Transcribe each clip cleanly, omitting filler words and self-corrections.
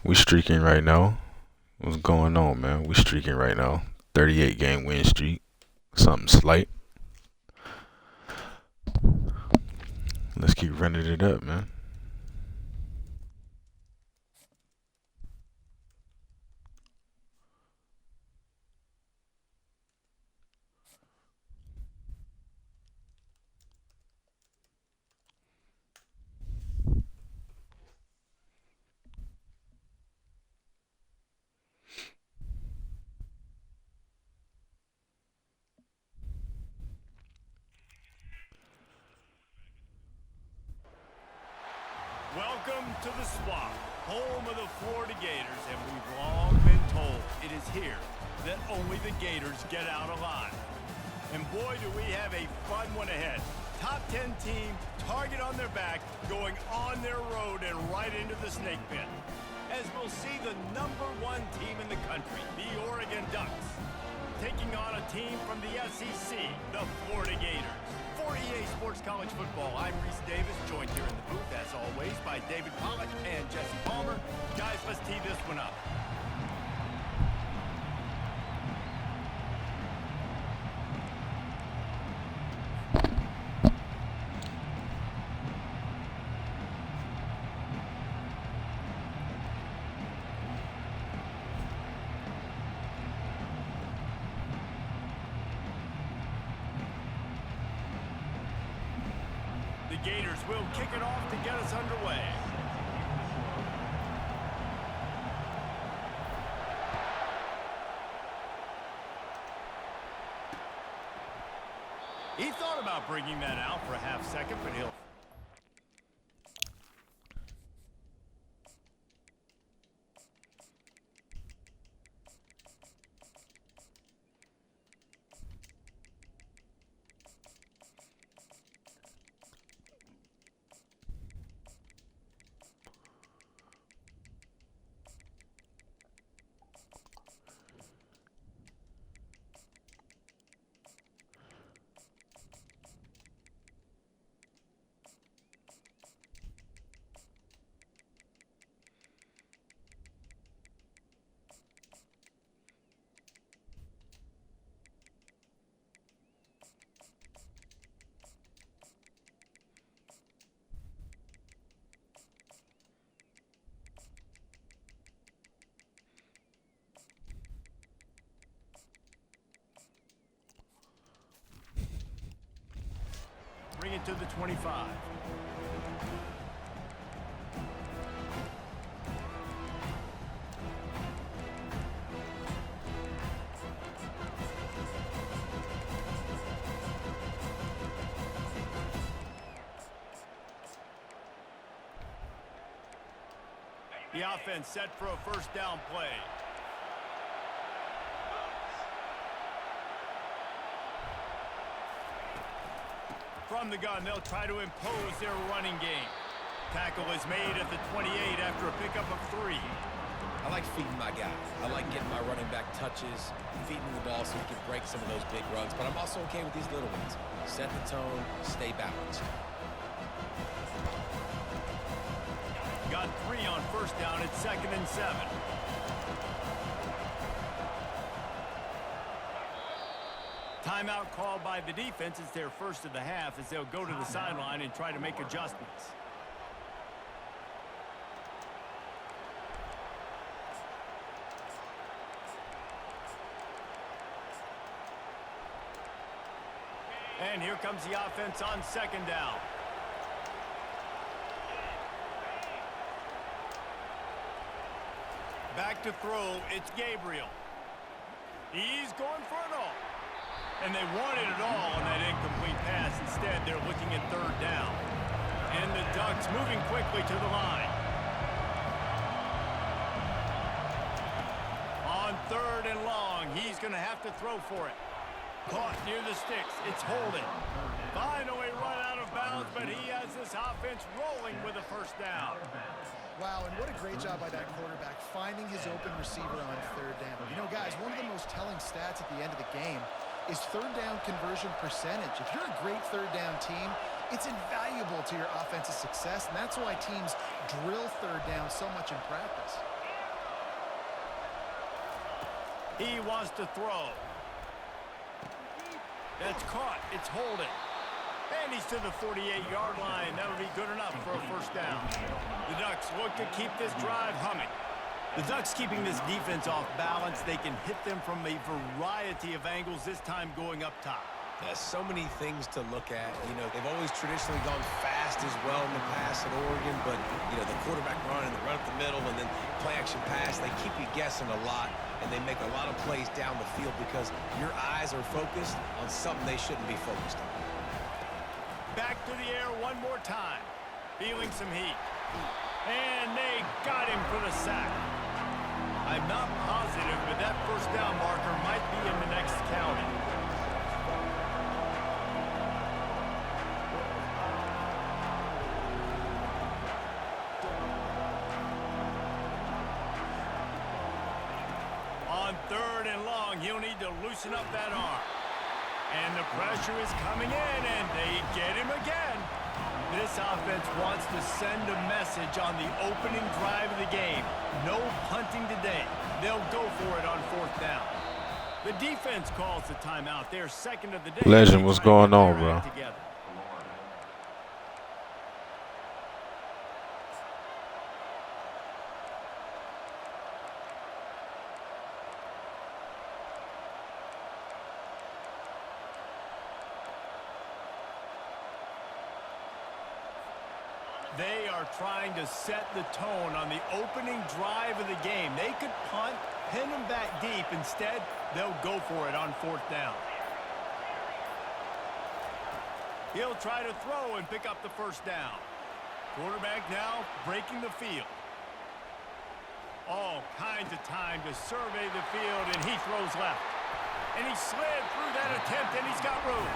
We streaking right now. What's going on, man? We streaking right now. 38 game win streak. Something slight. Let's keep running it up, man. Welcome to the Swamp, home of the Florida Gators, and we've long been told it is here that only the Gators get out alive. And boy, do we have a fun one ahead. Top 10 team, target on their back, going on their road and right into the snake pit. As we'll see the #1 team in the country, the Oregon Ducks, taking on a team from the SEC, the Florida Gators. For EA Sports College Football, I'm Reese Davis, joined here in the booth, as always, by David Pollack and Jesse Palmer. Guys, let's tee this one up. The Gators will kick it off to get us underway. He thought about bringing that out for a half second, but he'll... bring it to the 25. The offense set for a first down play. From the gun, they'll try to impose their running game. Tackle is made at the 28 after a pickup of 3. I like feeding my guy. I like getting my running back touches, feeding the ball so he can break some of those big runs. But I'm also okay with these little ones. Set the tone, stay balanced. Got 3 on first down at 2nd and 7. Timeout called by the defense. It's their first of the half as they'll go to the sideline and try to make adjustments. And here comes the offense on 2nd down. Back to throw, it's Gabriel. He's going for it all. And they wanted it all on that incomplete pass. Instead, they're looking at 3rd down. And the Ducks moving quickly to the line. On 3rd and long, he's going to have to throw for it. Caught near the sticks. It's holding. Finally run out of bounds, but he has this offense rolling with a first down. Wow, and what a great job by that quarterback, finding his open receiver on third down. You know, guys, one of the most telling stats at the end of the game is third down conversion percentage. If you're a great third down team, it's invaluable to your offensive success, and that's why teams drill third down so much in practice. He wants to throw. That's caught. It's holding. And he's to the 48-yard line. That'll be good enough for a first down. The Ducks look to keep this drive humming. The Ducks keeping this defense off balance. They can hit them from a variety of angles, this time going up top. There's so many things to look at. You know, they've always traditionally gone fast as well in the past at Oregon, but, you know, the quarterback run and the run up the middle and then play action pass, they keep you guessing a lot, and they make a lot of plays down the field because your eyes are focused on something they shouldn't be focused on. Back to the air one more time. Feeling some heat. And they got him for the sack. I'm not positive, but that first down marker might be in the next county. On third and long, he'll need to loosen up that arm. And the pressure is coming in, and they get him again. This offense wants to send a message on the opening drive of the game. No punting today. They'll go for it on fourth down. The defense calls the timeout. They're second of the day. Legend, what's going on, bro? They are trying to set the tone on the opening drive of the game. They could punt, pin them back deep. Instead, they'll go for it on fourth down. He'll try to throw and pick up the first down. Quarterback now breaking the field. All kinds of time to survey the field, and he throws left. And he slid through that attempt, and he's got room.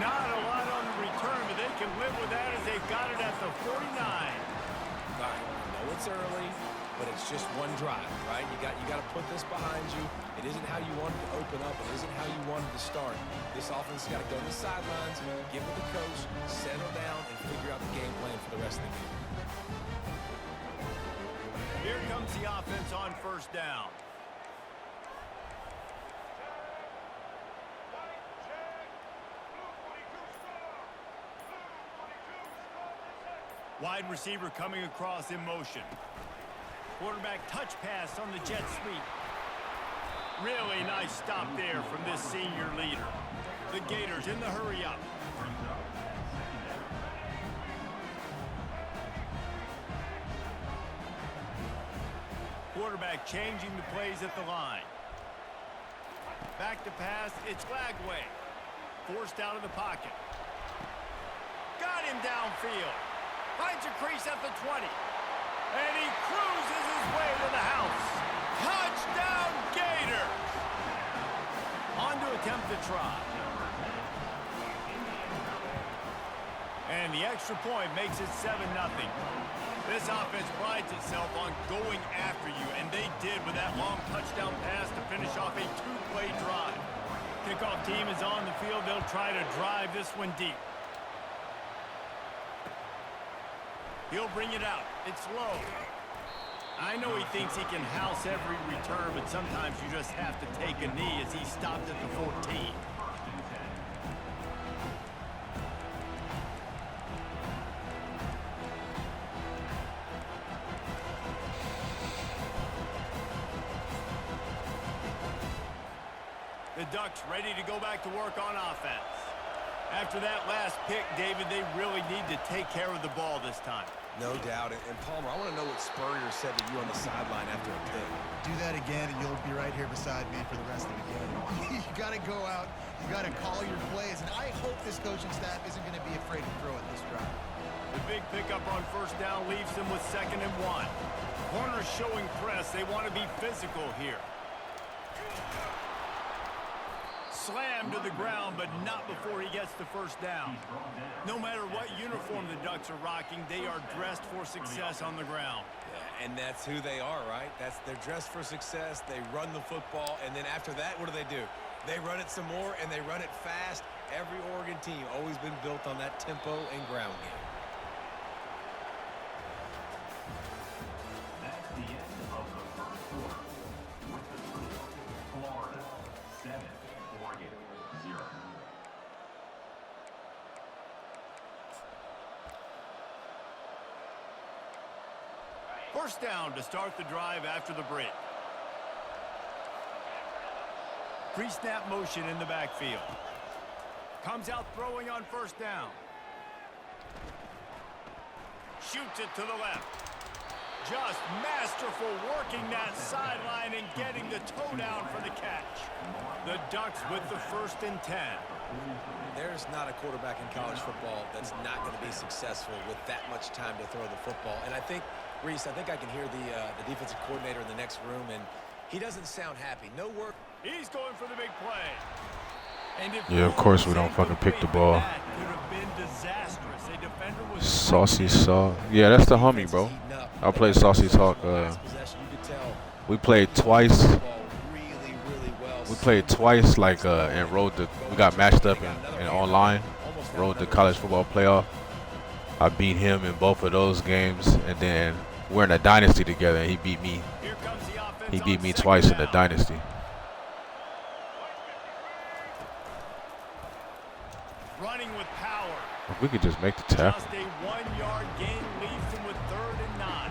Not a lot on the return, but they can live with that as they've got it at the 49. All right, I know it's early, but it's just one drive, right? You got to put this behind you. It isn't how you wanted to open up. It isn't how you wanted to start. This offense has got to go to the sidelines, get with the coach, settle down, and figure out the game plan for the rest of the game. Here comes the offense on first down. Wide receiver coming across in motion. Quarterback touch pass on the jet sweep. Really nice stop there from this senior leader. The Gators in the hurry up. Quarterback changing the plays at the line. Back to pass, it's Lagway. Forced out of the pocket. Got him downfield. Finds a crease at the 20. And he cruises his way to the house. Touchdown, Gators! On to attempt the try. And the extra point makes it 7-0. This offense prides itself on going after you, and they did with that long touchdown pass to finish off a two-play drive. Kickoff team is on the field. They'll try to drive this one deep. He'll bring it out. It's low. I know he thinks he can house every return, but sometimes you just have to take a knee as he stopped at the 14. The Ducks ready to go back to work on offense. After that last pick, David, they really need to take care of the ball this time. No doubt. And Palmer, I want to know what Spurrier said to you on the sideline after a pick. Do that again, and you'll be right here beside me for the rest of the game. You got to go out. You got to call your plays. And I hope this coaching staff isn't going to be afraid to throw at this drive. The big pickup on first down leaves them with 2nd and 1. Corners showing press. They want to be physical here. Slammed to the ground, but not before he gets the first down. No matter what uniform the Ducks are rocking, they are dressed for success on the ground. Yeah, and that's who they are, right? They're dressed for success. They run the football, and then after that, what do? They run it some more, and they run it fast. Every Oregon team always been built on that tempo and ground game. That's the end of the first quarter. With the score, Florida 7, Oregon 0. First down to start the drive after the break. Pre-snap motion in the backfield. Comes out throwing on first down. Shoots it to the left. Just masterful working that sideline and getting the toe down for the catch. The Ducks with the 1st and 10. There's not a quarterback in college football that's not going to be successful with that much time to throw the football. And I think, Reese, I can hear the defensive coordinator in the next room, and he doesn't sound happy. No work. He's going for the big play. And if Yeah, of course we don't fucking pick the ball. that could have been disastrous. A defender was Saucy Salt. Yeah, that's the homie, bro. I played Saucy Salt. We played twice. We played twice, like, and we got matched up in online. Rode the college football playoff. I beat him in both of those games, and then we're in a dynasty together, and he beat me. Here comes the offense He beat on me second twice in the down. dynasty. Running with power. If we could just make the tackle. Just a 1-yard gain leaves him with 3rd and 9.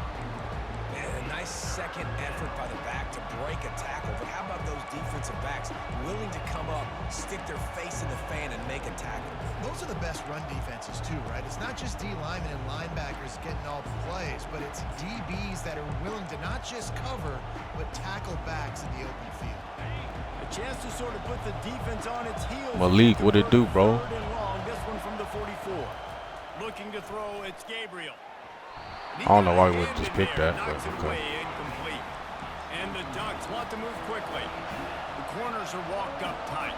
And a nice second effort by the back to break a tackle. But how about those defensive backs willing to come up, stick their face in the fan, and make a tackle? Those are the best run defenses too, right? It's not just D linemen and linebackers getting all the plays, but it's DBs that are willing to not just cover, but tackle backs in the open field. A chance to sort of put the defense on its heels. Malik, what it do, bro? 3rd and long. This one from the 44. Looking to throw, it's Gabriel. I don't know why we wouldn't just pick that, but Knocks it okay. away, incomplete. And the Ducks want to move quickly. The corners are walked up tight.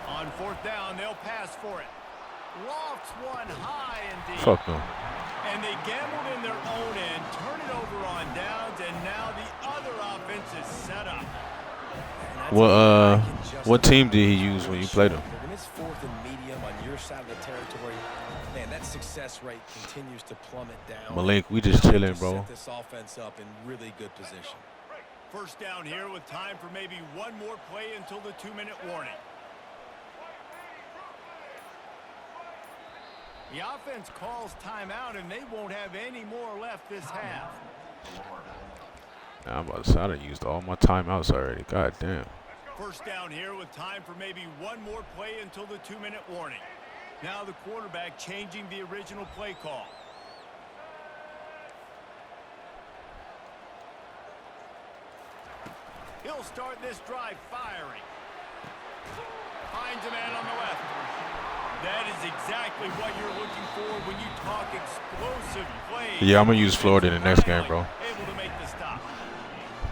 On 4th down, they'll pass for it. Lofts one high and deep. Fuck no. And they gambled in their own end, turn it over on downs, and now the other offense is set up. What team did he use when you played him? When it's 4th and medium on your side of the territory, man, that success rate continues to plummet down. Malik, we just chilling, bro. Set this offense up in really good position. First down here with time for maybe one more play until the 2-minute warning. The offense calls timeout, and they won't have any more left this half. Nah, I'm about to say I done used all my timeouts already. God damn. First down here with time for maybe one more play until the 2-minute warning. Now the quarterback changing the original play call. He'll start this drive firing. Finds a man on the left. That is exactly what you're looking for when you talk explosive plays. Yeah, I'm gonna use Florida in the next game, bro. Able to make the stop.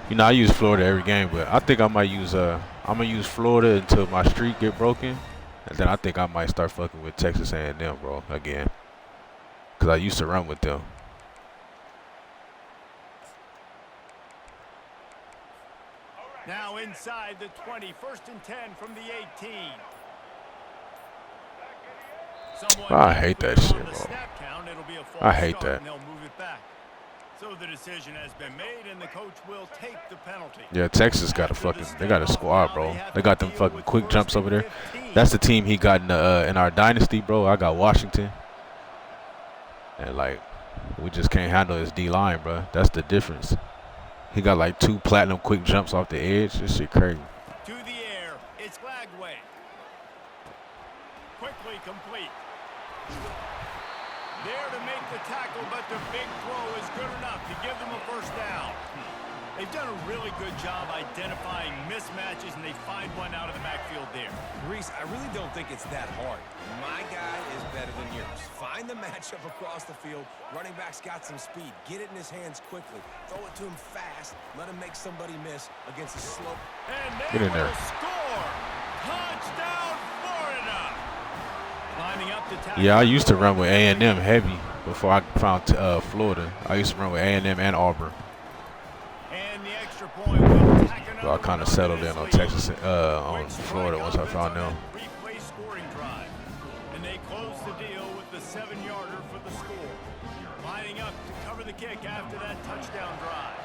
You know, I use Florida every game, but I think I might use I'm gonna use Florida until my streak get broken, and then I think I might start fucking with Texas A&M, bro, again, because I used to run with them. Now inside the 20, 1st and 10 from the 18. I hate that shit, bro. I hate that. They'll move it back. So the decision has been made, and the coach will take the penalty. Yeah, Texas got they got a squad, bro. They got them fucking quick jumps over there. That's the team he got in our dynasty, bro. I got Washington, and like we just can't handle his D line, bro. That's the difference. He got like 2 platinum quick jumps off the edge. This shit crazy. To the air, it's Lagway. Quickly complete. There to make the tackle, but the big throw is good enough to give them a first down. They've done a really good job identifying mismatches, and they find one out of the backfield there. Reese, I really don't think it's that hard. My guy is better than yours. Find the matchup across the field. Running back's got some speed. Get it in his hands quickly. Throw it to him fast. Let him make somebody miss against a slow. And Get they in there. will score. Touchdown, Florida. Lining up to tackle. Yeah, I used to run with A&M heavy before I found Florida. I used to run with A&M and Auburn. And the extra point will tack So I kind of settled in on Texas, on Florida once I found them. Replay scoring drive. And they close the deal with the 7-yarder for the score. Lining up to cover the kick after that touchdown drive.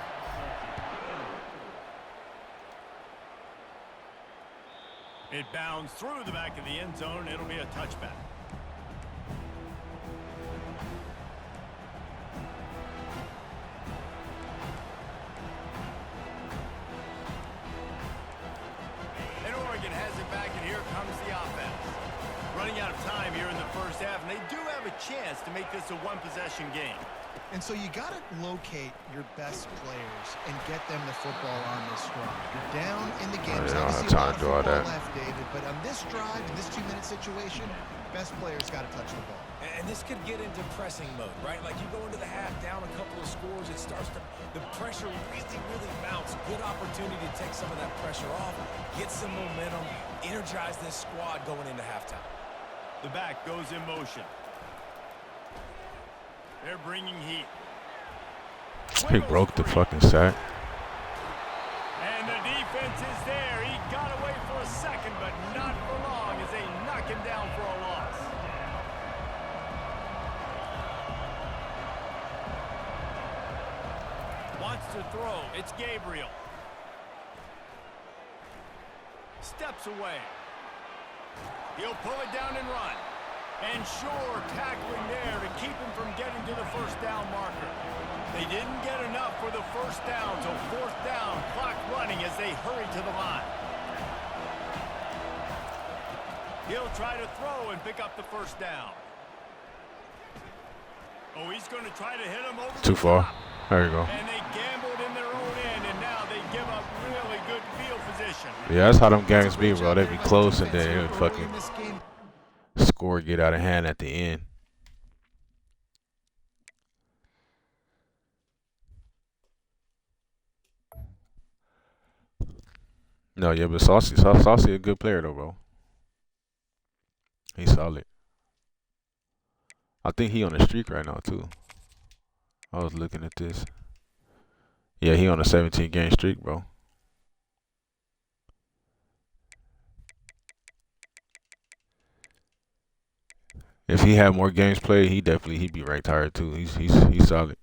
It bounds through the back of the end zone. It'll be a touchback. And Oregon has it back, and here comes the offense. Running out of time here in the first half, and they do have a chance to make this a one-possession game. And so you got to locate your best players and get them the football on this drive. You're down in the game. I There's don't have obviously time to do all that. left, David, but on this drive, in this 2-minute situation, best players got to touch the ball. And this could get into pressing mode, right? Like you go into the half down a couple of scores, it starts to, the pressure really mounts. Good opportunity to take some of that pressure off, get some momentum, energize this squad going into halftime. The back goes in motion. They're bringing heat. He broke the fucking sack. And the defense is there. He got away for a second, but not for long as they knock him down for a loss. Wants to throw. It's Gabriel. Steps away. He'll pull it down and run. And sure, tackling there to keep him from getting to the first down marker. They didn't get enough for the first down, so fourth down, clock running as they hurry to the line. He'll try to throw and pick up the first down. Oh, he's going to try to hit him over Too the far. top. There you go. And they gambled in their own end, and now they give up really good field position. Yeah, that's how them games be, bro. They be close and then it would fucking score get out of hand at the end. No, yeah, but Saucy a good player though, bro. He's solid. I think he on a streak right now too. I was looking at this. Yeah, he on a 17-game streak, bro. If he had more games played, he'd be ranked higher too. He's solid.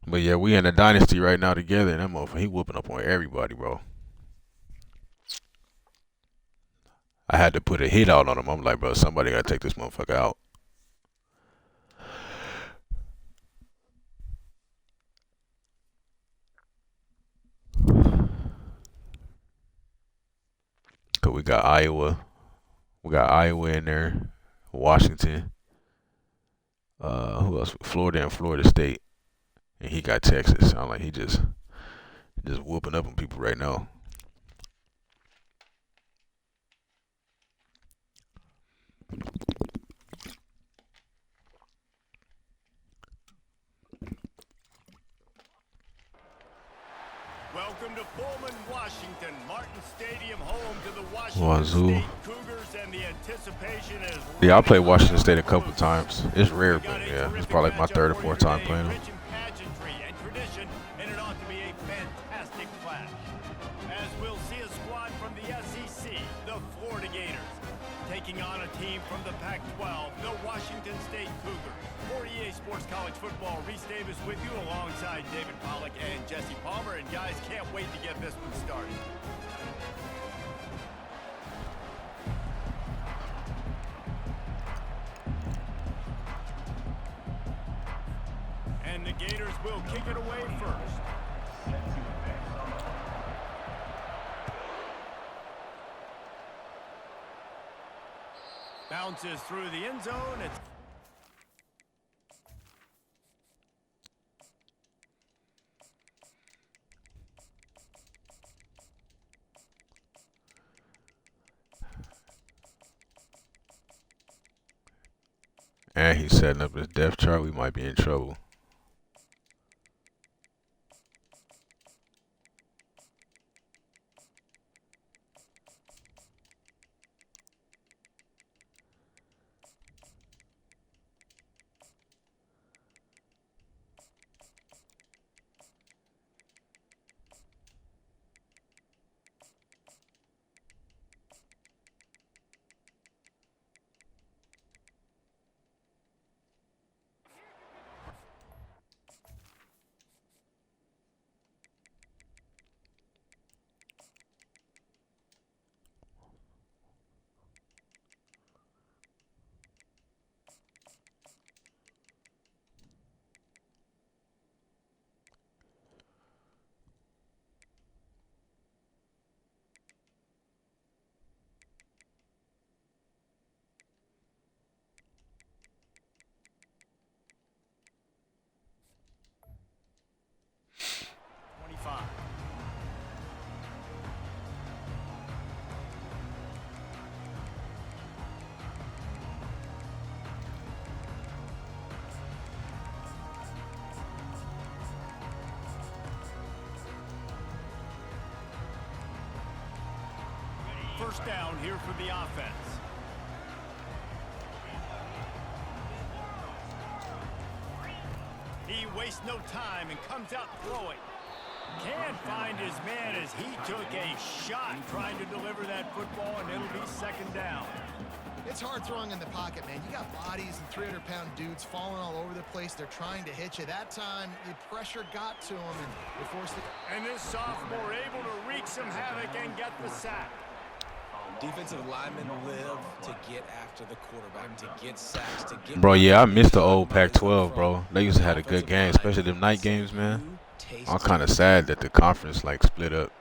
But yeah, we in a dynasty right now together, and that motherfucker, he whooping up on everybody, bro. I had to put a hit out on him. I'm like, bro, somebody gotta take this motherfucker out. Cause we got Iowa in there, Washington. Who else? Florida and Florida State, and he got Texas. I'm like, he just whooping up on people right now. Welcome to Pullman, Washington. Martin Stadium, home to the Wazoo. Washington State Cougars, and the anticipation is. Yeah, I played Washington State a couple times. It's rare, but yeah, it's probably like my third or fourth time playing them. Rich in pageantry and tradition, and it ought to be a fantastic clash. As we'll see a squad from the SEC, the Florida Gators, taking on a team from the Pac-12, the Washington State Cougars. For EA Sports College Football, Reese Davis with you alongside David Pollack and Jesse Palmer. And guys, can't wait to get this one started. And the Gators will kick it away first. Bounces through the end zone. It's And he's setting up his depth chart. We might be in trouble. First down here for the offense. He wastes no time and comes out throwing. Can't find his man as he took a shot trying to deliver that football, and it'll be second down. It's hard throwing in the pocket, man. You got bodies and 300-pound dudes falling all over the place. They're trying to hit you. That time, the pressure got to him, and they forced it. And this sophomore able to wreak some havoc and get the sack. Defensive linemen live to get after the quarterback, to get sacks, to get... Bro, yeah, I miss the old Pac-12, bro. They used to have a good game, especially them night games, man. I'm kind of sad that the conference, like, split up.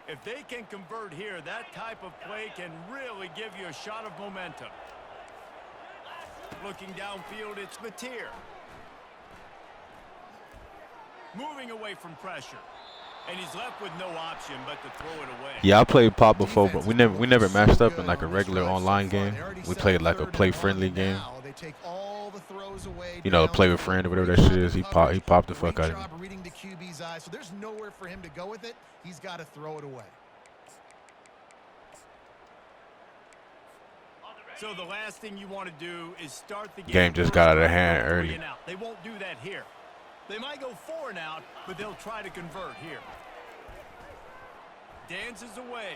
If they can convert here, that type of play can really give you a shot of momentum. Looking downfield, it's Mateer. Moving away from pressure. And he's left with no option but to throw it away. Yeah, I played Pop before, but we never matched up in like a regular online game. We played like a play-friendly game. You know, play with friend or whatever that shit is. He popped the fuck out of me. Reading the QB's eyes, so there's nowhere for him to go with it. He's got to throw it away. So the last thing you want to do is start the game just got out of hand early. They won't do that here. They might go 4 and out, but they'll try to convert here. Dances away.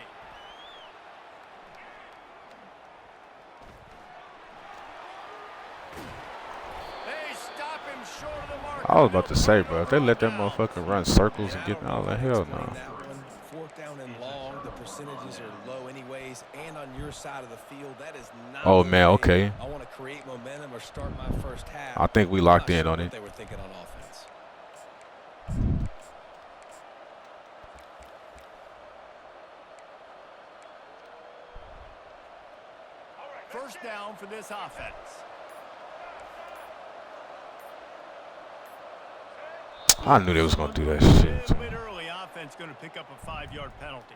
They stop him short of the mark. I was about to say, bro, if they let that motherfucker run circles and get all the hell no. 4th down and long, the percentages are low anyways, and on your side of the field, that is not... Oh man, okay. I want to create momentum or start my first half. I think we locked in on it. They were thinking on offense. First down for this offense. I knew they was gonna do that shit. A bit early, offense going to pick up a 5-yard penalty.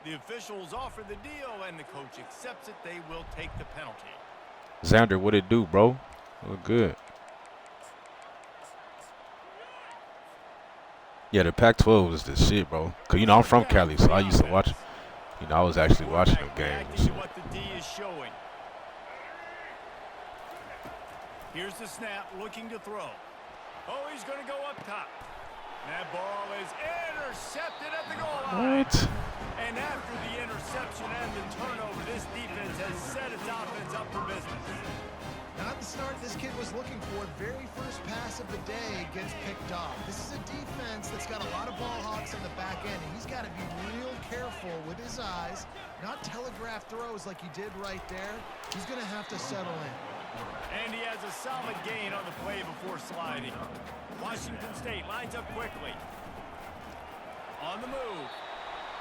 The officials offer the deal, and the coach accepts it. They will take the penalty. Xander, what it do, bro? Look good. Yeah, the Pac-12 was the shit, bro. Cause you know I'm from Cali, so I used to watch. You know, I was actually watching the games and shit. What the D is showing. Here's the snap, looking to throw. Oh, he's going to go up top. That ball is intercepted at the goal line. What? And after the interception and the turnover, this defense has set its offense up for business. Not the start this kid was looking for. Very first pass of the day gets picked off. This is a defense that's got a lot of ball hawks on the back end, and he's got to be real careful with his eyes, not telegraph throws like he did right there. He's going to have to settle in. And he has a solid gain on the play before sliding. Washington State lines up quickly. On the move.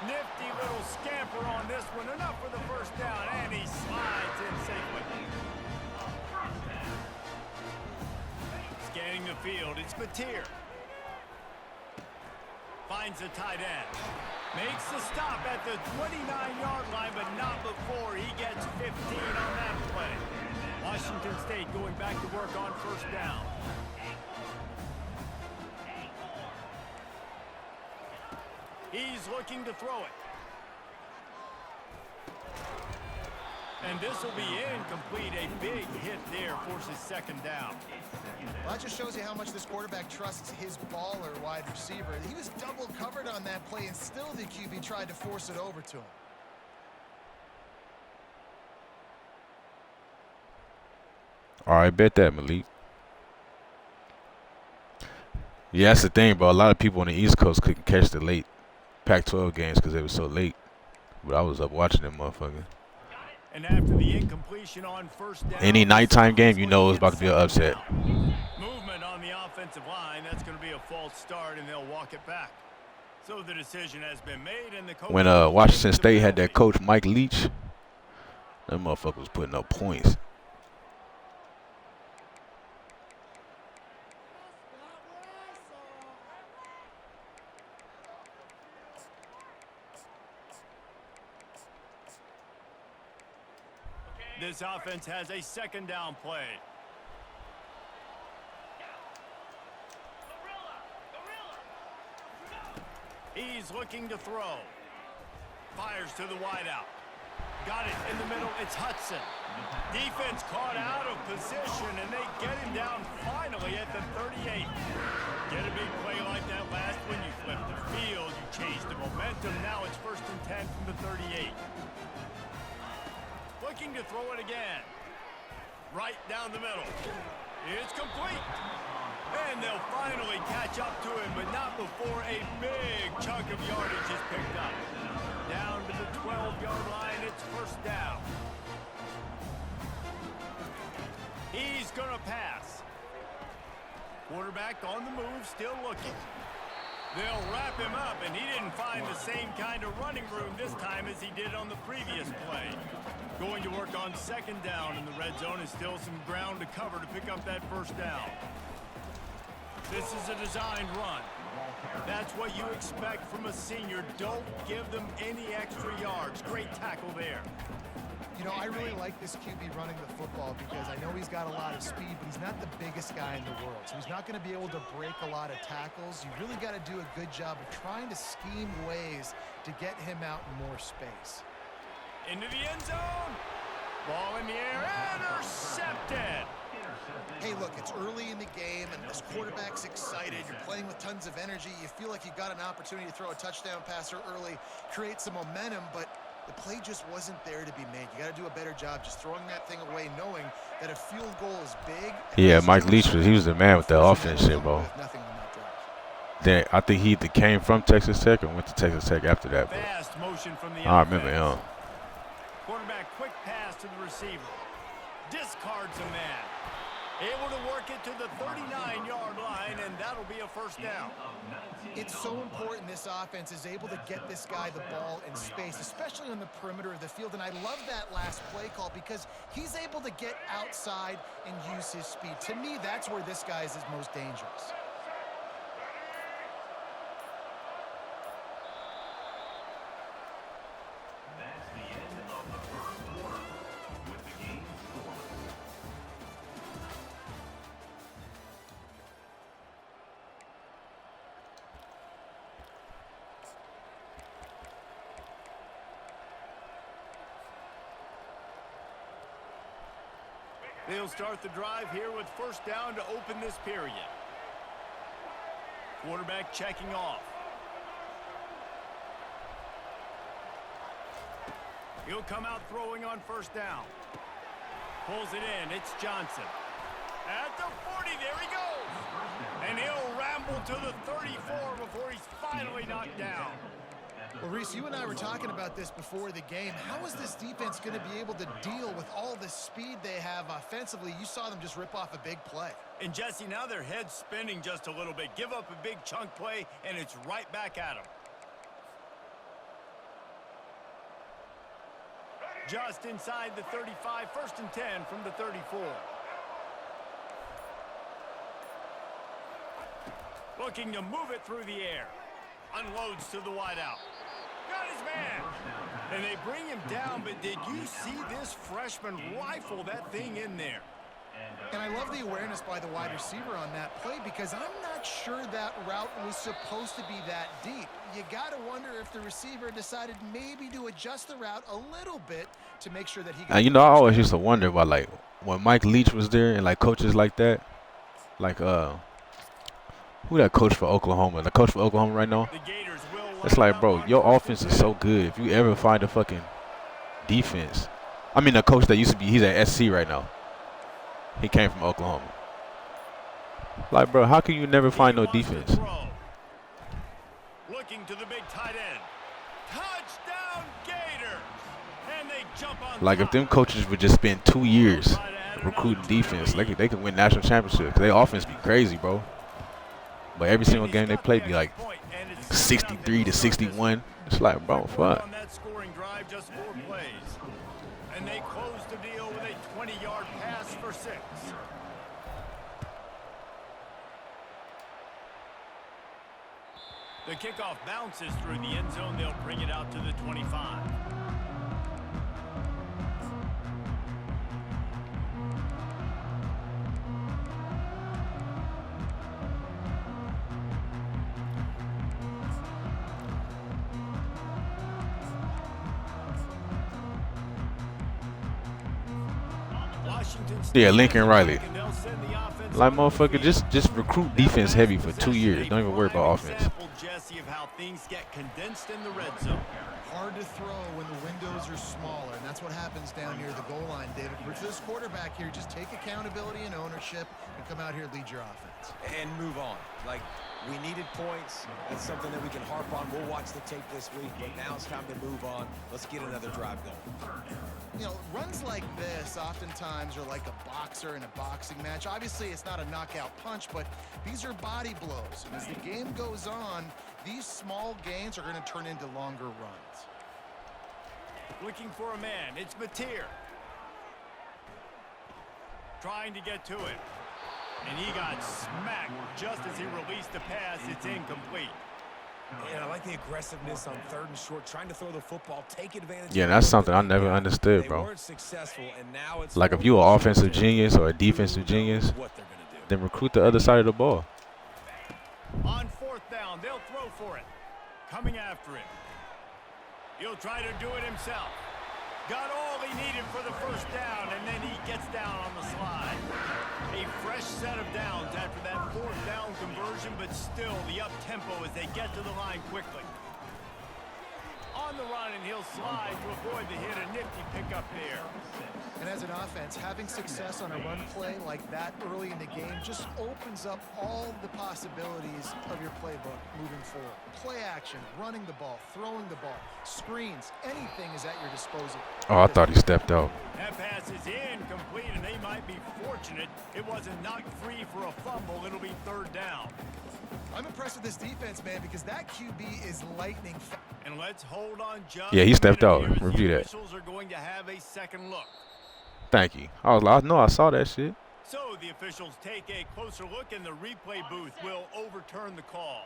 Nifty little scamper on this one. Enough for the first down, and he slides in safely. Scanning the field, it's Mateer. Finds the tight end. Makes the stop at the 29-yard line, but not before he gets 15 on that play. Washington State going back to work on first down. He's looking to throw it. And this will be incomplete. A big hit there forces second down. Well, that just shows you how much this quarterback trusts his baller wide receiver. He was double covered on that play, and still the QB tried to force it over to him. All right, bet that, Malik. Yeah, that's the thing, bro. A lot of people on the East Coast couldn't catch the late Pac-12 games because they were so late. But I was up watching them motherfuckers. And after the incompletion on first down, Any nighttime game, you know it's about to be an upset. Movement on the offensive line. That's going to be a false start, and they'll walk it back. So the decision has been made, and the coach When Washington State had that coach Mike Leach, that motherfucker was putting up points. This offense has a second down play. He's looking to throw. Fires to the wideout. Got it in the middle. It's Hudson. Defense caught out of position, and they get him down finally at the 38. Get a big play like that last when you flip the field. You change the momentum. Now it's 1st and 10 from the 38. Looking to throw it again. Right down the middle. It's complete. And they'll finally catch up to him, but not before a big chunk of yardage is picked up. Down to the 12-yard line, it's first down. He's going to pass. Quarterback on the move, still looking. They'll wrap him up, and he didn't find the same kind of running room this time as he did on the previous play. Going to work on second down, and the red zone is still some ground to cover to pick up that first down. This is a designed run. That's what you expect from a senior. Don't give them any extra yards. Great tackle there. You know, I really like this QB running the football because I know he's got a lot of speed, but he's not the biggest guy in the world. So he's not going to be able to break a lot of tackles. You really got to do a good job of trying to scheme ways to get him out in more space. Into the end zone. Ball in the air. Intercepted. Hey, look, it's early in the game, and this quarterback's excited. You're playing with tons of energy. You feel like you got an opportunity to throw a touchdown passer early, create some momentum, but the play just wasn't there to be made. You got to do a better job just throwing that thing away, knowing that a field goal is big. Yeah, Mike Leach he was the man with the offense shit, bro. Nothing on that drive. Then I think he either came from Texas Tech or went to Texas Tech after that, bro. Fast motion from the I remember him. Quarterback quick pass to the receiver. Discards a man. Able to work it to the 39-yard line, and that'll be a first down. It's so important this offense is able to get this guy the ball in space, especially on the perimeter of the field. And I love that last play call because he's able to get outside and use his speed. To me, that's where this guy is his most dangerous. That's the end of the first quarter with the game scored. They'll start the drive here with first down to open this period. Quarterback checking off. He'll come out throwing on first down. Pulls it in. It's Johnson. At the 40, there he goes. And he'll ramble to the 34 before he's finally knocked down. Well, Reese, you and I were talking about this before the game. How is this defense going to be able to deal with all the speed they have offensively? You saw them just rip off a big play. And Jesse, now their head's spinning just a little bit. Give up a big chunk play, and it's right back at them. Just inside the 35, 1st and 10 from the 34. Looking to move it through the air. Unloads to the wideout. Got his man. And they bring him down, but did you see this freshman rifle that thing in there? And I love the awareness by the wide receiver on that play because I'm not sure that route was supposed to be that deep. You got to wonder if the receiver decided maybe to adjust the route a little bit to make sure that he got. And you know, I always used to wonder about like when Mike Leach was there and like coaches like that, like who that coach for Oklahoma? The coach for Oklahoma right now. It's like, bro, your offense is so good. If you ever find a fucking defense, I mean, the coach that used to be, he's at SC right now. He came from Oklahoma. Like, bro, how can you never find no defense? Looking to the big tight end. Touchdown Gators. And they jump on Like, if them coaches would just spend 2 years recruiting defense, they could win national championships. Cause their offense be crazy, bro. But every single game they play be like 63 to 61. It's like, bro, fuck. And they close the deal with a 20-yard pass for 6. The kickoff bounces through the end zone. They'll bring it out to the 25. Yeah, Lincoln Riley. Like, motherfucker, just recruit defense heavy for 2 years. Don't even worry about offense. Hard to throw when the windows are smaller, and that's what happens down near the goal line, David. For this quarterback here, just take accountability and ownership and come out here and lead your offense. And move on. Like, we needed points. That's something that we can harp on. We'll watch the tape this week, but now it's time to move on. Let's get another drive going. You know, runs like this oftentimes are like a boxer in a boxing match. Obviously, it's not a knockout punch, but these are body blows. And as the game goes on, these small gains are going to turn into longer runs. Looking for a man. It's Mateer. Trying to get to it. And he got smacked just as he released the pass. It's incomplete. And I like the aggressiveness on 3rd and short, trying to throw the football, take advantage. Yeah, that's something I never understood, bro. They weren't successful, and now it's like, if you're an offensive genius or a defensive genius, then recruit the other side of the ball. On 4th down, they'll throw for it. Coming after him. He'll try to do it himself. Got all he needed for the 1st down, and then he gets down on the slide. A fresh set of downs after that 4th down conversion, but still the up-tempo as they get to the line quickly. On the run, and he'll slide to avoid the hit. A nifty pickup there. And as an offense, having success on a run play like that early in the game just opens up all the possibilities of your playbook moving forward. Play action, running the ball, throwing the ball, screens, anything is at your disposal. Oh, I thought he stepped out. That pass is incomplete, and they might be fortunate it wasn't knocked free for a fumble. It'll be 3rd down. I'm impressed with this defense, man, because that QB is lightning fast. And let's hold on just Yeah, he stepped out. here as Review the that. officials are going to have a second look. Thank you. I know I saw that shit. So the officials take a closer look, and the replay booth will overturn the call.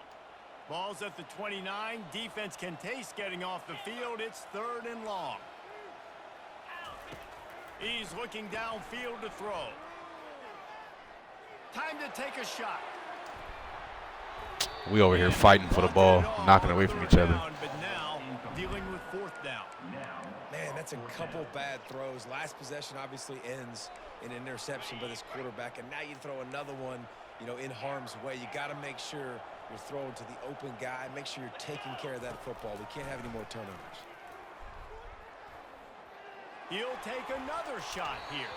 Ball's at the 29. Defense can taste getting off the field. It's 3rd and long. He's looking downfield to throw. Time to take a shot. We over here fighting for the ball, knocking away from each other. But now dealing with 4th down. Man, that's a couple bad throws. Last possession obviously ends in an interception by this quarterback, and now you throw another one, you know, in harm's way. You got to make sure you're throwing to the open guy. Make sure you're taking care of that football. We can't have any more turnovers. He'll take another shot here.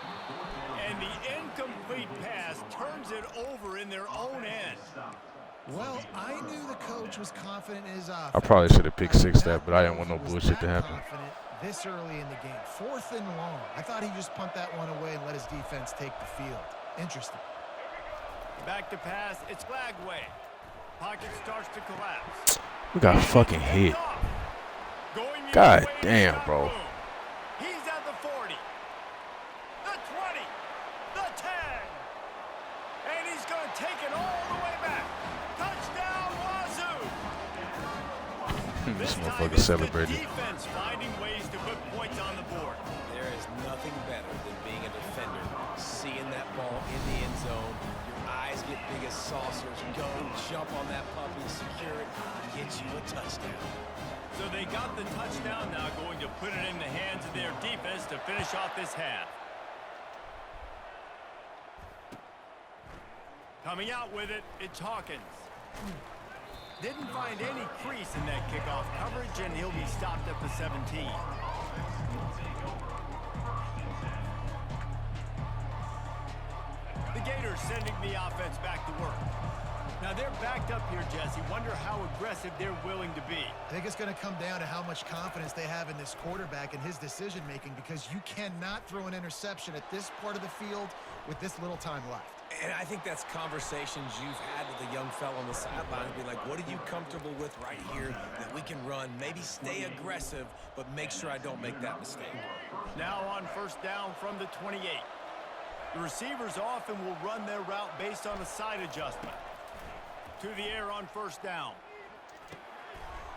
And the incomplete pass turns it over in their own end. Well, I knew the coach was confident in his offense. I probably should have picked 6 that, but I didn't want no bullshit to happen. This early in the game, 4th and long. I thought he just pumped that one away and let his defense take the field. Interesting. Back to pass. It's Flagway. Pocket starts to collapse. We got fucking hit. God damn, bro. He's at the 40, the 20, the 10, and he's going to take it all the way back. Touchdown, Wazoo! This motherfucker celebrated. Defense finding ways to put points on the board. There is nothing better than being a defender, seeing that ball biggest saucers. Go, jump on that puppy, secure it, get you a touchdown. So they got the touchdown, now going to put it in the hands of their defense to finish off this half. Coming out with it, it's Hawkins. Didn't find any crease in that kickoff coverage, and he'll be stopped at the 17. The Gators sending the offense back to work. Now they're backed up here, Jesse. Wonder how aggressive they're willing to be. I think it's going to come down to how much confidence they have in this quarterback and his decision-making, because you cannot throw an interception at this part of the field with this little time left. And I think that's conversations you've had with the young fellow on the sideline. Be like, what are you comfortable with right here that we can run? Maybe stay aggressive, but make sure I don't make that mistake. Now on first down from the 28. The receivers often will run their route based on a side adjustment. To the air on first down.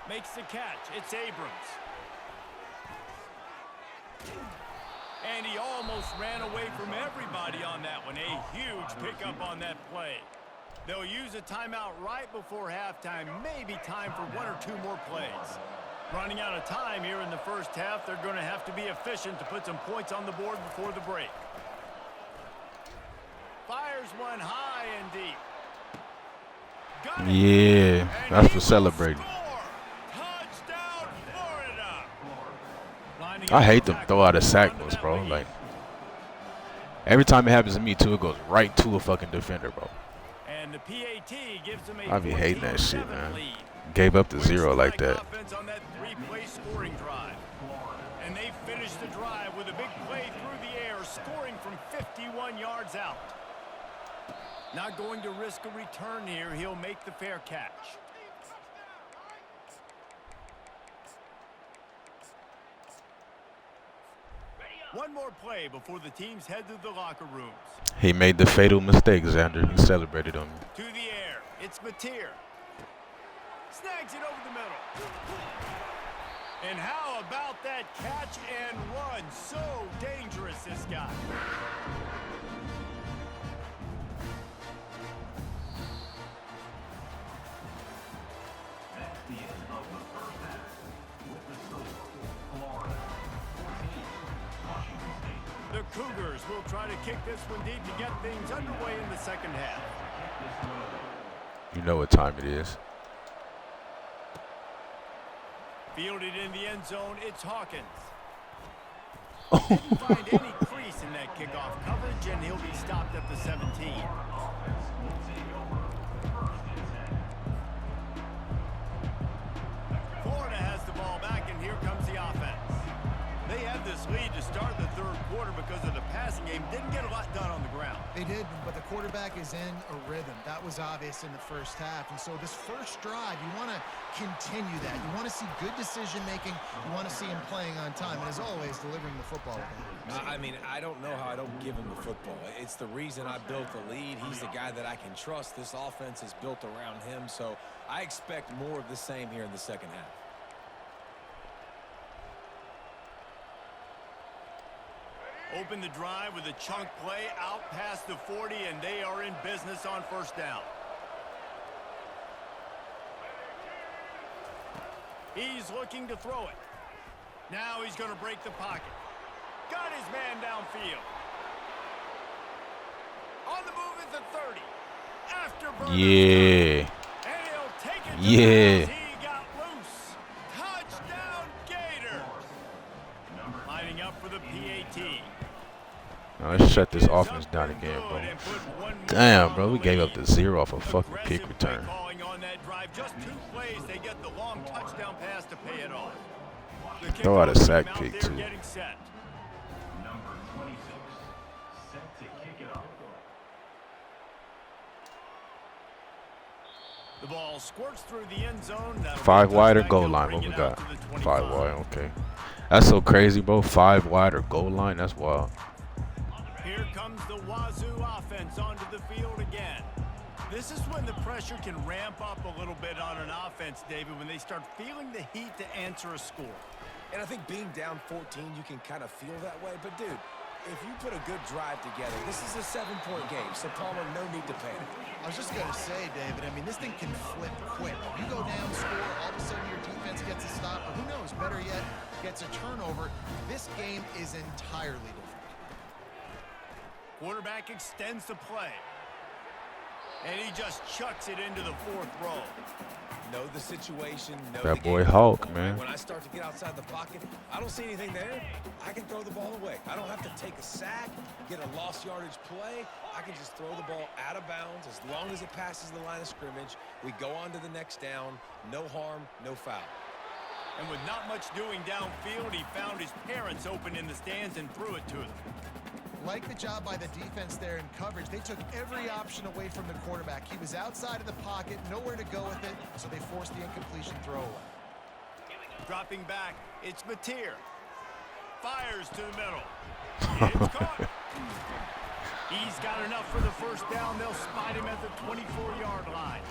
Makes the catch. It's Abrams. And he almost ran away from everybody on that one. A huge pickup on that play. They'll use a timeout right before halftime. Maybe time for one or two more plays. Running out of time here in the first half. They're going to have to be efficient to put some points on the board before the break. Fires one high and deep. Yeah, that's for celebrating. Touchdown, Florida. I hate them throw out of sackles, bro. Like, every time it happens to me too, it goes right to a fucking defender, bro. And the PAT gives them a I be hating that shit, 14-7 man. lead. Gave up the 0 like that. Offense on that three-play scoring drive. And they finished the drive with a big play through the air, scoring from 51 yards out. Not going to risk a return here. He'll make the fair catch. One more play before the teams head to the locker rooms. He made the fatal mistake, Xander. He celebrated on me. To the air. It's Mateer. Snags it over the middle. And how about that catch and run? So dangerous, this guy. That's the end of the first half. With the score, Florida 14, Washington State. The Cougars will try to kick this one deep to get things underway in the second half. You know what time it is. Fielded in the end zone, it's Hawkins. Didn't find any crease in that kickoff coverage, and he'll be stopped at the 17. Florida has the ball back, and here comes the offense. They had this lead to start the third quarter because of the passing game. Didn't get a lot done on the ground. They did, but the quarterback is in a rhythm. That was obvious in the first half. And so this first drive, you want to continue that. You want to see good decision-making. You want to see him playing on time. And as always, delivering the football. I mean, I don't know how I don't give him the football. It's the reason I built the lead. He's the guy that I can trust. This offense is built around him. So I expect more of the same here in the second half. Open the drive with a chunk play out past the 40, and they are in business on first down. He's looking to throw it. Now he's going to break the pocket. Got his man downfield. On the move at the 30. Afterburner. Yeah. And he'll take it to Yeah. the house. He got loose. Touchdown, Gators. Lining up for the PAT. Now let's shut this offense down again, bro. Damn, bro, we gave up the 0 off a fucking kick return. Just 2 plays, they get the long touchdown pass to pay it off. Throw out a sack pick, too. Getting set. Number 26, set to kick it off. The ball squirts through the end zone. 5 wide or goal line? What we got? 5 wide, okay. That's so crazy, bro. 5 wide or goal line? That's wild. Here comes the Wazoo offense onto the field again. This is when the pressure can ramp up a little bit on an offense, David, when they start feeling the heat to answer a score. And I think being down 14, you can kind of feel that way. But, dude, If you put a good drive together, this is a 7-point game, so Palmer, no need to panic. I was just going to say, David, I mean, this thing can flip quick. You go down, score, all of a sudden your defense gets a stop, or who knows, better yet, gets a turnover. This game is entirely different. Quarterback extends the play. And he just chucks it into the 4th row. Know the situation. Know That the boy game. Hulk, man. When I start to get outside the pocket, I don't see anything there. I can throw the ball away. I don't have to take a sack, get a lost yardage play. I can just throw the ball out of bounds as long as it passes the line of scrimmage. We go on to the next down. No harm, no foul. And with not much doing downfield, he found his parents open in the stands and threw it to them. Like the job by the defense there in coverage. They took every option away from the quarterback. He was outside of the pocket, nowhere to go with it, so they forced the incompletion throwaway. Dropping back, it's Mateer. Fires to the middle. It's caught. He's got enough for the first down. They'll spot him at the 24-yard line.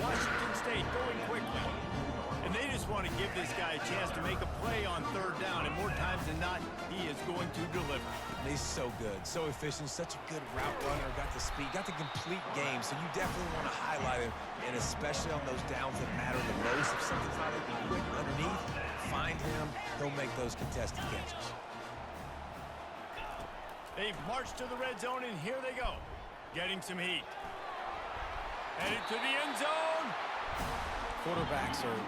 Washington State going quickly. And they just want to give this guy a chance to make a play on 3rd down, and more times than not, he is going to deliver. He's so good, so efficient, such a good route runner, got the speed, got the complete game, so you definitely want to highlight him, and especially on those downs that matter the most. If something's not looking quick underneath, find him, he'll make those contested catches. They've marched to the red zone, and here they go, getting some heat. Headed to the end zone. Quarterbacks are,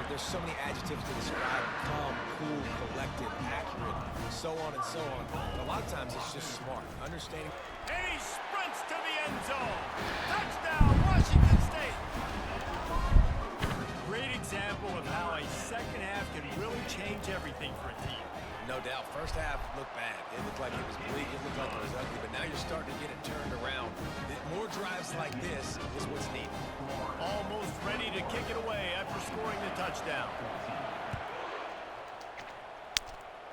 there's so many adjectives to describe calm, cool, collected, accurate, so on and so on. But a lot of times it's just smart, understanding. And he sprints to the end zone. Touchdown, Washington State. Great example of how a second half can really change everything for a team. No doubt. First half looked bad. It looked like it was bleak. It looked like it was ugly. But now you're starting to get it turned around. More drives like this is what's needed. Almost ready to kick it away after scoring the touchdown.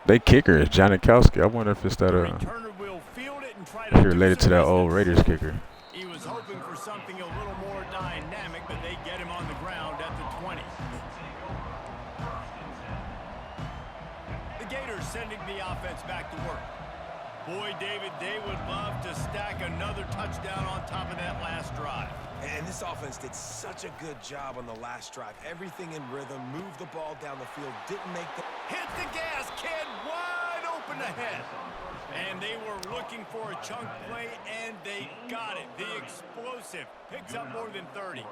They kicker is Janikowski. I wonder if it's that Returner will field it and try to related to that old Raiders kicker. He was hoping for something a little more dynamic, but they get him on the ground at the 20. The Gators sending the offense back to work. Boy, David, they would love to stack another touchdown on top of that last drive. And this offense did such a good job on the last drive. Everything in rhythm, moved the ball down the field, didn't make the... Hit the gas, kid, wide open ahead. And they were looking for a chunk play, and they got it. The explosive picks up more than 30.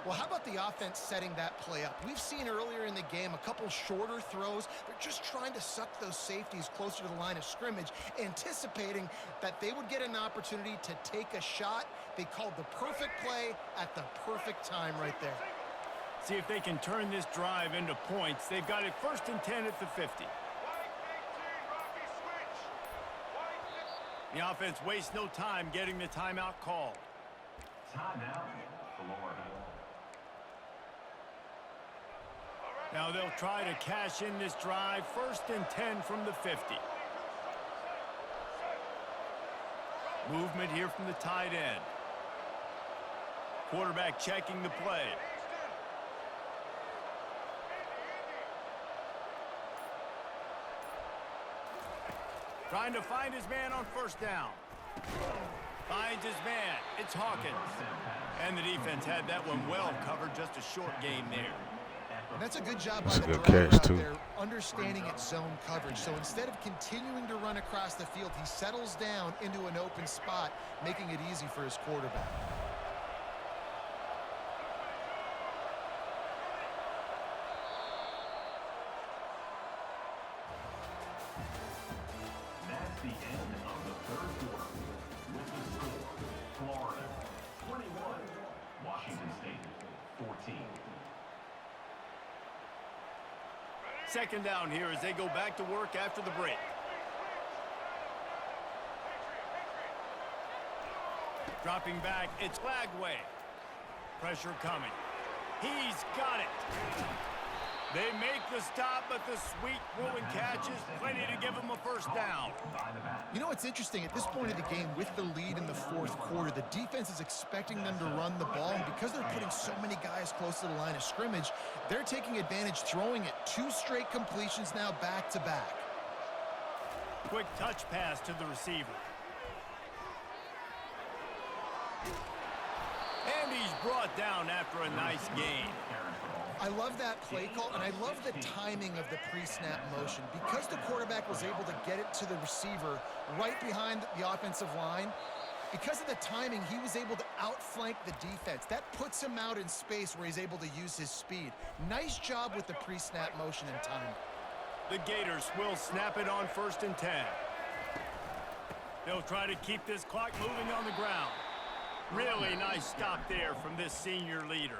Well, how about the offense setting that play up? We've seen earlier in the game a couple shorter throws. They're just trying to suck those safeties closer to the line of scrimmage, anticipating that they would get an opportunity to take a shot. They called the perfect play at the perfect time right there. See if they can turn this drive into points. They've got it 1st and 10 at the 50. The offense wastes no time getting the timeout called. Timeout, Florida. Now they'll try to cash in this drive. 1st and 10 from the 50. Movement here from the tight end. Quarterback checking the play. Trying to find his man on 1st down. Finds his man. It's Hawkins. And the defense had that one well covered. Just a short gain there. And that's a good job by That's a the good driver catch, out too. there, understanding its zone coverage. So instead of continuing to run across the field, he settles down into an open spot, making it easy for his quarterback. That's the end of the 3rd quarter. With the score, Florida 21, Washington State 14. 2nd down here as they go back to work after the break. Dropping back, it's Flagway. Pressure coming. He's got it. They make the stop, but the sweet throwing catch is plenty to give them a 1st down. You know what's interesting? At this point of the game, with the lead in the 4th quarter, the defense is expecting them to run the ball, and because they're putting so many guys close to the line of scrimmage, they're taking advantage, throwing it 2 straight completions now back-to-back. quick touch pass to the receiver. And he's brought down after a nice gain. I love that play call, and I love the timing of the pre-snap motion. Because the quarterback was able to get it to the receiver right behind the offensive line, because of the timing, he was able to outflank the defense. That puts him out in space where he's able to use his speed. Nice job with the pre-snap motion and timing. The Gators will snap it on 1st and 10. They'll try to keep this clock moving on the ground. Really nice stop there from this senior leader.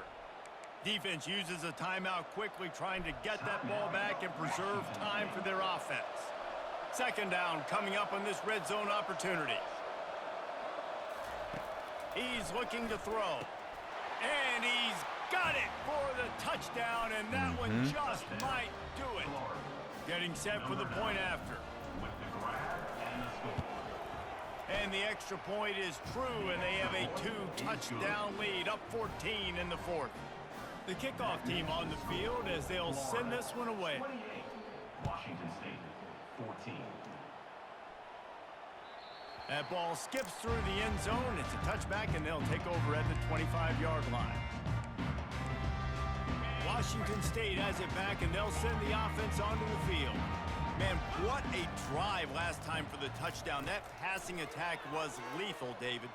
Defense uses a timeout quickly, trying to get that ball back and preserve time for their offense. 2nd down coming up on this red zone opportunity. He's looking to throw. And he's got it for the touchdown, and that one just might do it. Getting set for the point after. And the extra point is true, and they have a 2-touchdown lead, up 14 in the 4th. The kickoff team on the field as they'll send this one away. 28, Washington State, 14. That ball skips through the end zone. It's a touchback, and they'll take over at the 25-yard line. Washington State has it back, and they'll send the offense onto the field. Man, what a drive last time for the touchdown. That passing attack was lethal, David.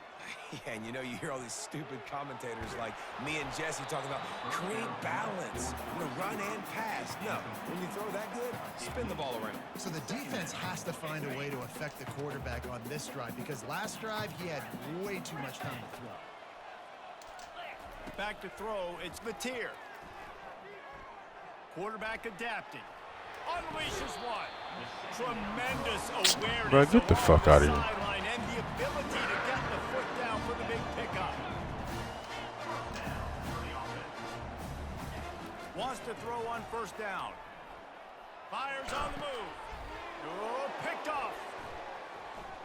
Yeah, and you know, you hear all these stupid commentators like me and Jesse talking about create balance, run and pass. No, when you throw that good, spin the ball around. So the defense has to find a way to affect the quarterback on this drive, because last drive he had way too much time to throw. Back to throw, it's Mateer. Quarterback adapting. Unleashes one. Tremendous awareness. Bro, get the fuck out of here. Sideline and the ability to get the foot down for the big pickup. Wants to throw on 1st down. Fires on the move. Oh, picked off.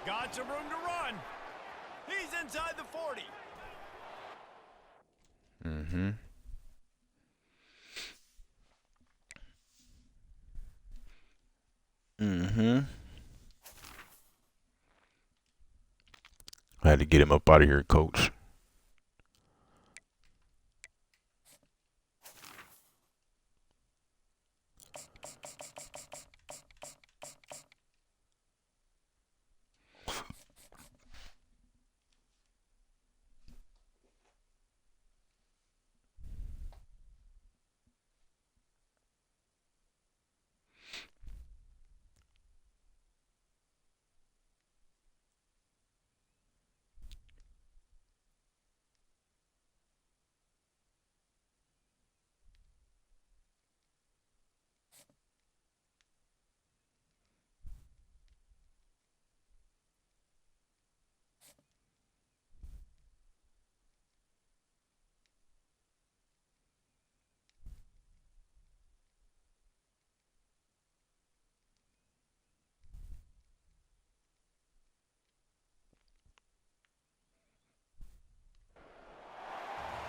Got some room to run. He's inside the 40. I had to get him up out of here, coach.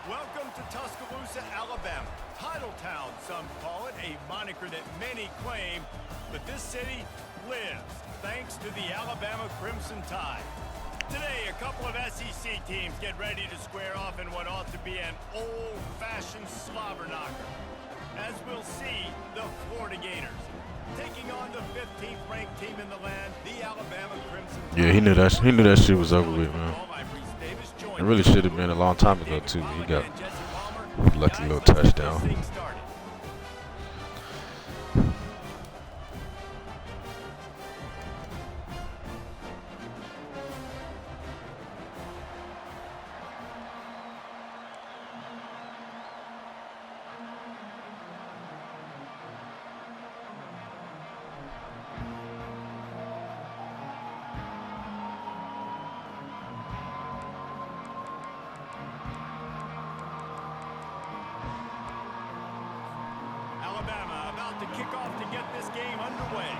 Welcome to Tuscaloosa, Alabama. Titletown, some call it, a moniker that many claim, but this city lives thanks to the Alabama Crimson Tide. Today, a couple of SEC teams get ready to square off in what ought to be an old-fashioned slobber knocker. As we'll see, the Florida Gators taking on the 15th ranked team in the land, the Alabama Crimson Tide. Yeah, he knew that shit was over with, man. It really should have been a long time ago too. He got a lucky little touchdown. Alabama about to kick off to get this game underway.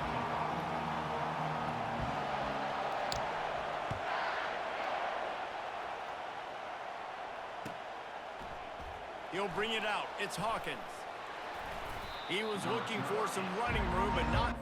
He'll bring it out. It's Hawkins. He was looking for some running room, but not.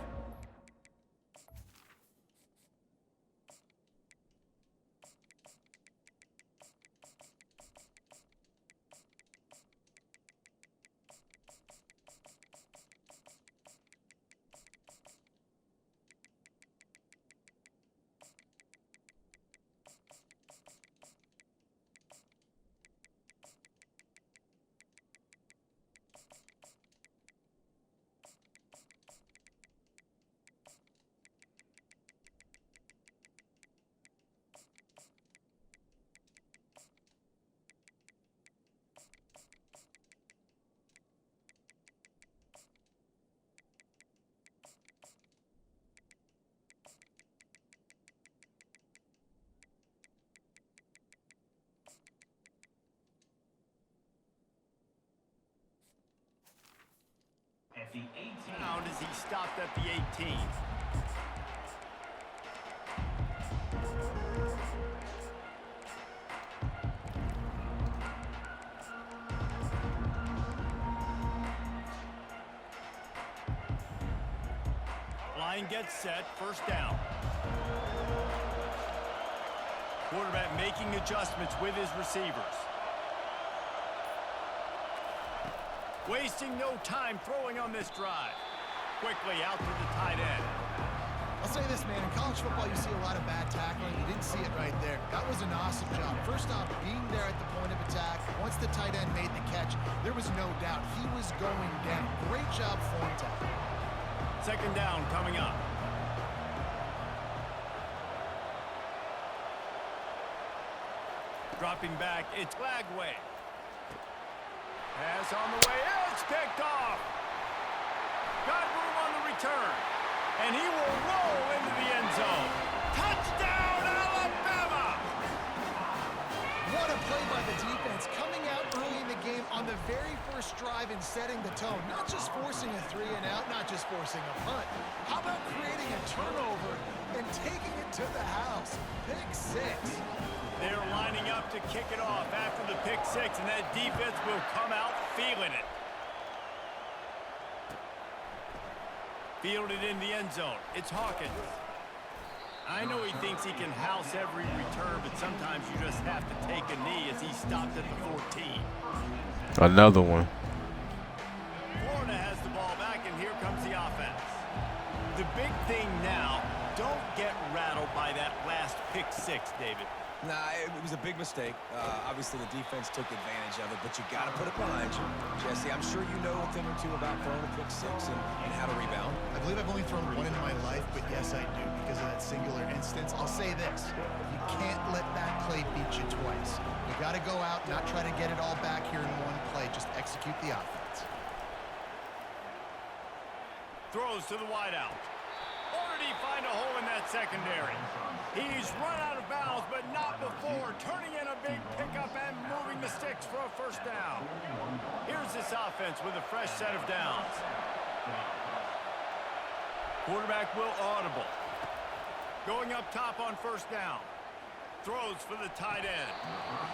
at the 18. Down as he stopped at the 18. Line gets set, first down. Quarterback making adjustments with his receivers. Wasting no time throwing on this drive. Quickly out to the tight end. I'll say this, man. In college football, you see a lot of bad tackling. You didn't see it right there. That was an awesome job. First off, being there at the point of attack. Once the tight end made the catch, there was no doubt he was going down. Great job form tackle. Second down coming up. Dropping back, it's Lagway. Pass on the way, it's picked off. Got room on the return. And he will roll into the end zone. Touchdown, Alabama! What a play by the defense, coming out early in the game on the very first drive and setting the tone. Not just forcing a 3 and out, not just forcing a punt. How about creating a turnover and taking it to the house? Pick 6. They're lining up to kick it off after the pick 6, and that defense will come out feeling it. Fielded in the end zone. It's Hawkins. I know he thinks he can house every return, but sometimes you just have to take a knee as he stopped at the 14. Another one. Florida has the ball back, and here comes the offense. The big thing now, don't get rattled by that last pick 6, David. Nah, it was a big mistake. Obviously, the defense took advantage of it, but you got to put it behind you. Jesse, I'm sure you know a thing or two about throwing a pick 6 and how to rebound. I believe I've only thrown one in my life, but yes, I do because of that singular instance. I'll say this. You can't let that play beat you twice. You got to go out, not try to get it all back here in one play. Just execute the offense. Throws to the wideout. Or did he find a hole in that secondary? He's run out of bounds, but not before turning in a big pickup and moving the sticks for a first down. Here's this offense with a fresh set of downs. Quarterback will audible. Going up top on first down. Throws for the tight end.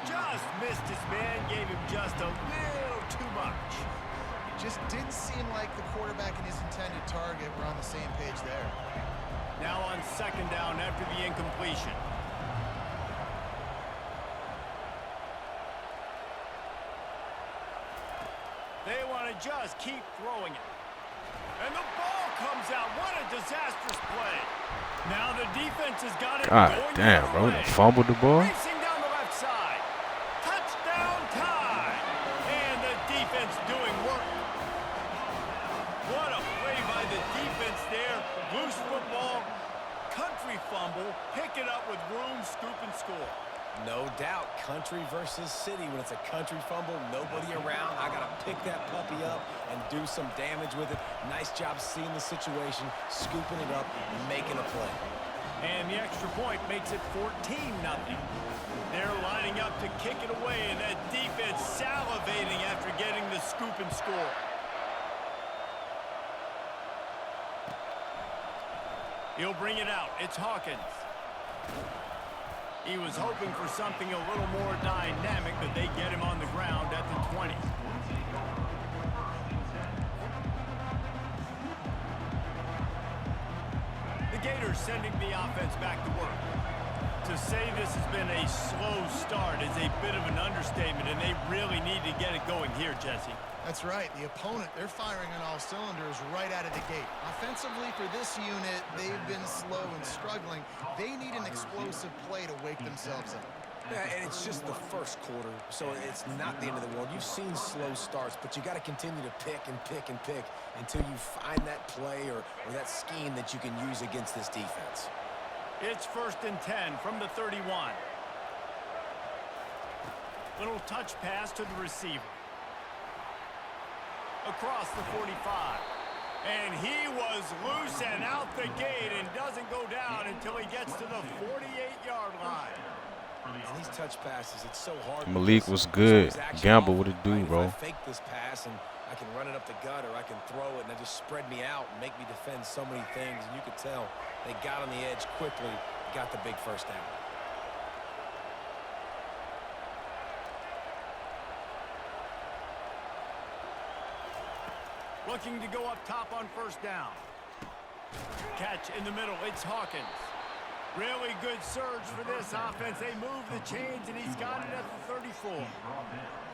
Just missed his man, gave him just a little too much. It just didn't seem like the quarterback and his intended target were on the same page there. Now on second down after the incompletion. They want to just keep throwing it. And the ball comes out. What a disastrous play. Now the defense has got it God going damn, the bro. other way. They fumbled the ball. Racing down the left side. Touchdown time. And the defense doing work. What a play by the defense there. Loose football, country fumble, pick it up with room, scoop, and score. No doubt, country versus city. When it's a country fumble, nobody around. I got to pick that puppy up and do some damage with it. Nice job seeing the situation, scooping it up, and making a play. And the extra point makes it 14-0. They're lining up to kick it away, and that defense salivating after getting the scoop and score. He'll bring it out. It's Hawkins. He was hoping for something a little more dynamic, but they get him on the ground at the 20. The Gators sending the offense back to work. To say this has been a slow start is a bit of an understatement, and they really need to get it going here, Jesse. That's right. The opponent, they're firing on all cylinders right out of the gate. Offensively, for this unit, they've been slow and struggling. They need an explosive play to wake themselves up. Yeah, and it's just the first quarter, so it's not the end of the world. You've seen slow starts, but you got to continue to pick and pick and pick until you find that play or that scheme that you can use against this defense. It's 1st and 10 from the 31. Little touch pass to the receiver. Across the 45. And he was loose and out the gate and doesn't go down until he gets to the 48-yard line. And these touch passes, it's so hard. Malik was good. Exactly Gamble, what it do, right? bro? If I fake this pass and I can run it up the gut, or I can throw it, and they just spread me out and make me defend so many things. And you could tell they got on the edge quickly, got the big first down. Looking to go up top on first down. Catch in the middle. It's Hawkins. Really good surge for this offense. They move the chains, and he's got it at the 34.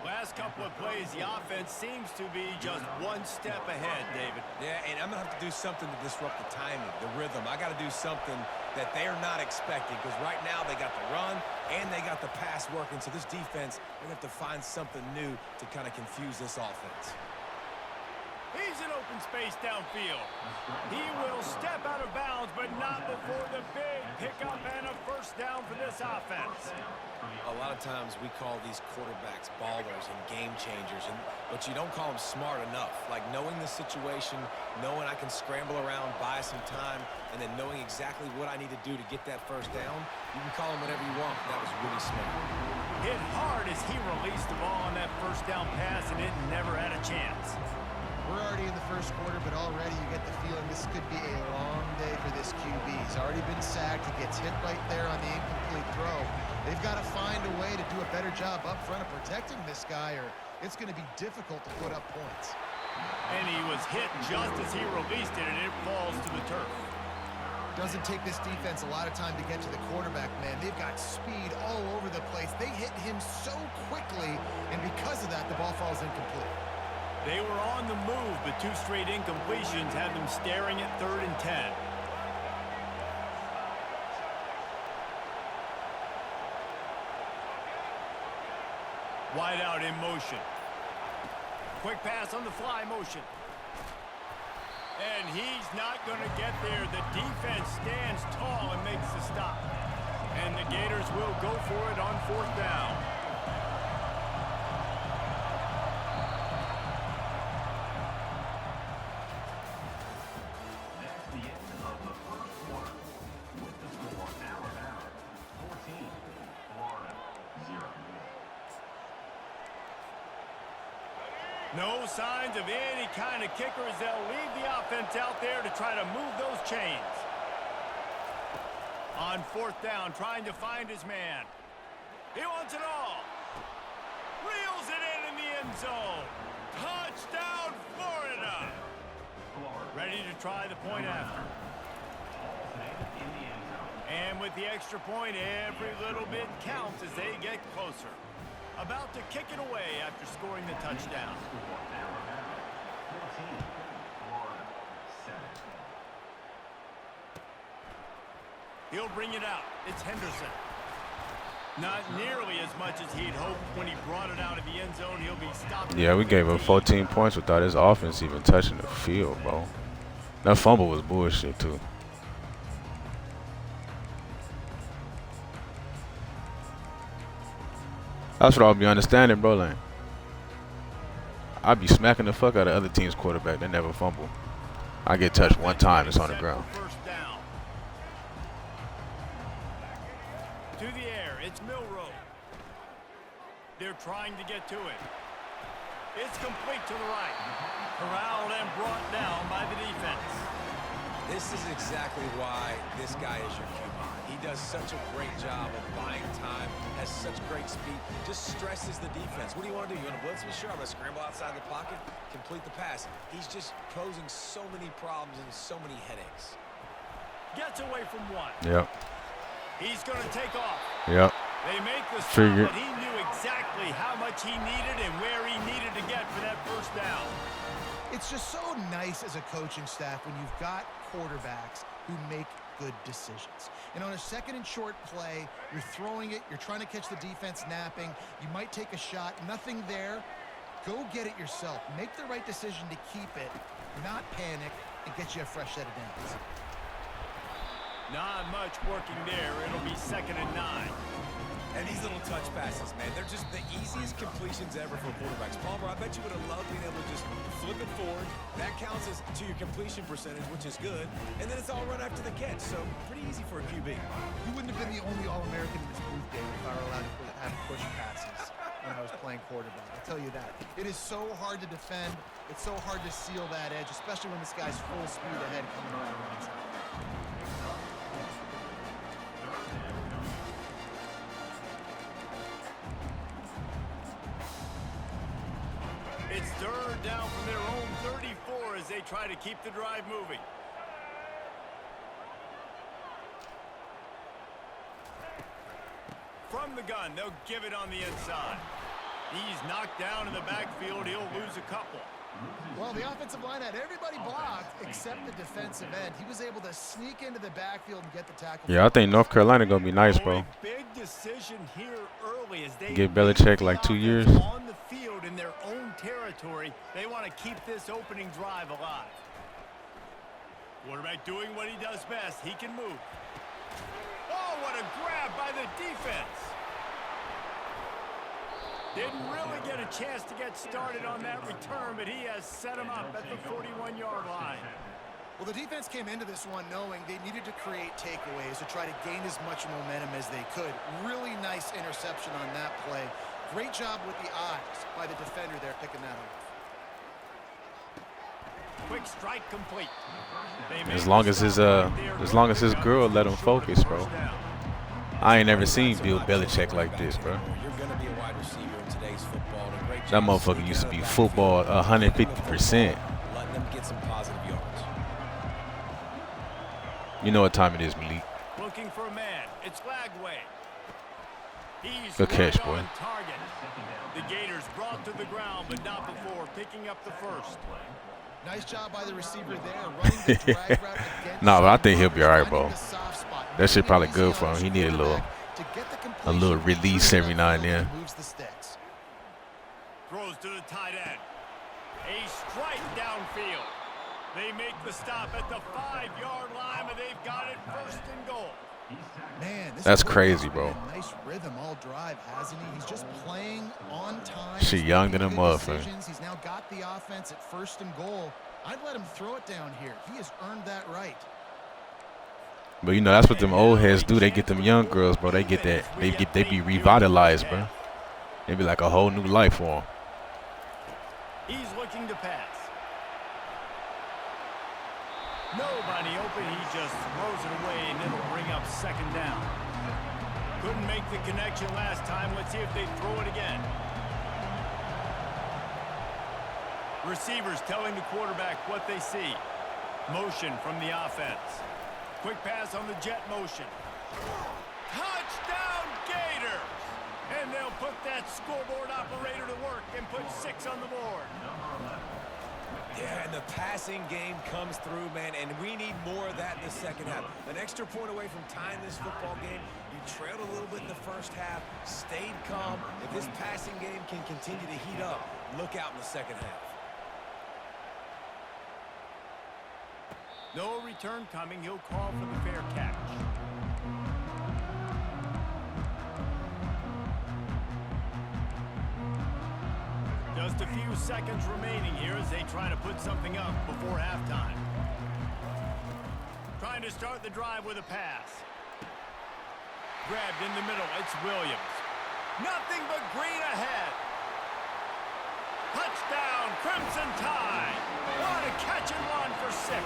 Last couple of plays, the offense seems to be just one step ahead, David. Yeah, and I'm going to have to do something to disrupt the timing, the rhythm. I got to do something that they're not expecting, because right now they got the run and they got the pass working. So this defense, they're going to have to find something new to kind of confuse this offense. He's in open space downfield. He will step out of bounds, but not before the big pickup and a first down for this offense. A lot of times we call these quarterbacks ballers and game changers, but you don't call them smart enough. Like knowing the situation, knowing I can scramble around, buy some time, and then knowing exactly what I need to do to get that first down, you can call them whatever you want. That was really smart. Hit hard as he released the ball on that first down pass, and it never had a chance. We're already in the first quarter, but already you get the feeling this could be a long day for this QB. He's already been sacked. He gets hit right there on the incomplete throw. They've got to find a way to do a better job up front of protecting this guy, or it's going to be difficult to put up points. And he was hit just as he released it, and it falls to the turf. Doesn't take this defense a lot of time to get to the quarterback, man. They've got speed all over the place. They hit him so quickly, and because of that, the ball falls incomplete. They were on the move, but two straight incompletions had them staring at 3rd and 10. Wide out in motion. Quick pass on the fly motion. And he's not going to get there. The defense stands tall and makes the stop. And the Gators will go for it on 4th down. No signs of any kind of kickers. They'll leave the offense out there to try to move those chains. On 4th down, trying to find his man. He wants it all. Reels it in the end zone. Touchdown, Florida. Ready to try the point after. And with the extra point, every little bit counts as they get closer. About to kick it away after scoring the touchdown. He'll bring it out. It's Henderson. Not nearly as much as he'd hoped when he brought it out of the end zone. He'll be stopped. Yeah, we gave him 14 points without his offense even touching the field, bro. That fumble was bullshit, too. That's what I'll be understanding, bro. Like, I'll be smacking the fuck out of other team's quarterback. They never fumble. I get touched one time, it's on the ground. First down. To the air, it's Milroe. They're trying to get to it. It's complete to the right. Corralled and brought down by the defense. This is exactly why this guy is your QB. He does such a great job of buying time, has such great speed, just stresses the defense. What do you want to do? You want to blitz me? Sure, I'm going to scramble outside the pocket, complete the pass. He's just posing so many problems and so many headaches. Gets away from one. Yep. He's going to take off. Yep. They make the stop, Figured. but he knew exactly how much he needed and where he needed to get for that first down. It's just so nice as a coaching staff when you've got quarterbacks who make good decisions. And on a 2nd and short play, you're throwing it, you're trying to catch the defense napping, you might take a shot, nothing there. Go get it yourself. Make the right decision to keep it, not panic, and get you a fresh set of downs. Not much working there. It'll be 2nd and 9. And these little touch passes, man, they're just the easiest completions ever for quarterbacks. Palmer, I bet you would have loved being able to just flip it forward. That counts as to your completion percentage, which is good. And then it's all run after the catch, so pretty easy for a QB. You wouldn't have been the only All-American in this booth, David, if I were allowed to have push passes when I was playing quarterback. I'll tell you that. It is so hard to defend. It's so hard to seal that edge, especially when this guy's full speed ahead coming around the inside. It's third down from their own 34 as they try to keep the drive moving. From the gun, they'll give it on the inside. He's knocked down in the backfield. He'll lose a couple. Well, the offensive line had everybody blocked except the defensive end. He was able to sneak into the backfield and get the tackle. Yeah, I think North Carolina gonna be nice, bro. Big decision here early as they Give Belichick like 2 years. on the field in their own territory. They want to keep this opening drive alive. Quarterback doing what he does best. He can move. Oh, what a grab by the defense. Didn't really get a chance to get started on that return, but he has set him up at the 41-yard line. Well, the defense came into this one knowing they needed to create takeaways to try to gain as much momentum as they could. Really nice interception on that play. Great job with the eyes by the defender there picking that off. Quick strike complete. As long as his girl let him focus, bro. I ain't never seen Bill Belichick like this, bro. You're going to be a wide receiver in today's football. And great That job motherfucker used to be football 150%. letting them get some positive yards. You know what time it is, Malik. Looking for a man. It's Lagway. He's Good catch, right boy. on target. The Gators brought to the ground, but not before picking up the first. Nice job by the receiver there, running the drag route against Nah, but I think he'll be all right, bro. finding the soft spot. That shit probably Easy good on for him. his He need a little quarterback to get the completion, release turn every that now and field, then. moves the sticks. Throws to the tight end. A strike downfield. They make the stop at the 5-yard line, and they've got it first and goal. Man, this That's quarterback's crazy, bro. been in nice rhythm all drive, hasn't he? He's just playing on time. She He's young than making a good motherfucker. decisions. He's now got the offense at first and goal. I'd let him throw it down here. He has earned that right. But you know that's what them old heads do. They get them young girls, bro. They get that. They be revitalized, bro. They be like a whole new life for them. He's looking to pass. Nobody open. He just throws it away, and it'll bring up second down. Couldn't make the connection last time. Let's see if they throw it again. Receivers telling the quarterback what they see. Motion from the offense. Quick pass on the jet motion. Touchdown Gators! And they'll put that scoreboard operator to work and put 6 on the board. Yeah, and the passing game comes through, man, and we need more of that in the second half. An extra point away from tying this football game. You trailed a little bit in the first half, stayed calm. If this passing game can continue to heat up, look out in the second half. No return coming. He'll call for the fair catch. Just a few seconds remaining here as they try to put something up before halftime. Trying to start the drive with a pass. Grabbed in the middle. It's Williams. Nothing but green ahead. Touchdown, Crimson Tide. What a catch and run for 6.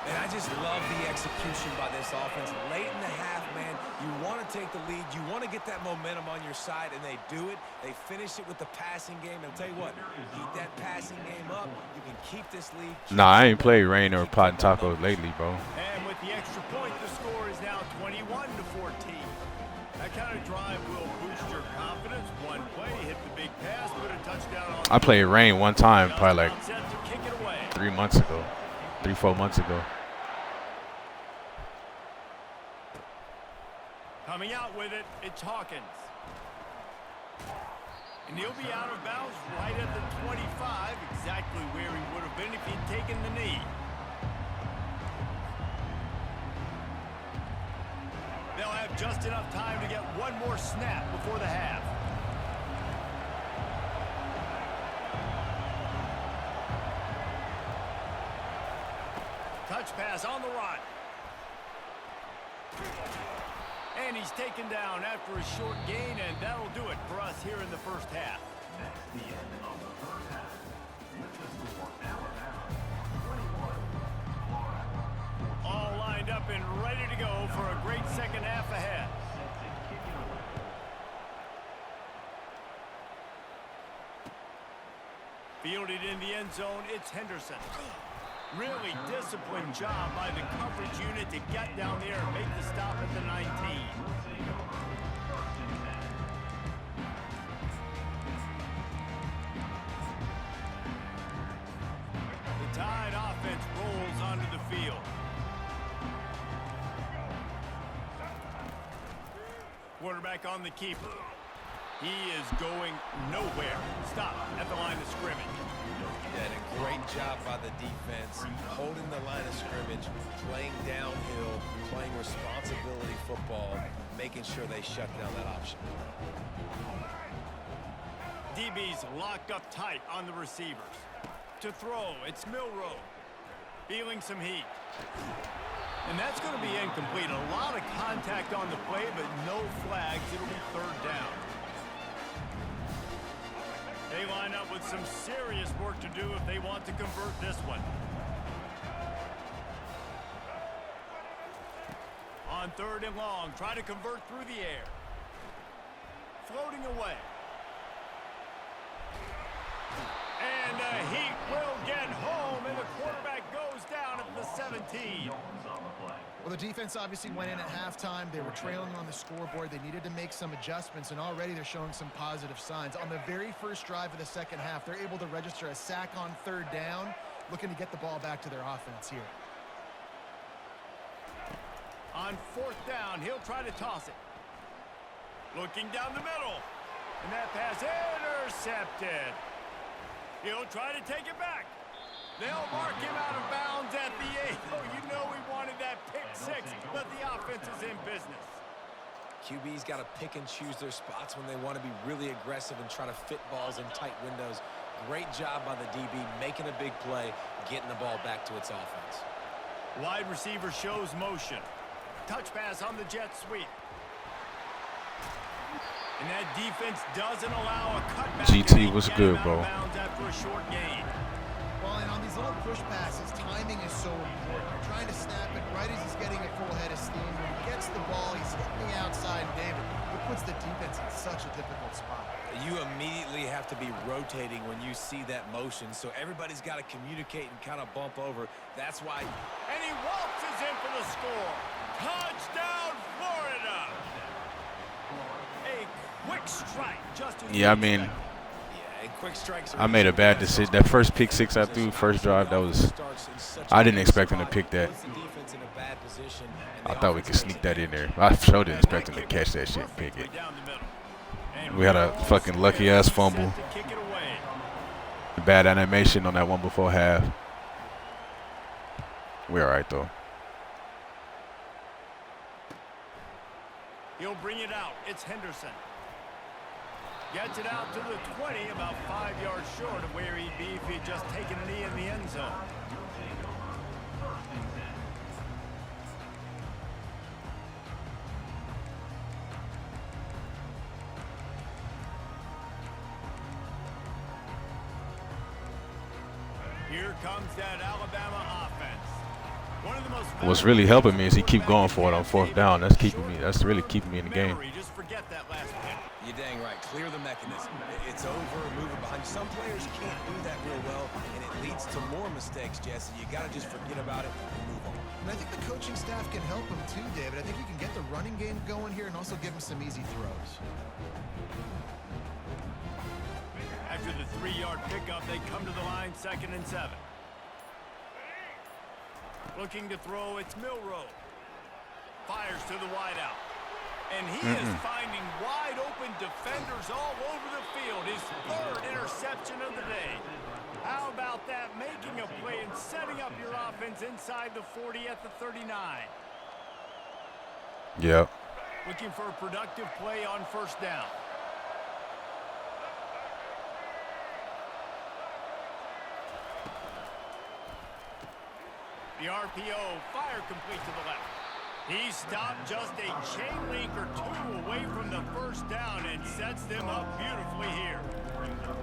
And I just love the execution by this offense. Late in the half, man, you want to take the lead. You want to get that momentum on your side, and they do it. They finish it with the passing game. And I'll tell you what, keep that passing game up. You can keep this lead. Nah, I ain't played Rain or Pot and Tacos lately, bro. And with the extra point, the score is now 21-14. That kind of drive will boost your confidence. One play, hit the big pass, put a touchdown on. I played Rain one time, probably like Set to kick it away. 3 months ago, 3-4 months ago. Coming out with it, it's Hawkins. And he'll be out of bounds right at the 25, exactly where he would have been if he'd taken the knee. They'll have just enough time to get one more snap before the half. Touch pass on the run. And he's taken down after a short gain, and that'll do it for us here in the first half. That's the end of the first half. With the score, Alabama 21, Florida 14. All lined up and ready to go for a great second half ahead. Set to kick it away. Fielded in the end zone, it's Henderson. Really disciplined job by the coverage unit to get down there and make the stop at the 19. The Tide offense rolls onto the field. Quarterback on the keeper. He is going nowhere. Stop at the line of scrimmage. And a great job by the defense, holding the line of scrimmage, playing downhill, playing responsibility football, making sure they shut down that option. DB's locked up tight on the receivers. To throw, it's Milroe. Feeling some heat. And that's going to be incomplete. A lot of contact on the play, but no flags. It'll be third down. They line up with some serious work to do if they want to convert this one. On third and long, try to convert through the air. Floating away. And the heat will get home, and the quarterback goes down at the 17. Well, the defense obviously went in at halftime. They were trailing on the scoreboard. They needed to make some adjustments, and already they're showing some positive signs. On the very first drive of the second half, they're able to register a sack on third down, looking to get the ball back to their offense here. On fourth down, he'll try to toss it. Looking down the middle, and that pass intercepted. He'll try to take it back. They'll mark him out of bounds at the 8. Oh, you know we wanted that pick 6, but the offense is in business. QB's got to pick and choose their spots when they want to be really aggressive and try to fit balls in tight windows. Great job by the DB, making a big play, getting the ball back to its offense. Wide receiver shows motion. Touch pass on the jet sweep. And that defense doesn't allow a cutback. GT, what's good, bro? After a short gain. Well, and on these little push passes, timing is so important. You're trying to snap it right as he's getting a full head of steam. When he gets the ball, he's hitting the outside, David. It puts the defense in such a difficult spot. You immediately have to be rotating when you see that motion, so everybody's got to communicate and kind of bump over. That's why. And he waltzes in for the score. Touchdown, Florida! A quick strike. Just as Yeah, I mean, quick strikes. I made a bad decision. That first pick 6 I threw, first drive, that was, I didn't expect him to pick that. I thought we could sneak that in there. I sure didn't expect him to catch that shit and pick it. We had a fucking lucky ass fumble. Bad animation on that one before half. We're alright though. He'll bring it out. It's Henderson. Gets it out to the 20, about 5 yards short of where he'd be if he'd just taken a knee in the end zone. Here comes that Alabama offense. One of the most What's really helping me is he keep going for it on fourth down. That's really keeping me in the game. Just forget that last pick. You're dang right. Clear the mechanism. It's over, move it behind. Some players can't do that real well, and it leads to more mistakes, Jesse. You got to just forget about it and move on. And I think the coaching staff can help him too, David. I think you can get the running game going here and also give him some easy throws. After the 3-yard pickup, they come to the line, 2nd and 7. Looking to throw, it's Milroe. Fires to the wideout. And he is finding wide open defenders all over the field. His 3rd interception of the day. How about that? Making a play and setting up your offense inside the 40 at the 39. Yep. Looking for a productive play on first down. The RPO, fire complete to the left. He stopped just a chain link or two away from the first down and sets them up beautifully here.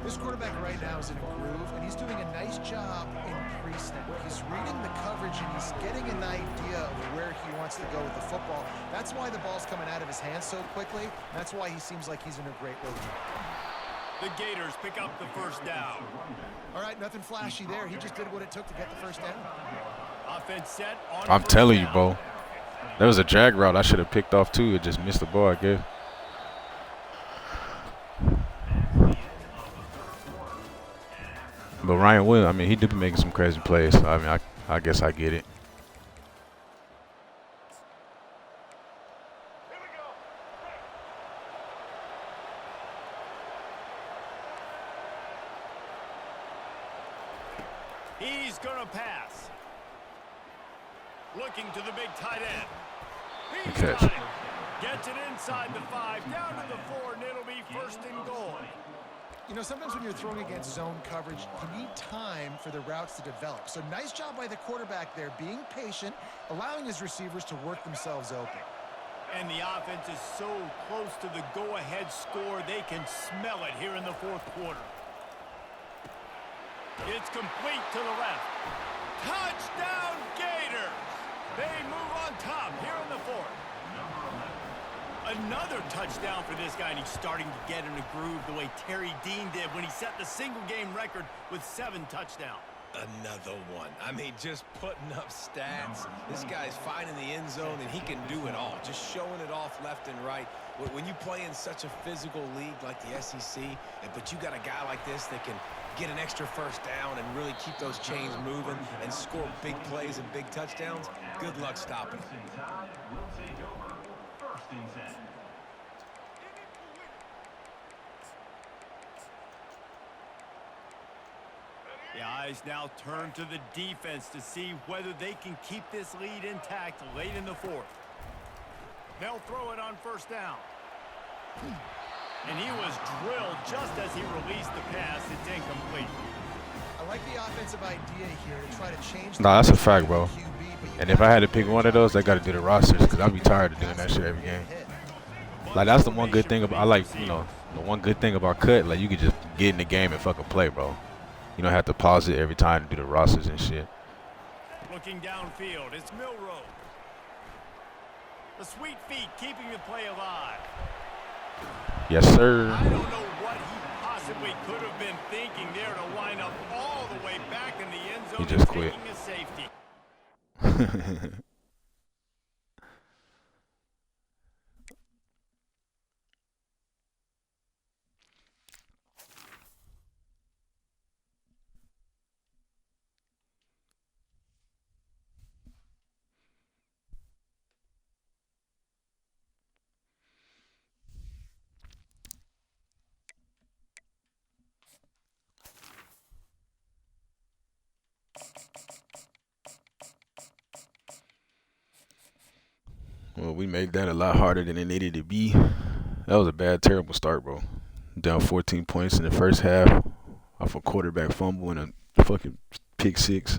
This quarterback right now is in a groove, and he's doing a nice job in pre-snap. He's reading the coverage, and he's getting an idea of where he wants to go with the football. That's why the ball's coming out of his hands so quickly. That's why he seems like he's in a great rhythm. The Gators pick up the first down. All right, nothing flashy there. He just did what it took to get the first down. Offense set on I'm first telling you, down. bro. There was a drag route I should have picked off too. It just missed the ball, I guess. But Ryan Williams, I mean, he did be making some crazy plays. I mean, I guess I get it. He's going to pass. Looking to the big tight end. He's Good catch. got it. Gets it inside the 5, down to the 4, and it'll be first and goal. You know, sometimes when you're throwing against zone coverage, you need time for the routes to develop. So nice job by the quarterback there, being patient, allowing his receivers to work themselves open. And the offense is so close to the go-ahead score, they can smell it here in the fourth quarter. It's complete to the left. Touchdown, Gators! They move on top here in the fourth. Another touchdown for this guy, and he's starting to get in a groove the way Terry Dean did when he set the single-game record with 7 touchdowns. Another one. I mean, just putting up stats. This guy's finding the end zone, and he can do it all. Just showing it off left and right. When you play in such a physical league like the SEC, but you got a guy like this that can get an extra first down and really keep those chains moving and score big plays and big touchdowns, good luck stopping him. Will take over. First and 10. The eyes now turn to the defense to see whether they can keep this lead intact late in the fourth. They'll throw it on first down. And he was drilled just as he released the pass. It's incomplete. I like the offensive idea here to try to change. Nah, that's a fact, bro. And if I had to pick one of those, they got to do the rosters because I'd be tired of doing that shit every game. Like, that's the one good thing about, I like, you know, the one good thing about cut, like, you could just get in the game and fucking play, bro. You don't have to pause it every time to do the rosters and shit. Looking downfield, it's Milrow. The sweet feet keeping the play alive. Yes, sir. I don't know what he possibly could have been thinking there to line up all the way back in the end zone. He just quit. Taking a safety. Well, we made that a lot harder than it needed to be. That was a bad, terrible start, bro. Down 14 points in the first half off a quarterback fumble and a fucking pick 6.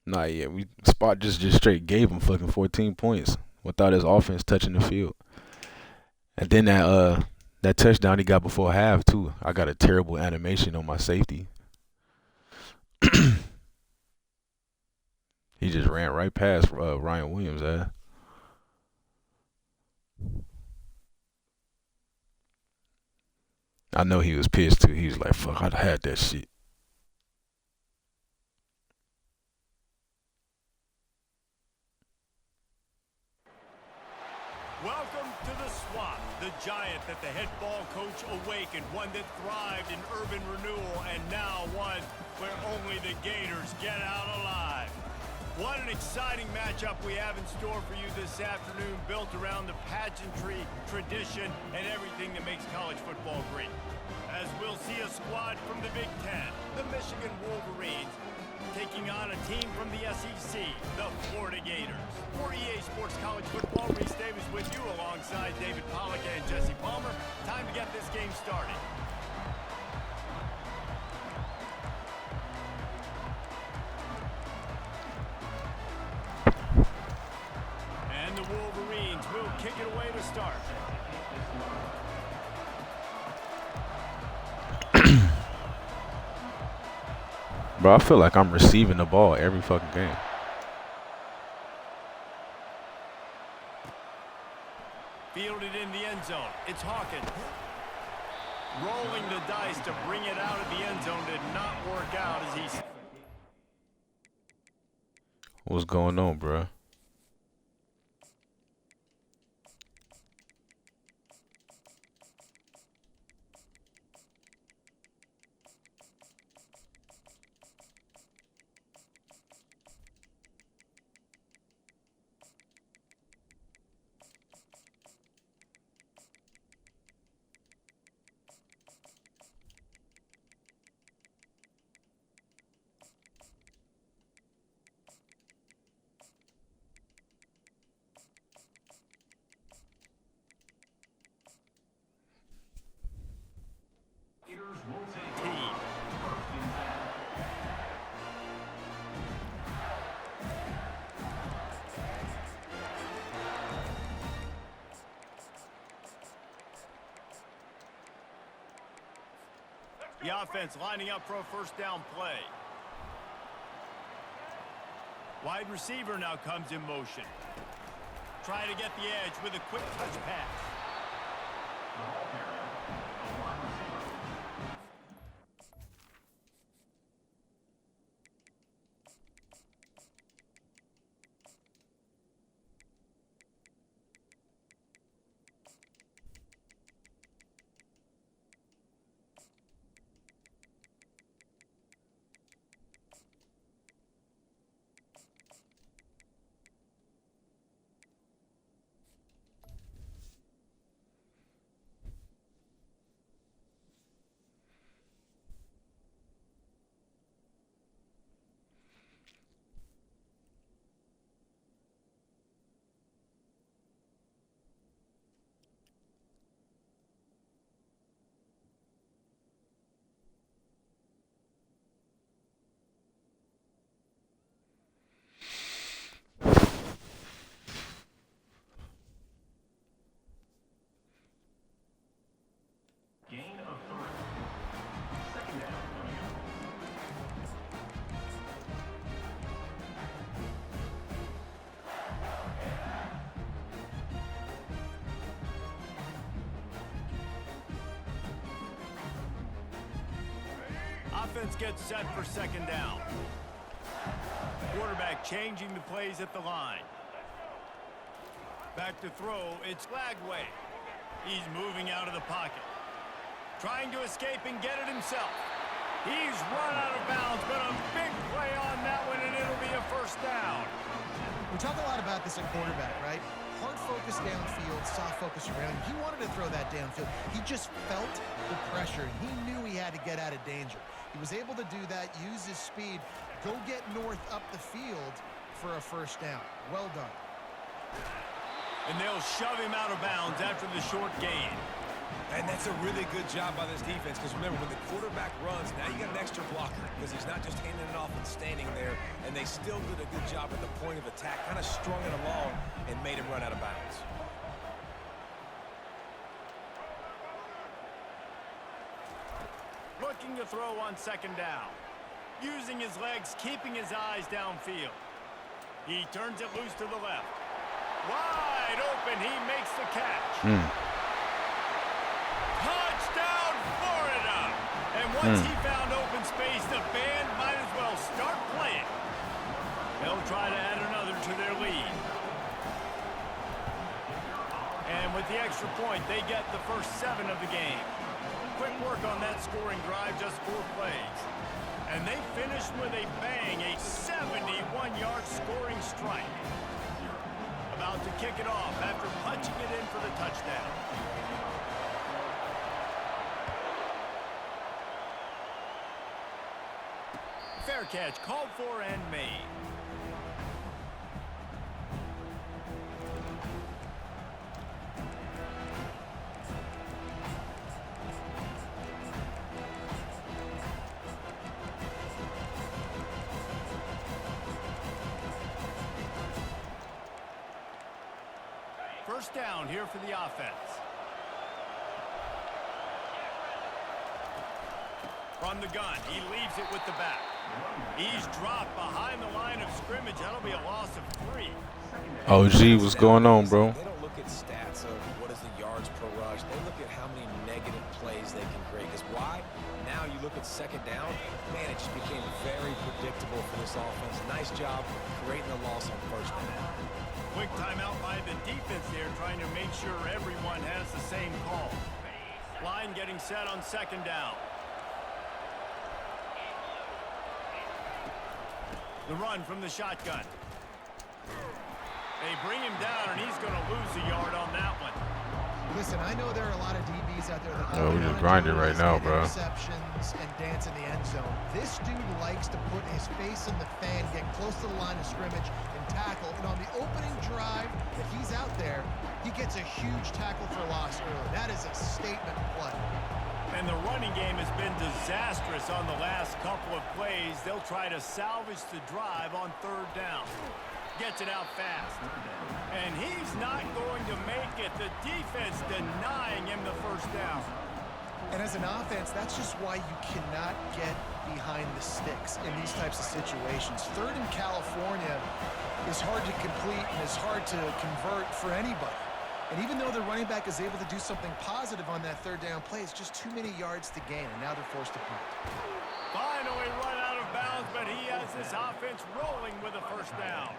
Nah, yeah, Spot just straight gave him fucking 14 points without his offense touching the field. And then that touchdown he got before half too. I got a terrible animation on my safety. He just ran right past Ryan Williams. I know he was pissed too. He was like, "Fuck, I'd had that shit." Welcome to the swamp, the giant that the head ball coach awakened, one that thrived in urban renewal, and now one where only the Gators get out alive. What an exciting matchup we have in store for you this afternoon, built around the pageantry, tradition, and everything that makes college football great. As we'll see a squad from the Big Ten, the Michigan Wolverines, taking on a team from the SEC, the Florida Gators. For EA Sports College Football, Reese Davis with you alongside David Pollack and Jesse Palmer. Time to get this game started. And the Wolverines will kick it away to start. Bro, I feel like I'm receiving the ball every fucking game. Fielded in the end zone. It's Hawkins. Rolling the dice to bring it out of the end zone did not work out as he... What's going on, bro? The offense lining up for a first down play. Wide receiver now comes in motion. Trying to get the edge with a quick touch pass. Offense gets set for second down. Quarterback changing the plays at the line. Back to throw, it's Lagway. He's moving out of the pocket. Trying to escape and get it himself. He's run out of bounds, but a big play on that one, and it'll be a first down. We talk a lot about this at quarterback, right? Hard focus downfield, soft focus around. He wanted to throw that downfield. He just felt the pressure. He knew he had to get out of danger. He was able to do that, use his speed, go get north up the field for a first down. Well done. And they'll shove him out of bounds after the short gain. And that's a really good job by this defense, because remember, when the quarterback runs, now you got an extra blocker, because he's not just handing it off and standing there, and they still did a good job at the point of attack, kind of strung it along and made him run out of bounds. Looking to throw on second down. Using his legs, keeping his eyes downfield. He turns it loose to the left. Wide open, he makes the catch. Touchdown, Florida! And once he found open space, the band might as well start playing. They'll try to add another to their lead. And with the extra point, they get the first 7 of the game. Quick work on that scoring drive, just 4 plays. And they finished with a bang, a 71-yard scoring strike. About to kick it off after punching it in for the touchdown. Fair catch called for and made. First down here for the offense. From the gun, he leaves it with the back. He's dropped behind the line of scrimmage. That'll be a loss of 3. OG, what's going on, bro? They don't look at stats of what is the yards per rush. They look at how many negative plays they can create. Because why? Now you look at second down, man, it just became very predictable for this offense. Nice job creating the loss on first down. Quick timeout by the defense there, trying to make sure everyone has the same call. Line getting set on second down. The run from the shotgun. They bring him down, and he's going to lose a yard on that one. Listen, I know there are a lot of DBs out there that we're just grinding right now, bro. Interceptions and dance in the end zone. This dude likes to put his face in the fan, get close to the line of scrimmage, and tackle. And on the opening drive that he's out there, he gets a huge tackle for loss early. That is a statement play. And the running game has been disastrous on the last couple of plays. They'll try to salvage the drive on third down. Gets it out fast. And he's not going to make it. The defense denying him the first down. And as an offense, that's just why you cannot get behind the sticks in these types of situations. Third in California is hard to complete and is hard to convert for anybody. And even though the running back is able to do something positive on that third down play, it's just too many yards to gain, and now they're forced to punt. Finally run out of bounds, but he has this offense rolling with a first down.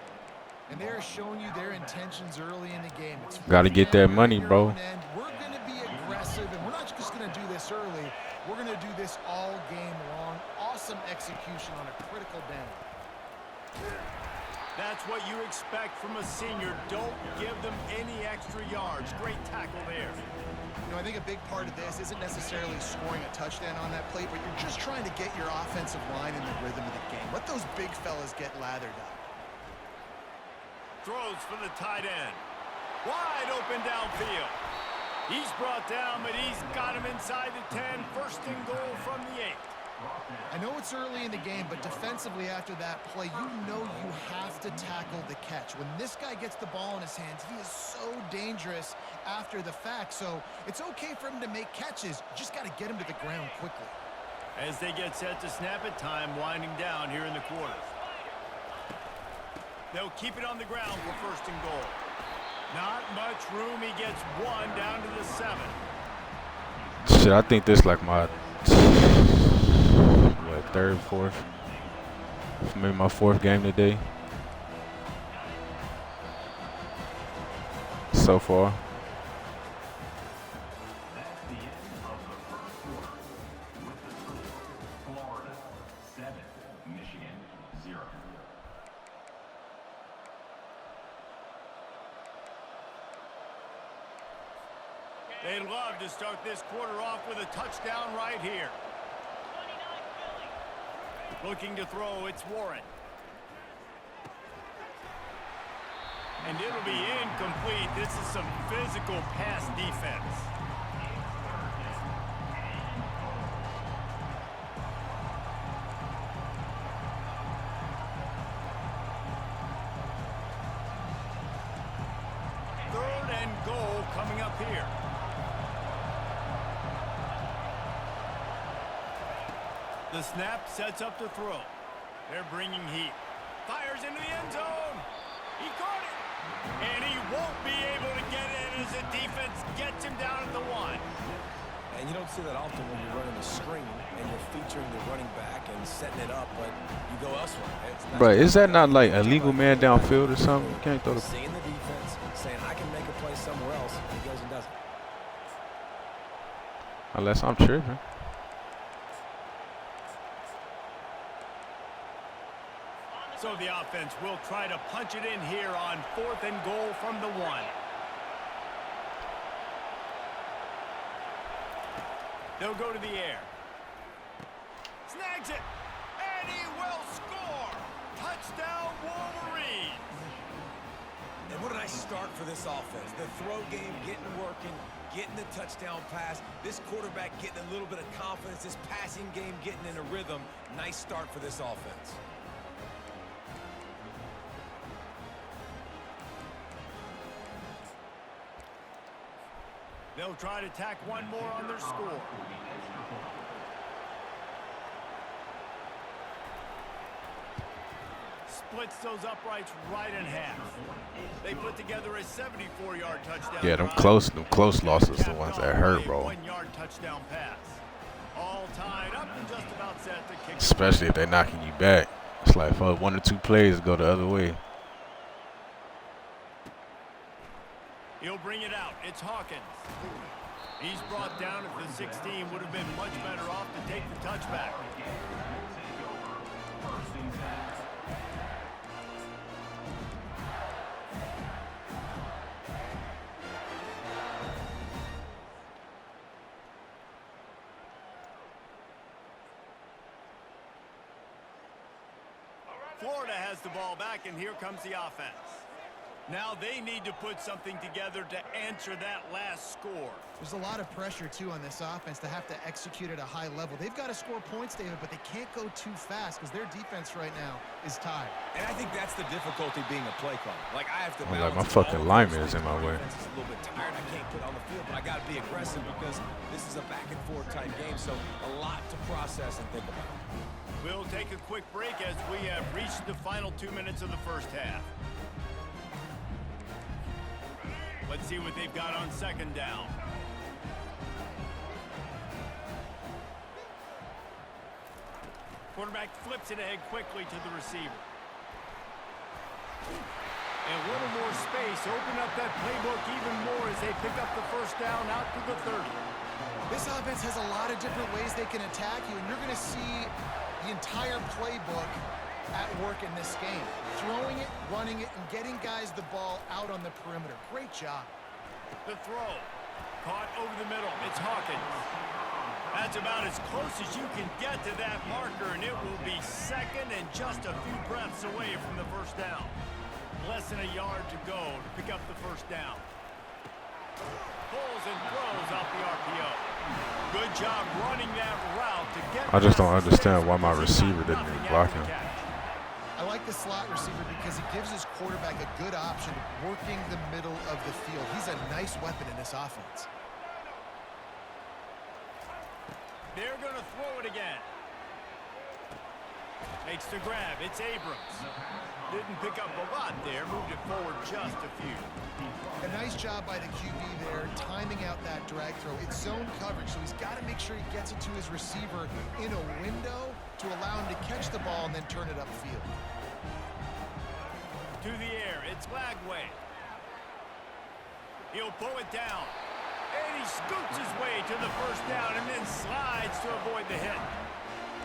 And they're showing you their intentions early in the game. It's Got to get that money, bro. We're going to be aggressive, and we're not just going to do this early. We're going to do this all game long. Awesome execution on a critical down. That's what you expect from a senior. Don't give them any extra yards. Great tackle there. You know, I think a big part of this isn't necessarily scoring a touchdown on that play, but you're just trying to get your offensive line in the rhythm of the game. Let those big fellas get lathered up. Throws for the tight end. Wide open downfield. He's brought down, but he's got him inside the 10. First and goal from the 8. I know it's early in the game, but defensively after that play, you know you have to tackle the catch. When this guy gets the ball in his hands, he is so dangerous after the fact. So it's okay for him to make catches. You just got to get him to the ground quickly. As they get set to snap it, time winding down here in the quarter. They'll keep it on the ground for first and goal. Not much room. He gets one down to the 7. Shit, I think this like my third, fourth, maybe my 4th game today so far. That's the end of the first quarter. With the score, Florida 7, Michigan 0. They'd love to start this quarter off with a touchdown right here. Looking to throw, it's Warren. And it'll be incomplete. This is some physical pass defense. Third and goal coming up here. The snap sets up to throw. They're bringing heat. Fires into the end zone. He caught it. And he won't be able to get in as the defense gets him down at the 1. And you don't see that often when you're running a screen and you're featuring the running back and setting it up, but you go elsewhere. Bro, is that not like a legal man downfield or something? You can't throw the... Seeing the defense, saying, I can make a play somewhere else, and he goes and does it. Unless I'm tripping. So the offense will try to punch it in here on 4th and goal from the 1. They'll go to the air. Snags it. And And he will score. Touchdown, Wolverine. And what a nice start for this offense. The throw game getting working, getting the touchdown pass. This quarterback getting a little bit of confidence. This passing game getting in a rhythm. Nice start for this offense. They'll try to tack one more on their score. Splits those uprights right in half. They put together a 74-yard touchdown. Yeah, them close losses, the ones that hurt, bro. 1-yard touchdown pass. All tied up and just about set to kick. Especially if they're knocking you back. It's like for 1 or 2 plays go the other way. He'll bring it out. It's Hawkins. He's brought down at the 16. Would have been much better off to take the touchback. Florida has the ball back, and here comes the offense. Now they need to put something together to answer that last score. There's a lot of pressure, too, on this offense to have to execute at a high level. They've got to score points, David, but they can't go too fast because their defense right now is tired. And I think that's the difficulty being a play caller. Like, I have to I'm like, my fucking lineman is in my way. Defense is a little bit tired. I can't put on the field, but I got to be aggressive because this is a back-and-forth type game, so a lot to process and think about. We'll take a quick break as we have reached the final 2 minutes of the first half. Let's see what they've got on second down. Quarterback flips it ahead quickly to the receiver. And a little more space. Open up that playbook even more as they pick up the first down out to the 30. This offense has a lot of different ways they can attack you, and you're going to see the entire playbook at work in this game. Throwing it, running it, and getting guys the ball out on the perimeter. Great job. The throw. Caught over the middle. It's Hawkins. That's about as close as you can get to that marker, and it will be second and just a few breaths away from the first down. Less than a yard to go to pick up the first down. Pulls and throws off the RPO. Good job running that route to get. I just don't understand why my receiver didn't even block him. I like the slot receiver because he gives his quarterback a good option working the middle of the field. He's a nice weapon in this offense. They're going to throw it again. Makes the grab. It's Abrams. Didn't pick up a lot there. Moved it forward just a few. A nice job by the QB there, timing out that drag throw. It's zone coverage, so he's got to make sure he gets it to his receiver in a window to allow him to catch the ball and then turn it upfield. To the air, it's Lagway. He'll pull it down. And he scoots his way to the first down and then slides to avoid the hit.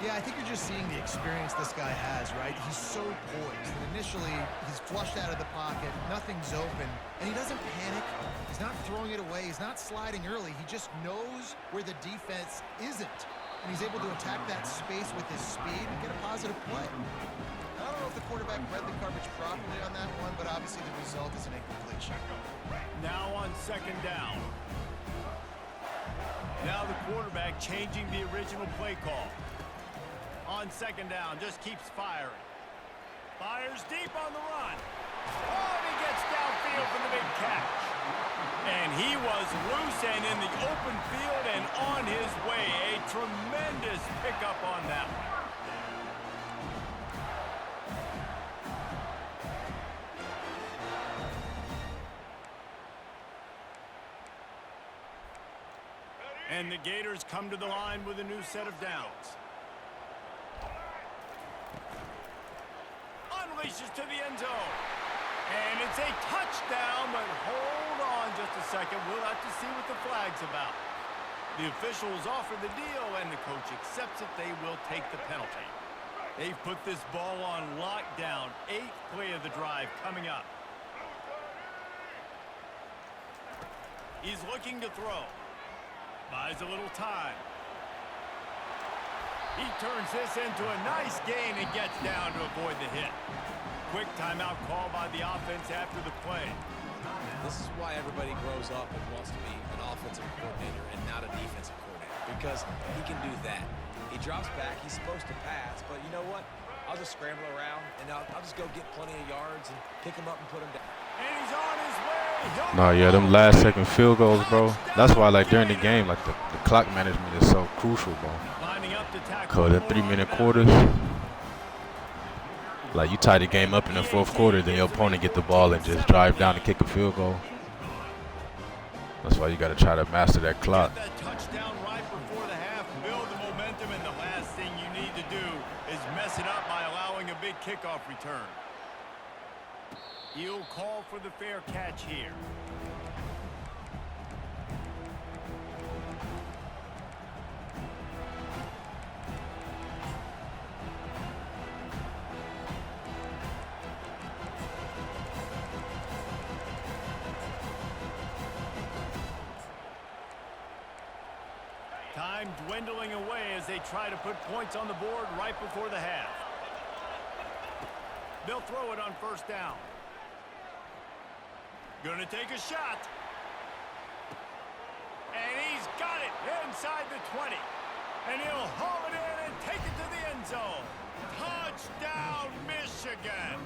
Yeah, I think you're just seeing the experience this guy has, right? He's so poised. And initially, he's flushed out of the pocket. Nothing's open. And he doesn't panic. He's not throwing it away. He's not sliding early. He just knows where the defense isn't. And he's able to attack that space with his speed and get a positive play. I don't know if the quarterback read the coverage properly on that one, but obviously the result is an incompletion. Now on second down. Now the quarterback changing the original play call. On second down, just keeps firing. Fires deep on the run. Oh, and he gets downfield for the big catch. And he was loose and in the open field and on his way. A tremendous pickup on that one. And the Gators come to the line with a new set of downs. Unleashes to the end zone. And it's a touchdown, but hold on just a second. We'll have to see what the flag's about. The officials offer the deal, and the coach accepts it. They will take the penalty. They've put this ball on lockdown. 8th play of the drive coming up. He's looking to throw. Buys a little time. He turns this into a nice gain and gets down to avoid the hit. Quick timeout call by the offense after the play. This is why everybody grows up and wants to be an offensive coordinator and not a defensive coordinator, because he can do that. He drops back. He's supposed to pass, but you know what? I'll just scramble around, and I'll just go get plenty of yards and pick him up and put him down. And he's on his way. No, yeah, them last second field goals, bro. That's why, like, during the game, like, the clock management is so crucial, bro. Lining up to tackle Cause the 3-minute quarters, like, you tie the game up in the fourth quarter, then your opponent get the ball and just drive down and kick a field goal. That's why you got to try to master that clock. Get that touchdown right before the half, build the momentum, and the last thing you need to do is mess it up by allowing a big kickoff return. He'll call for the fair catch here. Time dwindling away as they try to put points on the board right before the half. They'll throw it on first down. Gonna take a shot. And he's got it inside the 20. And he'll haul it in and take it to the end zone. Touchdown, Michigan.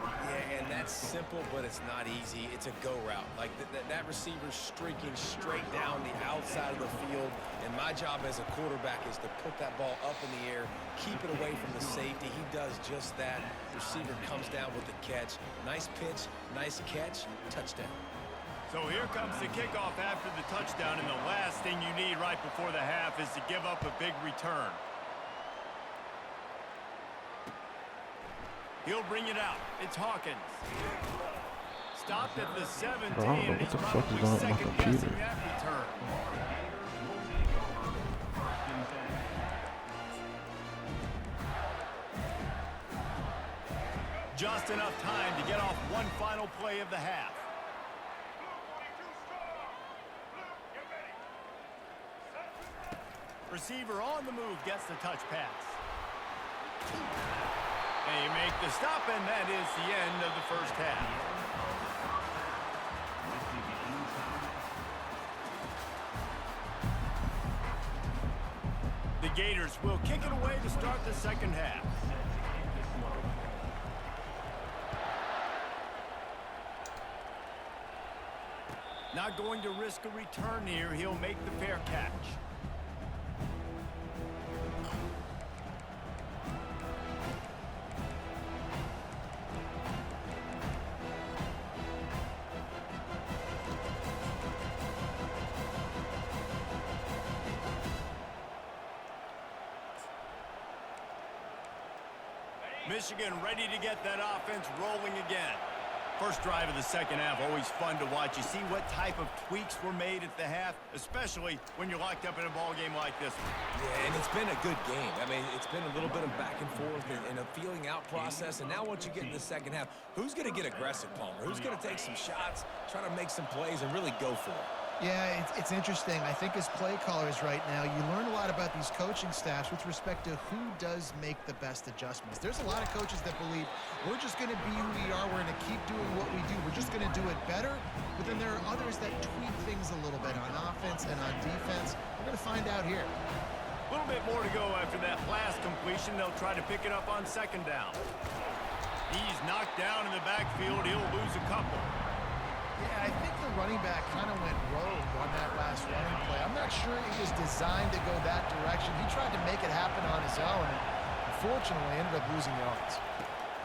Yeah, and that's simple, but it's not easy. It's a go route. Like that receiver's streaking straight down the outside of the field, and my job as a quarterback is to put that ball up in the air, keep it away from the safety. He does just that. Receiver comes down with the catch. Nice pitch, nice catch, touchdown. So here comes the kickoff after the touchdown, and the last thing you need right before the half is to give up a big return. He'll bring it out. It's Hawkins. Stopped at the 17. Bro, I don't know what the fuck is going on with my computer. That return. Just enough time to get off one final play of the half. Receiver on the move gets the touch pass. They make the stop, and that is the end of the first half. The Gators will kick it away to start the second half. Not going to risk a return here. He'll make the fair catch. Michigan ready to get that offense rolling again. First drive of the second half, always fun to watch. You see what type of tweaks were made at the half, especially when you're locked up in a ball game like this one. Yeah, and it's been a good game. I mean, it's been a little bit of back and forth and a feeling out process. And now once you get in the second half, who's going to get aggressive, Palmer? Who's going to take some shots, try to make some plays, and really go for it? Yeah, it's interesting. I think as play callers right now, you learn a lot about these coaching staffs with respect to who does make the best adjustments. There's a lot of coaches that believe we're just going to be who we are. We're going to keep doing what we do. We're just going to do it better. But then there are others that tweak things a little bit on offense and on defense. We're going to find out here. A little bit more to go after that last completion. They'll try to pick it up on second down. He's knocked down in the backfield. He'll lose a couple. Yeah, I think the running back kind of went rogue on that last running play. I'm not sure he was designed to go that direction. He tried to make it happen on his own, and unfortunately ended up losing yards.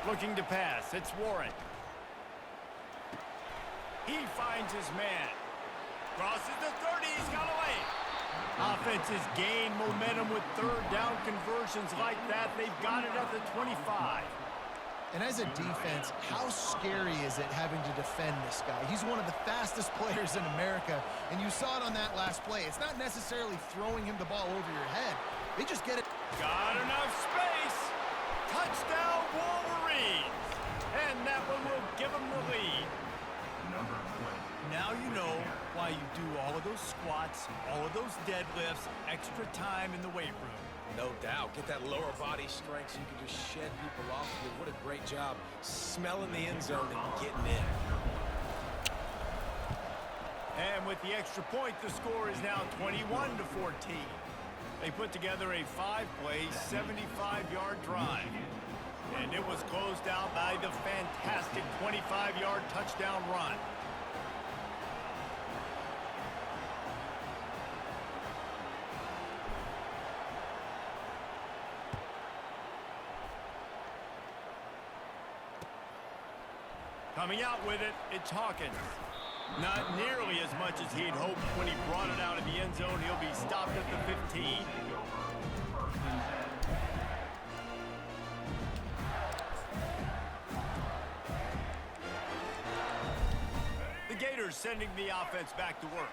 Looking to pass. It's Warren. He finds his man. Crosses the 30. He's got a lane. Offenses gain momentum with third down conversions like that. They've got it at the 25. And as a defense, how scary is it having to defend this guy? He's one of the fastest players in America, and you saw it on that last play. It's not necessarily throwing him the ball over your head. They just get it. Got enough space. Touchdown, Wolverines. And that one will give them the lead. Now you know why you do all of those squats, all of those deadlifts, extra time in the weight room. No doubt. Get that lower body strength so you can just shed people off. What a great job smelling the end zone and getting in. And with the extra point, the score is now 21-14. They put together a 5-play, 75-yard drive. And it was closed out by the fantastic 25-yard touchdown run. Coming out with it, it's Hawkins. Not nearly as much as he'd hoped when he brought it out of the end zone. He'll be stopped at the 15. The Gators sending the offense back to work.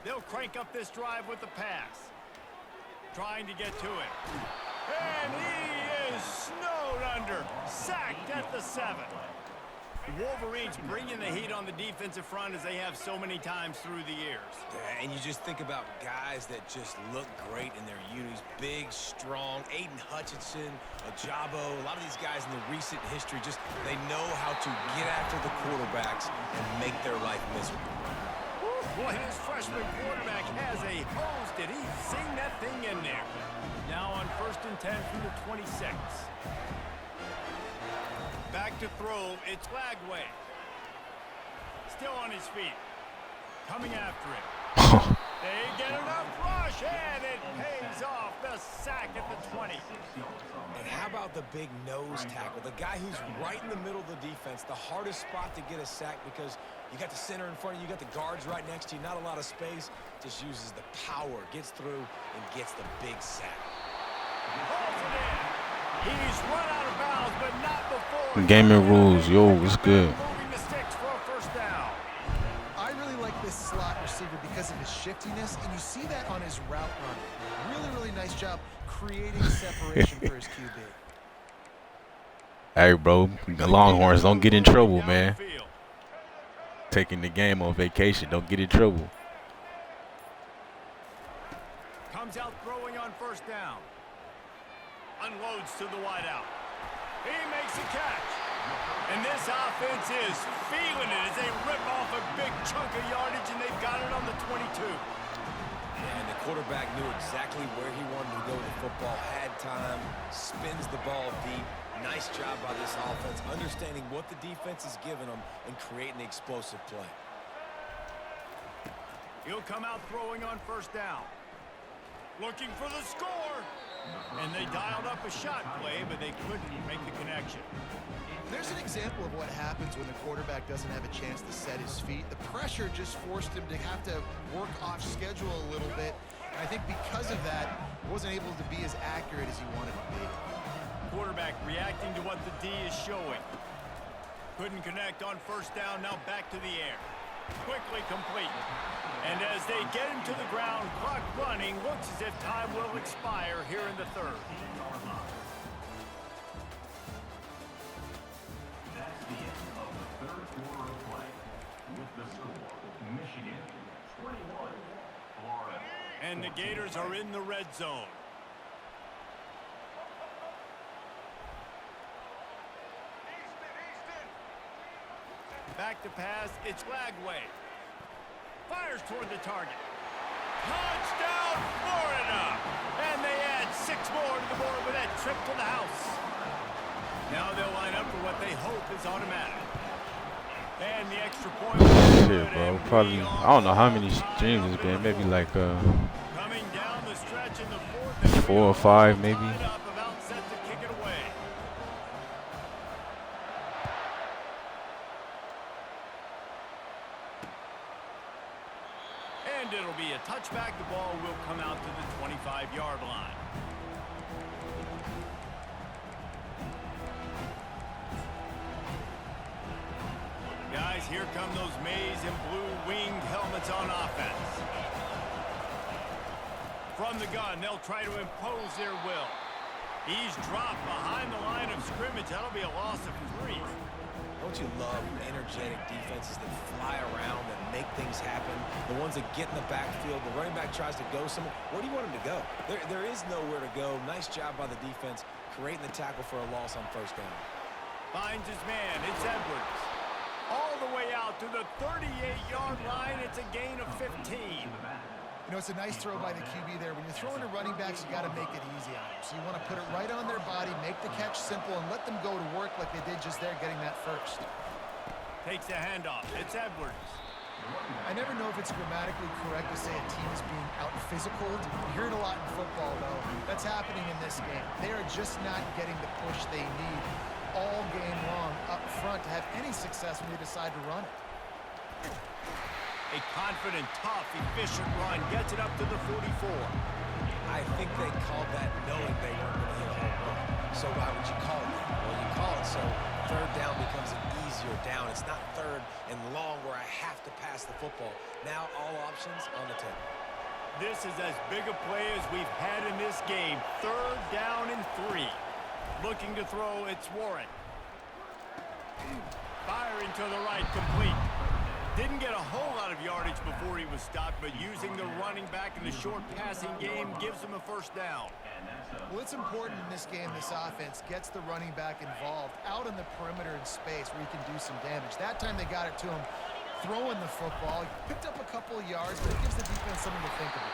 They'll crank up this drive with the pass. Trying to get to it. And he is snowed under. Sacked at the 7. The Wolverines bringing the heat on the defensive front as they have so many times through the years. Yeah, and you just think about guys that just look great in their unis. Big, strong. Aiden Hutchinson, Ajabo. A lot of these guys in the recent history just, they know how to get after the quarterbacks and make their life miserable. Boy, his freshman quarterback has a hose. Did he sing that thing in there? Now on 1st and 10 from the 26. Back to throw, it's Lagway. Still on his feet. Coming after it. They get enough rush, and it pays off. The sack at the 20. And how about the big nose tackle? The guy who's right in the middle of the defense. The hardest spot to get a sack because you got the center in front of you. You got the guards right next to you. Not a lot of space. Just uses the power. Gets through and gets the big sack. He's run out of bounds, but not before. Gaming rules, yo, it's good. Moving the sticks for a first down. I really like this slot receiver because of his shiftiness, and you see that on his route run. Really, really nice job creating separation for his QB. Hey, bro, the Longhorns don't get in trouble, man. Taking the game on vacation, don't get in trouble. Comes out throwing on first down. Unloads to the wideout. He makes a catch. And this offense is feeling it as they rip off a big chunk of yardage, and they've got it on the 22. And the quarterback knew exactly where he wanted to go with the football, had time, spins the ball deep. Nice job by this offense, understanding what the defense is giving them and creating the explosive play. He'll come out throwing on first down. Looking for the score. And they dialed up a shot play, but they couldn't make the connection. There's an example of what happens when the quarterback doesn't have a chance to set his feet. The pressure just forced him to have to work off schedule a little bit. And I think because of that, wasn't able to be as accurate as he wanted to be. Quarterback reacting to what the D is showing. Couldn't connect on first down, now back to the air. Quickly complete. And as they get him to the ground, clock running, looks as if time will expire here in the third. That's the end of the third quarter of play. With the score, Michigan 21, Florida. And the Gators are in the red zone. Back to pass, it's Lagway. Fires toward the target. Touchdown, Florida! And they add 6 more to the board with that trip to the house. Now they'll line up for what they hope is automatic. And the extra point. Shit, bro. Probably, I don't know how many streams it's been. Maybe like Coming down the stretch in the 4th. 4 or 5, maybe. About set to kick it away. And it'll be a touchback. The ball will come out to the 25-yard line. Guys, here come those maize and blue winged helmets on offense. From the gun, they'll try to impose their will. He's dropped behind the line of scrimmage. That'll be a loss of 3. Don't you love energetic defenses that fly around, that make things happen? The ones that get in the backfield, the running back tries to go somewhere. Where do you want him to go? There is nowhere to go. Nice job by the defense, creating the tackle for a loss on first down. Finds his man. It's Edwards. All the way out to the 38-yard line. It's a gain of 15. You know, it's a nice throw by the QB there. When you're throwing to running backs, you got to make it easy on them. So you want to put it right on their body, make the catch simple, and let them go to work like they did just there, getting that first. Takes the handoff. It's Edwards. I never know if it's grammatically correct to say a team is being out-physicaled. You hear it a lot in football, though. That's happening in this game. They are just not getting the push they need all game long up front to have any success when they decide to run it. A confident, tough, efficient run. Gets it up to the 44. I think they called that knowing they weren't going to hit a home run. So why would you call it that? Well, you call it so third down becomes an easier down. It's not third and long where I have to pass the football. Now all options on the table. This is as big a play as we've had in this game. Third down and 3. Looking to throw, it's Warren. Firing to the right, complete. Didn't get a whole lot of yardage before he was stopped, but using the running back in the short passing game gives him a first down. Well, it's important in this game, this offense gets the running back involved out in the perimeter in space where he can do some damage. That time they got it to him throwing the football. He picked up a couple of yards, but it gives the defense something to think about.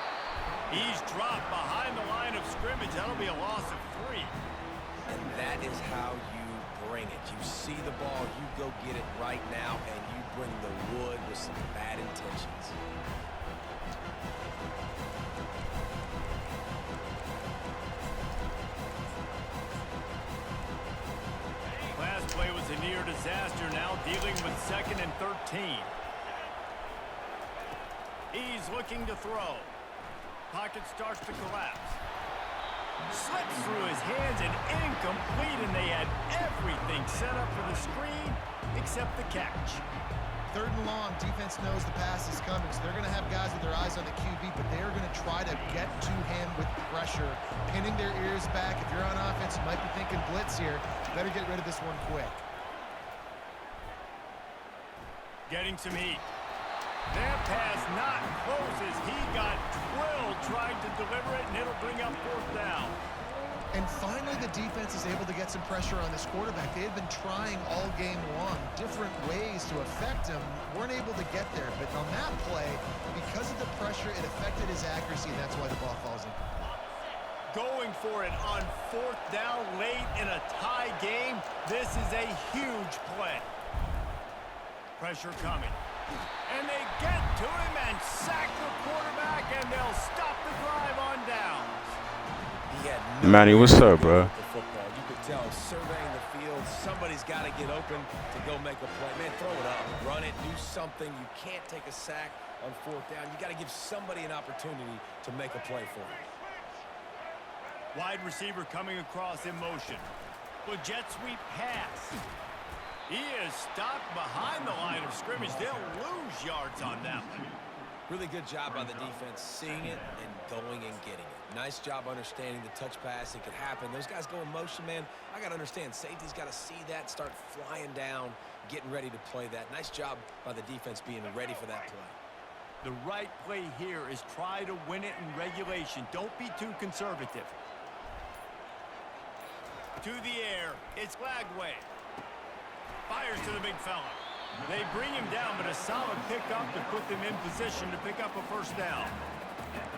He's dropped behind the line of scrimmage. That'll be a loss of 3. And that is how you bring it. You see the ball, you go get it right now, and you bring the wood with some bad intentions. Last play was a near disaster, now dealing with 2nd and 13. He's looking to throw. Pocket starts to collapse. Slips through his hands and incomplete, and they had everything set up for the screen except the catch. 3rd and long, defense knows the pass is coming, so they're going to have guys with their eyes on the QB, but they're going to try to get to him with pressure, pinning their ears back. If you're on offense, you might be thinking blitz here. Better get rid of this one quick. Getting some heat. That pass not close as he got drilled trying to deliver it, and it'll bring up 4th down. And finally, the defense is able to get some pressure on this quarterback. They had been trying all game long, different ways to affect him, weren't able to get there. But on that play, because of the pressure, it affected his accuracy, and that's why the ball falls in. Going for it on 4th down late in a tie game. This is a huge play. Pressure coming. And they get to him and sack the quarterback, and they'll stop the drive on downs. He had no Manny, what's up, bro? the football. You could tell surveying the field, somebody's got to get open to go make a play. Man, throw it up, run it, do something. You can't take a sack on 4th down. You got to give somebody an opportunity to make a play for him. Wide receiver coming across in motion. Well, jet sweep pass. He is stopped behind the line of scrimmage. They'll lose yards on that one. Really good job by the defense, seeing it and going and getting it. Nice job understanding the touch pass. It could happen. Those guys go in motion, man. I got to understand. Safety's got to see that, start flying down, getting ready to play that. Nice job by the defense being ready for that play. The right play here is try to win it in regulation. Don't be too conservative. To the air. It's Lagway. Fires to the big fella. They bring him down, but a solid pickup to put them in position to pick up a first down.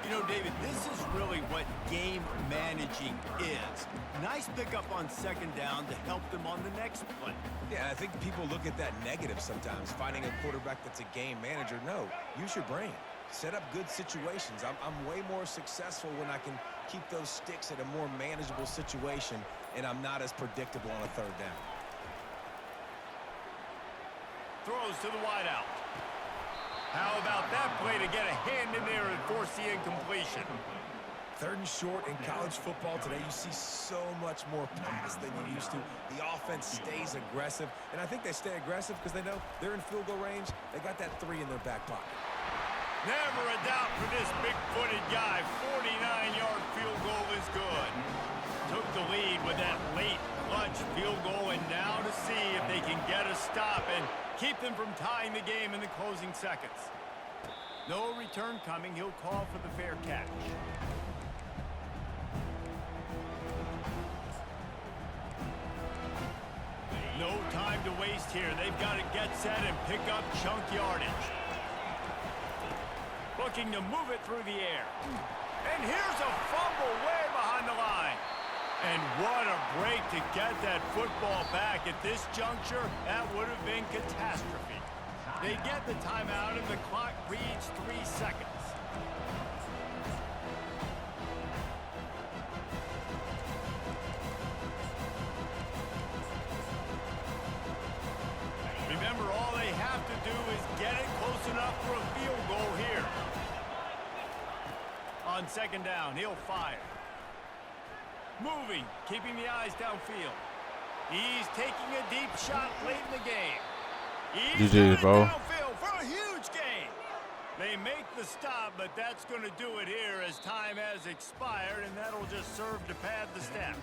You know, David, this is really what game managing is. Nice pickup on 2nd down to help them on the next play. Yeah, I think people look at that negative sometimes, finding a quarterback that's a game manager. No, use your brain. Set up good situations. I'm way more successful when I can keep those sticks at a more manageable situation, and I'm not as predictable on a 3rd down. Throws to the wideout. How about that play to get a hand in there and force the incompletion? 3rd and short in college football today, you see so much more pass than you used to. The offense stays aggressive, and I think they stay aggressive because they know they're in field goal range. They got that 3 in their back pocket. Never a doubt for this big-footed guy. 49-yard field goal is good. Took the lead with that late clutch field goal, and now to see if they can get a stop and keep them from tying the game in the closing seconds. No return coming. He'll call for the fair catch. No time to waste here. They've got to get set and pick up chunk yardage. Looking to move it through the air. And here's a fumble way behind the line. And what a break to get that football back at this juncture. That would have been catastrophe. They get the timeout and the clock reads 3 seconds. Remember, all they have to do is get it close enough for a field goal here. On second down, he'll fire. Moving, keeping the eyes downfield. He's taking a deep shot late in the game. He's downfield for a huge gain. They make the stop, but that's going to do it here as time has expired, and that'll just serve to pad the stats.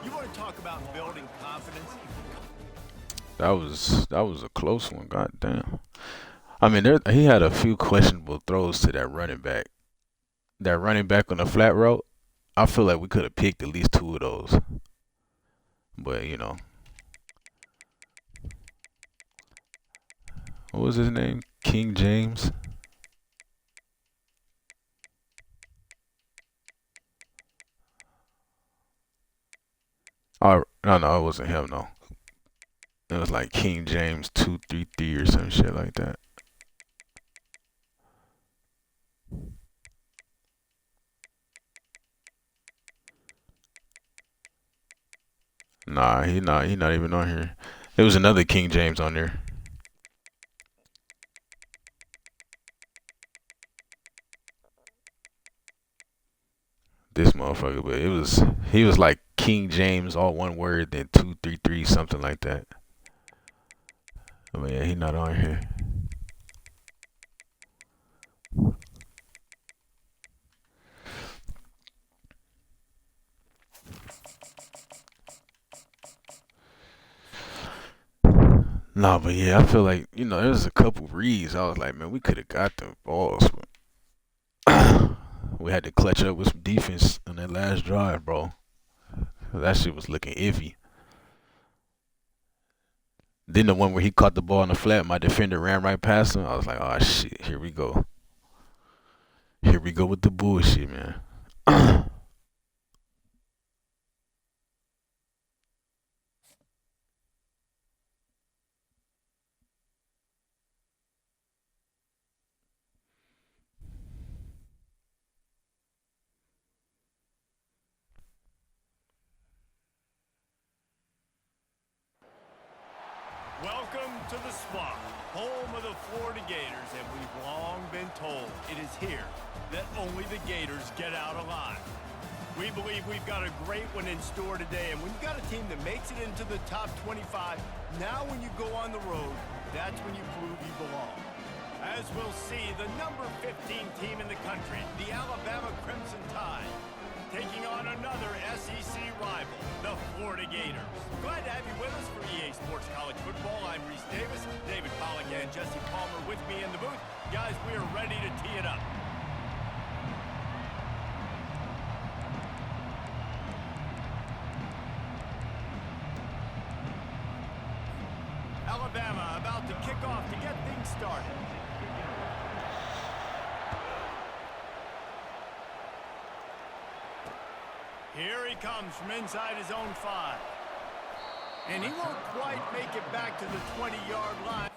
You want to talk about building confidence? That was a close one. God damn. I mean, he had a few questionable throws to that running back. That running back on the flat route, I feel like we could have picked at least 2 of those. But, you know. What was his name? King James? Oh, no, it wasn't him, no. It was like King James 233 or some shit like that. Nah, he not even on here. There was another King James on there. This motherfucker, but he was like King James, all one word, then 233, something like that. I mean, yeah, he not on here. Nah, but yeah, I feel like, you know, there's a couple reads. I was like, man, we could have got the balls, but we had to clutch up with some defense on that last drive, bro. That shit was looking iffy. Then the one where he caught the ball in the flat, my defender ran right past him. I was like, oh shit, here we go. Here we go with the bullshit, man. Welcome to the swamp, home of the Florida Gators, and we've long been told it is here that only the Gators get out alive. We believe we've got a great one in store today, and when you've got a team that makes it into the top 25, now when you go on the road, that's when you prove you belong. As we'll see, the number 15 team in the country, the Alabama Crimson Tide, taking on another SEC rival, the Florida Gators. Glad to have you with us for EA Sports College Football. I'm Reese Davis, David Pollack, and Jesse Palmer with me in the booth. Guys, we are ready to tee it up. Alabama about to kick off to get things started. Here he comes from inside his own 5. And he won't quite make it back to the 20-yard line.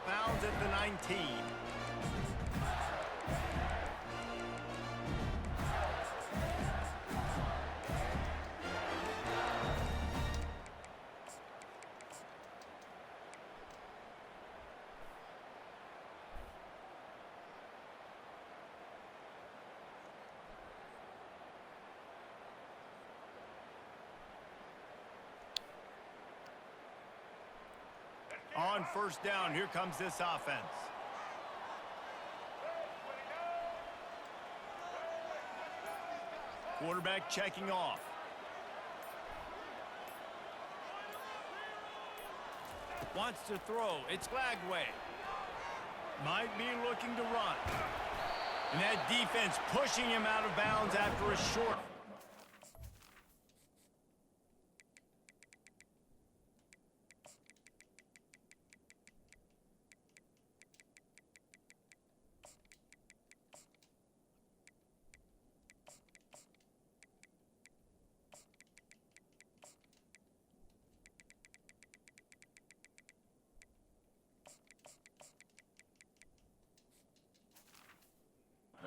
Bounds at the 19. on first down. Here comes this offense. Quarterback checking off. Wants to throw. It's Lagway. Might be looking to run. And that defense pushing him out of bounds after a short.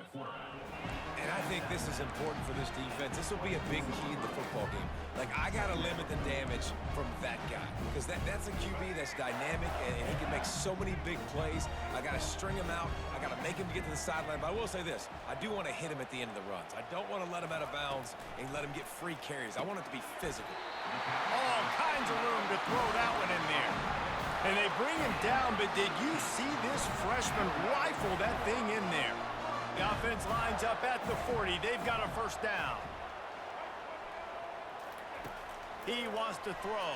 And I think this is important for this defense. This will be a big key in the football game. Like, I got to limit the damage from that guy because that's a QB that's dynamic and he can make so many big plays. I got to string him out. I got to make him get to the sideline. But I will say this. I do want to hit him at the end of the runs. I don't want to let him out of bounds and let him get free carries. I want it to be physical. All kinds of room to throw that one in there. And they bring him down, but did you see this freshman rifle that thing in there? The offense lines up at the 40. They've got a first down. He wants to throw.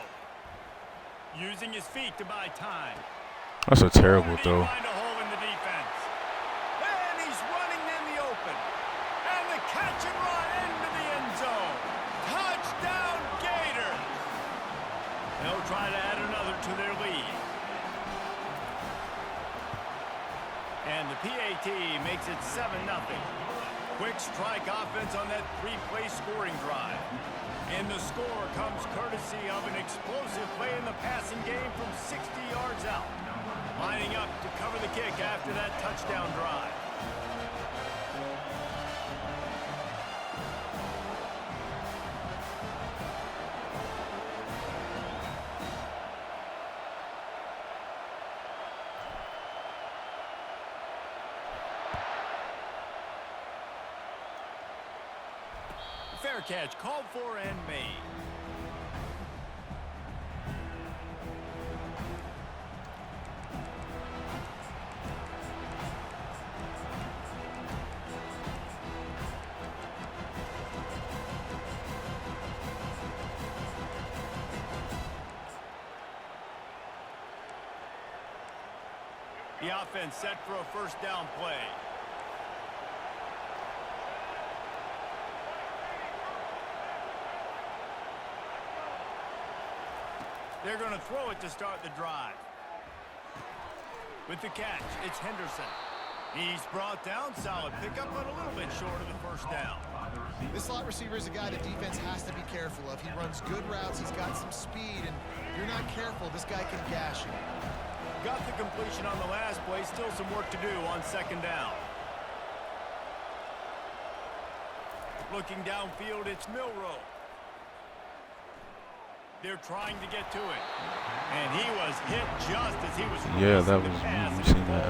Using his feet to buy time. That's a terrible throw. Find a hole in the defense. And he's running in the open. And the catch and run into the end zone. Touchdown, Gator. They'll try to add another to their lead. And the PAT makes it 7-0. Quick strike offense on that 3-play scoring drive. And the score comes courtesy of an explosive play in the passing game from 60 yards out. Lining up to cover the kick after that touchdown drive. Fair catch called for and made. The offense set for a first down play. They're going to throw it to start the drive. With the catch, it's Henderson. He's brought down, solid pickup, but a little bit short of the first down. This slot receiver is a guy the defense has to be careful of. He runs good routes, he's got some speed, and if you're not careful, this guy can gash you. Got the completion on the last play, still some work to do on second down. Looking downfield, it's Milroe. They're trying to get to it. And he was hit just as he was that was you seen that.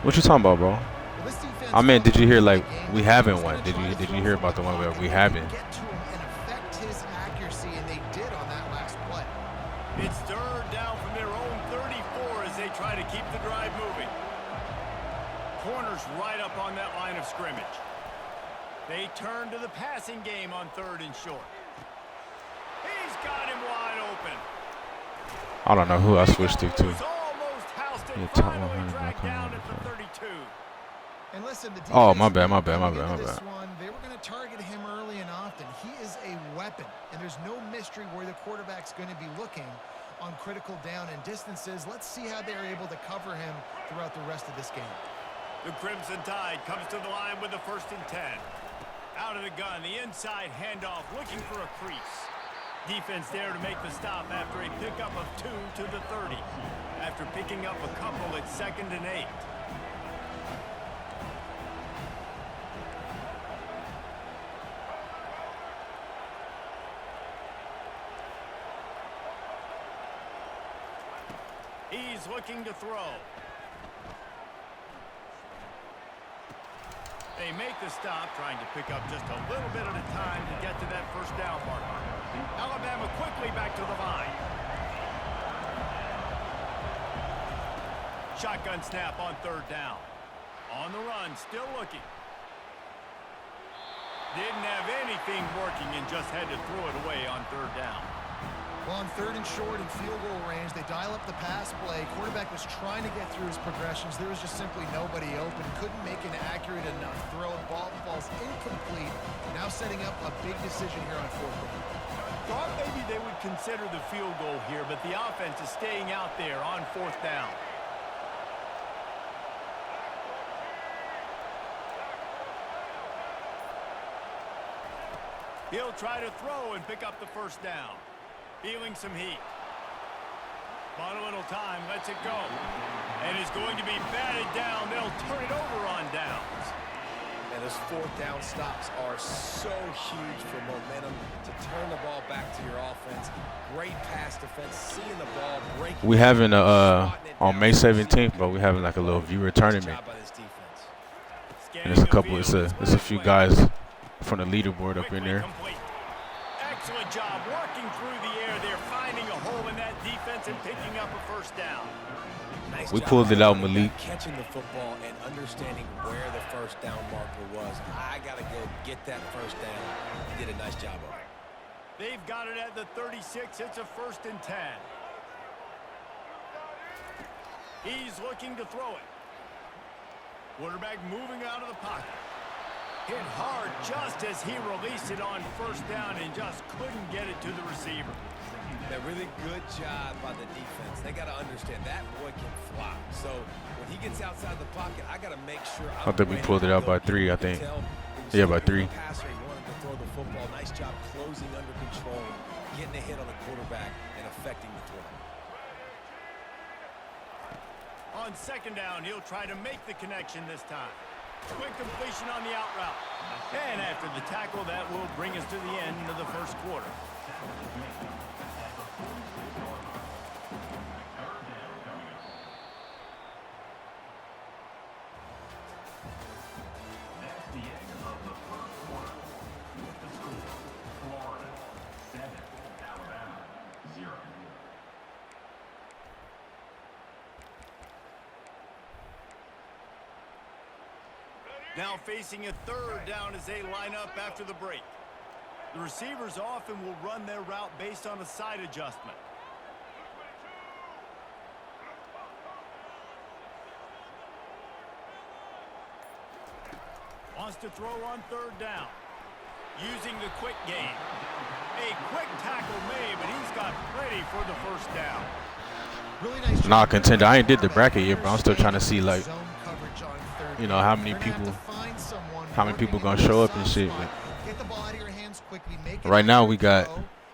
What you talking about, bro? Well, this defense I mean, did you hear like we haven't one? Did you hear about the one where we haven't? get to him and affect his accuracy, and they did on that last play. It's third down from their own 34 as they try to keep the drive moving. Corners right up on that line of scrimmage. They turn to the passing game on third and short. He's got him wide open. I don't know who I switched to. Almost housed it, Yeah, top finally 100 dragged down at the back 32. And listen, the Oh, defense my bad. into this one, they were going to target him early and often. He is a weapon, and there's no mystery where the quarterback's going to be looking on critical down and distances. Let's see how they're able to cover him throughout the rest of this game. The Crimson Tide comes to the line with the 1st and 10. Out of the gun, the inside handoff, looking for a crease. Defense there to make the stop after a pickup of 2 to the 30. After picking up a couple at 2nd and 8. He's looking to throw. They make the stop, trying to pick up just a little bit at a time to get to that first down marker. Alabama quickly back to the line. Shotgun snap on third down. On the run, still looking. Didn't have anything working and just had to throw it away on third down. Well, on third and short and field goal range, they dial up the pass play. Quarterback was trying to get through his progressions. There was just simply nobody open. Couldn't make an accurate enough throw. Ball falls incomplete. Now setting up a big decision here on fourth down. Thought maybe they would consider the field goal here, but the offense is staying out there on fourth down. He'll try to throw and pick up the first down. Feeling some heat. Bought a little time, lets it go. And is going to be batted down. They'll turn it over on downs. And those fourth down stops are so huge for momentum to turn the ball back to your offense. Great pass defense, seeing the ball break. We having on May 17th, but we having like a little viewer tournament. And it's a couple. It's a few guys from the leaderboard up in there. Excellent job working through the air. They're finding a hole in that defense and picking up a first down. Nice We job pulled it out, Malik. catching the football and understanding where the first down marker was. I got to go get that first down. He did a nice job of it. They've got it at the 36. It's a 1st and 10. He's looking to throw it. Quarterback moving out of the pocket. Hit hard just as he released it on first down and just couldn't get it to the receiver. A really good job by the defense. They got to understand that boy can fly. So when he gets outside the pocket, I got to make sure. I think we pulled it out by 3, I think. Yeah, by 3. Passer, he wanted to throw the football. Nice job closing under control, getting a hit on the quarterback and affecting the throw. On 2nd down, he'll try to make the connection this time. Quick completion on the out route. And after the tackle, that will bring us to the end of the first quarter. That's the end of the first quarter. With the score, Florida 7, Alabama 0. Now facing a 3rd down as they line up after the break. The receivers often will run their route based on a side adjustment. Wants to throw on 3rd down. Using the quick game. A quick tackle made, but he's got plenty for the first down. Really nice. Nah, contender. I ain't did the bracket yet, but I'm still trying to see, like, you know, how many people gonna show up and shit. But Get the ball out of your hands quickly. Make it right now we got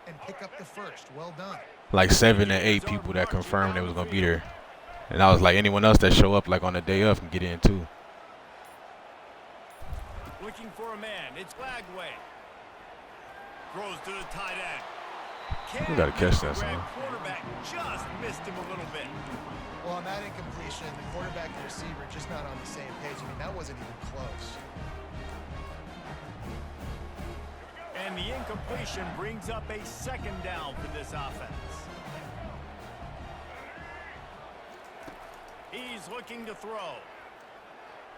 and pick up the first. Well done. like 7 and 8 people that confirmed they was gonna be there, and I was like, anyone else that show up like on the day of can get in too. Looking for a man. It's Lagway. Throws to the tight end. We gotta catch that, son. Quarterback just missed him a little bit. Well, on that incompletion, the quarterback and the receiver just not on the same page. I mean, that wasn't even close. And the incompletion brings up a 2nd down for this offense. He's looking to throw.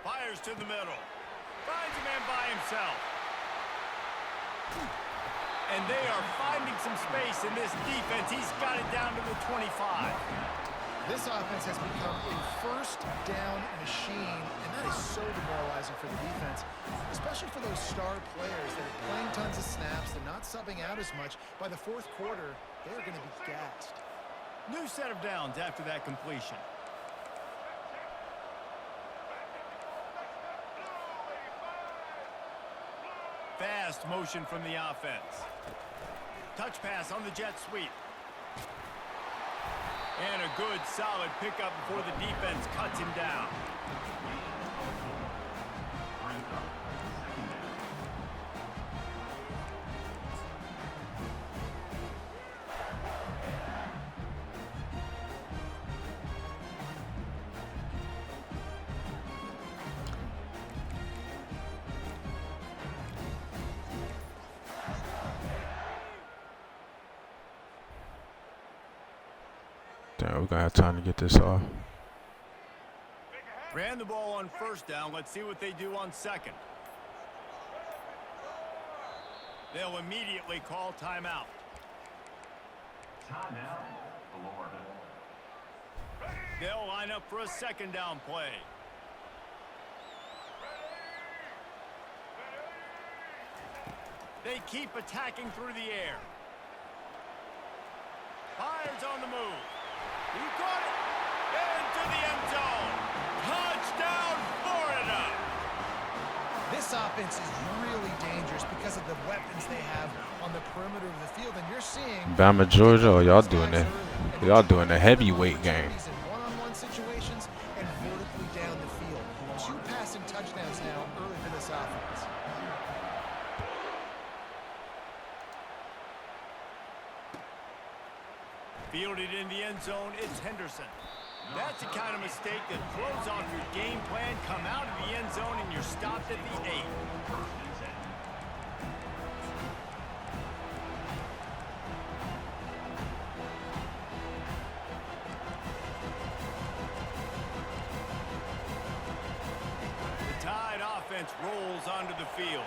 Fires to the middle. Finds a man by himself. And they are finding some space in this defense. He's got it down to the 25. This offense has become a first down machine, and that is so demoralizing for the defense, especially for those star players that are playing tons of snaps. They're not subbing out as much. By the 4th quarter, they are going to be gassed. New set of downs after that completion. Fast motion from the offense. Touch pass on the jet sweep. And a good, solid pickup before the defense cuts him down. Damn, we're gonna have time to get this off. Ran the ball on first down. Let's see what they do on second. They'll immediately call timeout. Timeout, Florida. They'll line up for a second down play. They keep attacking through the air. Fires on the move. He caught it. Into the end zone. Touchdown, Florida. This offense is really dangerous because of the weapons they have on the perimeter of the field, and you're seeing Bama, Georgia, or y'all doing it? Y'all doing a heavyweight game. in one-on-one situations and vertically down the field. 2 passing touchdowns now early for this offense. Fielded in the end zone, it's Henderson. That's the kind of mistake that throws off your game plan. Come out of the end zone and you're stopped at the 8. The Tide offense rolls onto the field.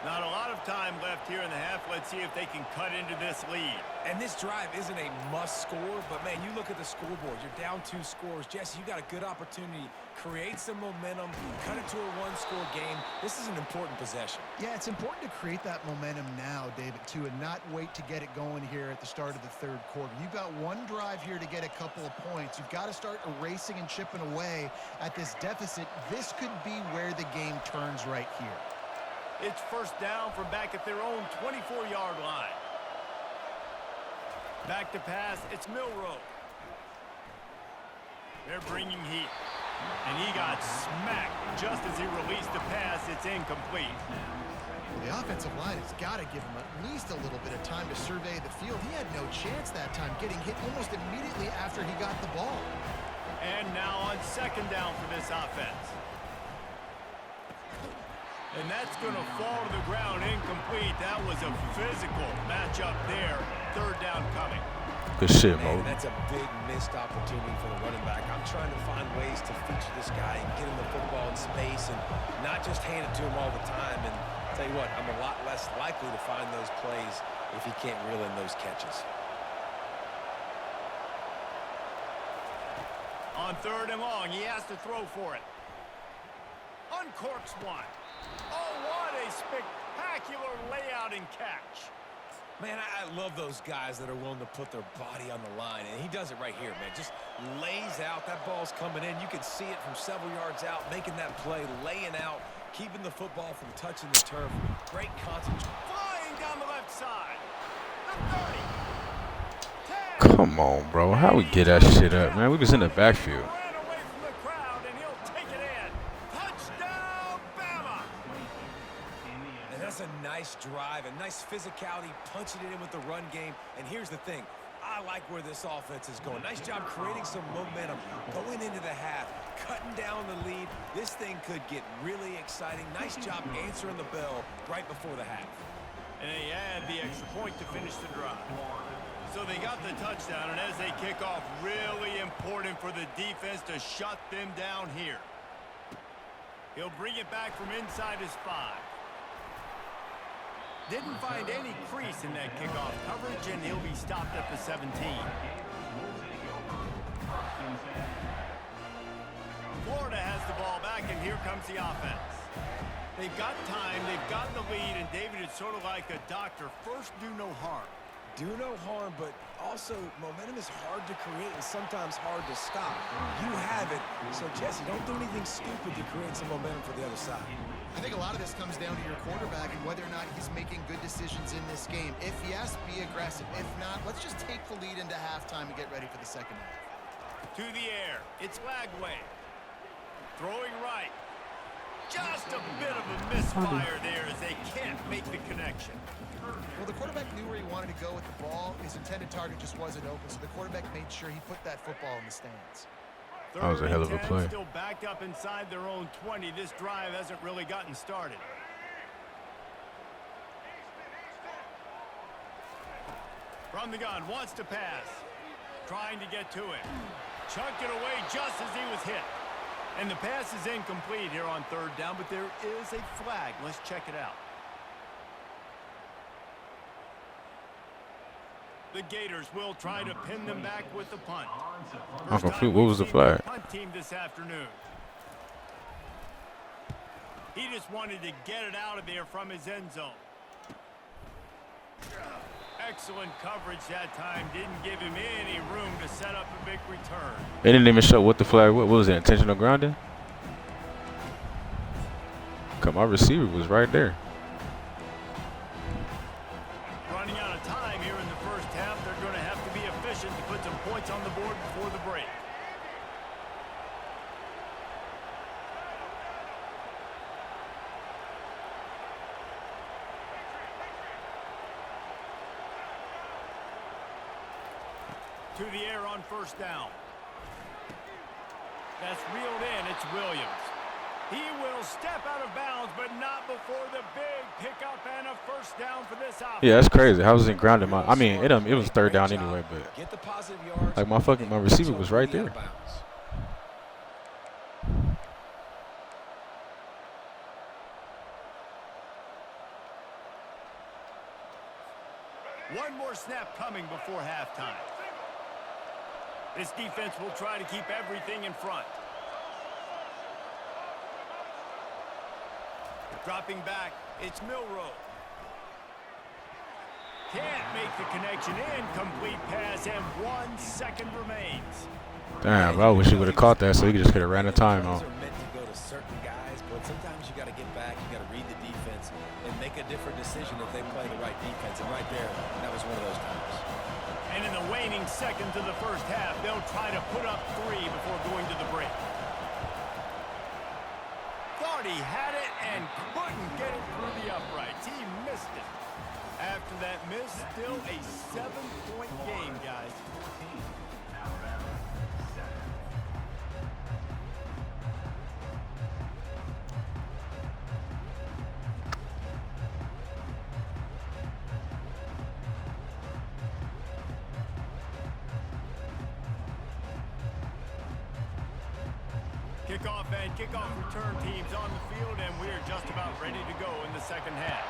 Not a lot of time left here in the half. Let's see if they can cut into this lead. And this drive isn't a must score, but man, you look at the scoreboard. You're down 2 scores. Jesse, you got a good opportunity. Create some momentum. Cut it to a 1-score game. This is an important possession. Yeah, it's important to create that momentum now, David, too, and not wait to get it going here at the start of the 3rd quarter. You've got 1 drive here to get a couple of points. You've got to start erasing and chipping away at this deficit. This could be where the game turns right here. It's first down from back at their own 24-yard line. Back to pass, it's Milroe. They're bringing heat. And he got smacked just as he released the pass. It's incomplete. Well, the offensive line has got to give him at least a little bit of time to survey the field. He had no chance that time, getting hit almost immediately after he got the ball. And now on second down for this offense. And that's going to fall to the ground incomplete. That was a physical matchup there. 3rd down coming. Good shit, Mo. Man, that's a big missed opportunity for the running back. I'm trying to find ways to feature this guy and get him the football in space and not just hand it to him all the time. And I'll tell you what, I'm a lot less likely to find those plays if he can't reel in those catches. On 3rd and long, he has to throw for it. Uncorks one. Oh, what a spectacular layout and catch. Man, I love those guys that are willing to put their body on the line, and he does it right here, man. Just lays out. That ball's coming in. You can see it from several yards out, making that play, laying out, keeping the football from touching the turf. Great concentration. Flying down the left side. The 30. 10. Come on, bro. How we get that shit up, man? We was in the backfield. Ran away from the crowd, and he'll take it in. Touchdown, Bama. And that's a nice drive, a nice physicality, punching it in with the run game. And here's the thing. I like where this offense is going. Nice job creating some momentum, going into the half, cutting down the lead. This thing could get really exciting. Nice job answering the bell right before the half. And they add the extra point to finish the drive. So they got the touchdown, and as they kick off, really important for the defense to shut them down here. He'll bring it back from inside his 5. Didn't find any crease in that kickoff coverage, and he'll be stopped at the 17. Florida has the ball back, and here comes the offense. They've got time, they've got the lead, and David is sort of like a doctor. First, do no harm. Do no harm, but also momentum is hard to create and sometimes hard to stop. You have it, so Jesse, don't do anything stupid to create some momentum for the other side. I think a lot of this comes down to your quarterback and whether or not he's making good decisions in this game. If yes, be aggressive. If not, let's just take the lead into halftime and get ready for the second half. To the air, it's Lagway. Throwing right. Just a bit of a misfire there as they can't make the connection. Well, the quarterback knew where he wanted to go with the ball. His intended target just wasn't open, so the quarterback made sure he put that football in the stands. That was a hell of a play. Still backed up inside their own 20. This drive hasn't really gotten started. From the gun, wants to pass. Trying to get to it. Chunked it away just as he was hit. And the pass is incomplete here on third down, but there is a flag. Let's check it out. The Gators will try to pin them back with the punt. I'm confused. What was the flag? Punt team this afternoon. He just wanted to get it out of there from his end zone. Excellent coverage that time. Didn't give him any room to set up a big return. They didn't even show what the flag was. What was it? Intentional grounding? Cause my receiver was right there. Running out of time here in the first half. They're going to have to be efficient to put some points on the board before the break. To the air on first down. That's reeled in. It's Williams. He will step out of bounds, but not before the big pickup and a first down for this offense. Yeah, that's crazy. How was it grounded? I mean, it was third down anyway, but Get the positive yards. like my receiver was right there. One more snap coming before halftime. This defense will try to keep everything in front. Dropping back, it's Milroe. Can't make the connection. Incomplete pass, and 1 second remains. Damn, I wish he would have caught that so he could have ran the time out. Are meant to go to certain guys, but sometimes you got to get back, you got to read the defense, and make a different decision if they play the right defense. And right there, that was one of those times. And in the waning seconds of the first half, they'll try to put up 3 before going to the break. Thought he had it and couldn't get it through the uprights. He missed it. After that miss, still a 7-point game, guys. Kickoff and kickoff return teams on the field, and we're just about ready to go in the second half.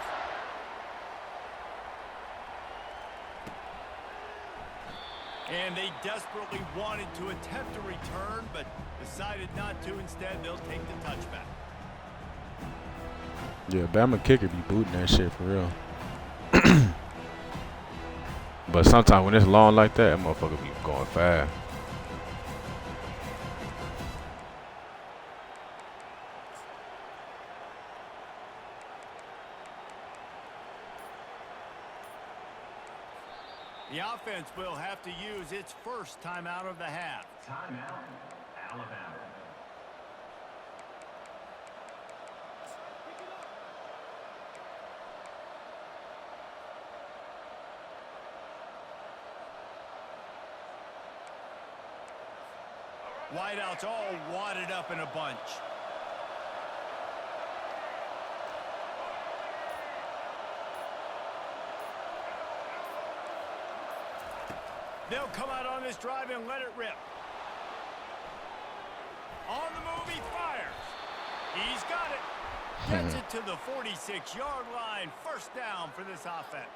And they desperately wanted to attempt a return, but decided not to. Instead, they'll take the touchback. Yeah, Bama kicker be booting that shit for real. But sometimes when it's long like that motherfucker be going fast. The offense will have to use its first timeout of the half. Timeout, Alabama. Wideouts all wadded up in a bunch. They'll come out on this drive and let it rip. On the move, he fires. He's got it. Gets it to the 46-yard line. First down for this offense.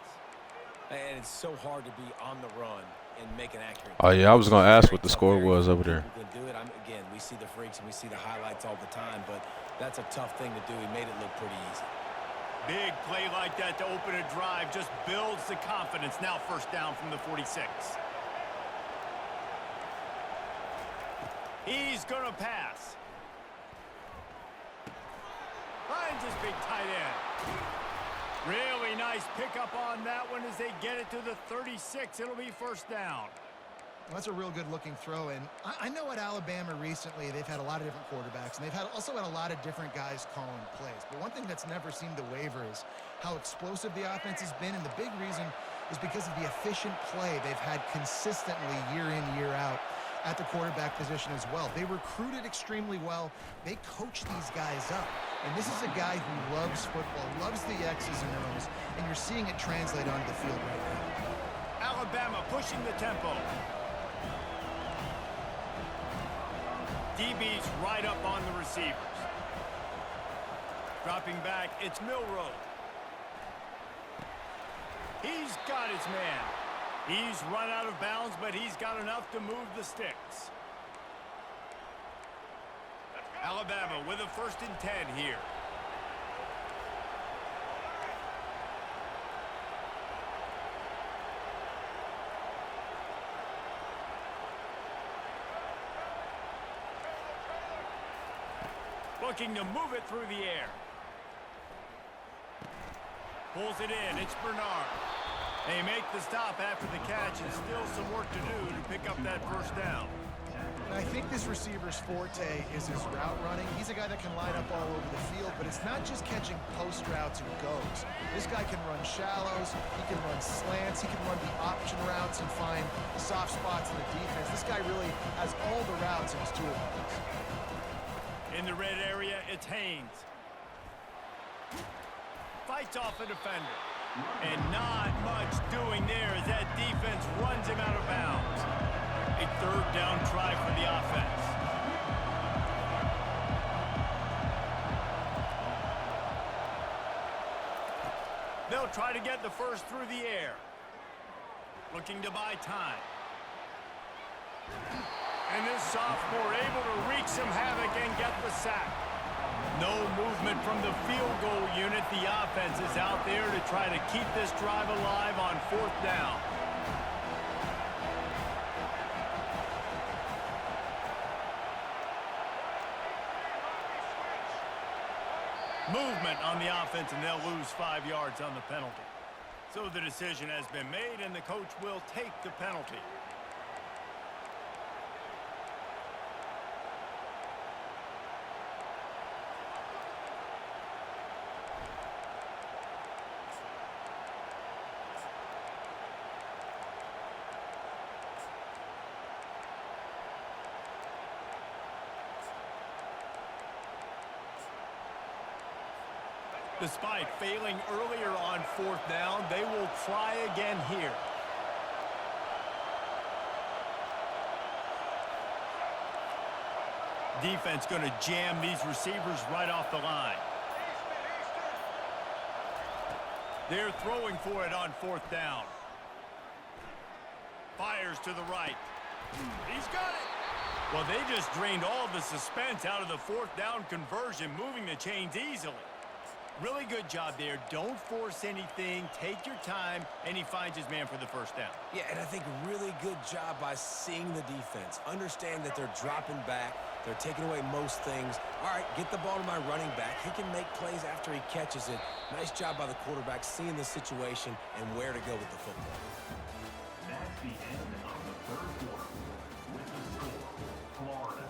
And it's so hard to be on the run and make an accurate. Oh yeah, I was gonna ask what the score was over there. People can do it. Again, we see the freaks and we see the highlights all the time, but that's a tough thing to do. He made it look pretty easy. Big play like that to open a drive just builds the confidence. Now first down from the 46. He's going to pass. Finds his big tight end. Really nice pickup on that one as they get it to the 36. It'll be first down. Well, that's a real good-looking throw, and I know at Alabama recently they've had a lot of different quarterbacks, and they've also had a lot of different guys calling plays. But one thing that's never seemed to waver is how explosive the offense has been, and the big reason is because of the efficient play they've had consistently year in, year out at the quarterback position as well. They recruited extremely well. They coach these guys up. And this is a guy who loves football, loves the X's and O's, and you're seeing it translate onto the field right now. Alabama pushing the tempo. DB's right up on the receivers. Dropping back, it's Milrow. He's got his man. He's run out of bounds, but he's got enough to move the sticks. Alabama with a 1st and 10 here. Looking to move it through the air. Pulls it in. It's Bernard. They make the stop after the catch, and still some work to do to pick up that 1st down. And I think this receiver's forte is his route running. He's a guy that can line up all over the field, but it's not just catching post routes and goes. This guy can run shallows, he can run slants, he can run the option routes and find soft spots in the defense. This guy really has all the routes in his toolbox. In the red area, it's Haynes. Fights off a defender. And not much doing there as that defense runs him out of bounds. A 3rd down try for the offense. They'll try to get the 1st through the air. Looking to buy time. And this sophomore able to wreak some havoc and get the sack. No movement from the field goal unit. The offense is out there to try to keep this drive alive on 4th down. Movement on the offense, and they'll lose 5 yards on the penalty. So the decision has been made, and the coach will take the penalty. Despite failing earlier on 4th down, they will try again here. Defense going to jam these receivers right off the line. They're throwing for it on 4th down. Fires to the right. He's got it. Well, they just drained all the suspense out of the 4th down conversion, moving the chains easily. Really good job there. Don't force anything. Take your time, and he finds his man for the 1st down. Yeah, and I think really good job by seeing the defense. Understand that they're dropping back. They're taking away most things. All right, get the ball to my running back. He can make plays after he catches it. Nice job by the quarterback seeing the situation and where to go with the football. That's the end of the 3rd quarter. With the score, Florida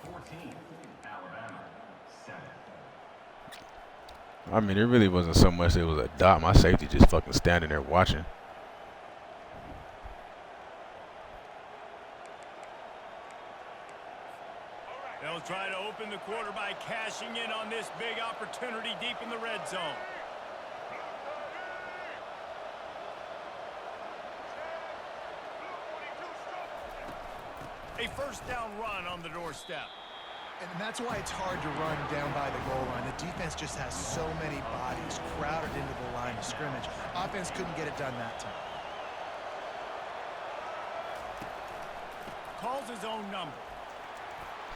14, Alabama 7. I mean, it really wasn't so much it was a dot. My safety just fucking standing there watching. They'll try to open the quarter by cashing in on this big opportunity deep in the red zone. A 1st down run on the doorstep. And that's why it's hard to run down by the goal line. The defense just has so many bodies crowded into the line of scrimmage. Offense couldn't get it done that time. Calls his own number.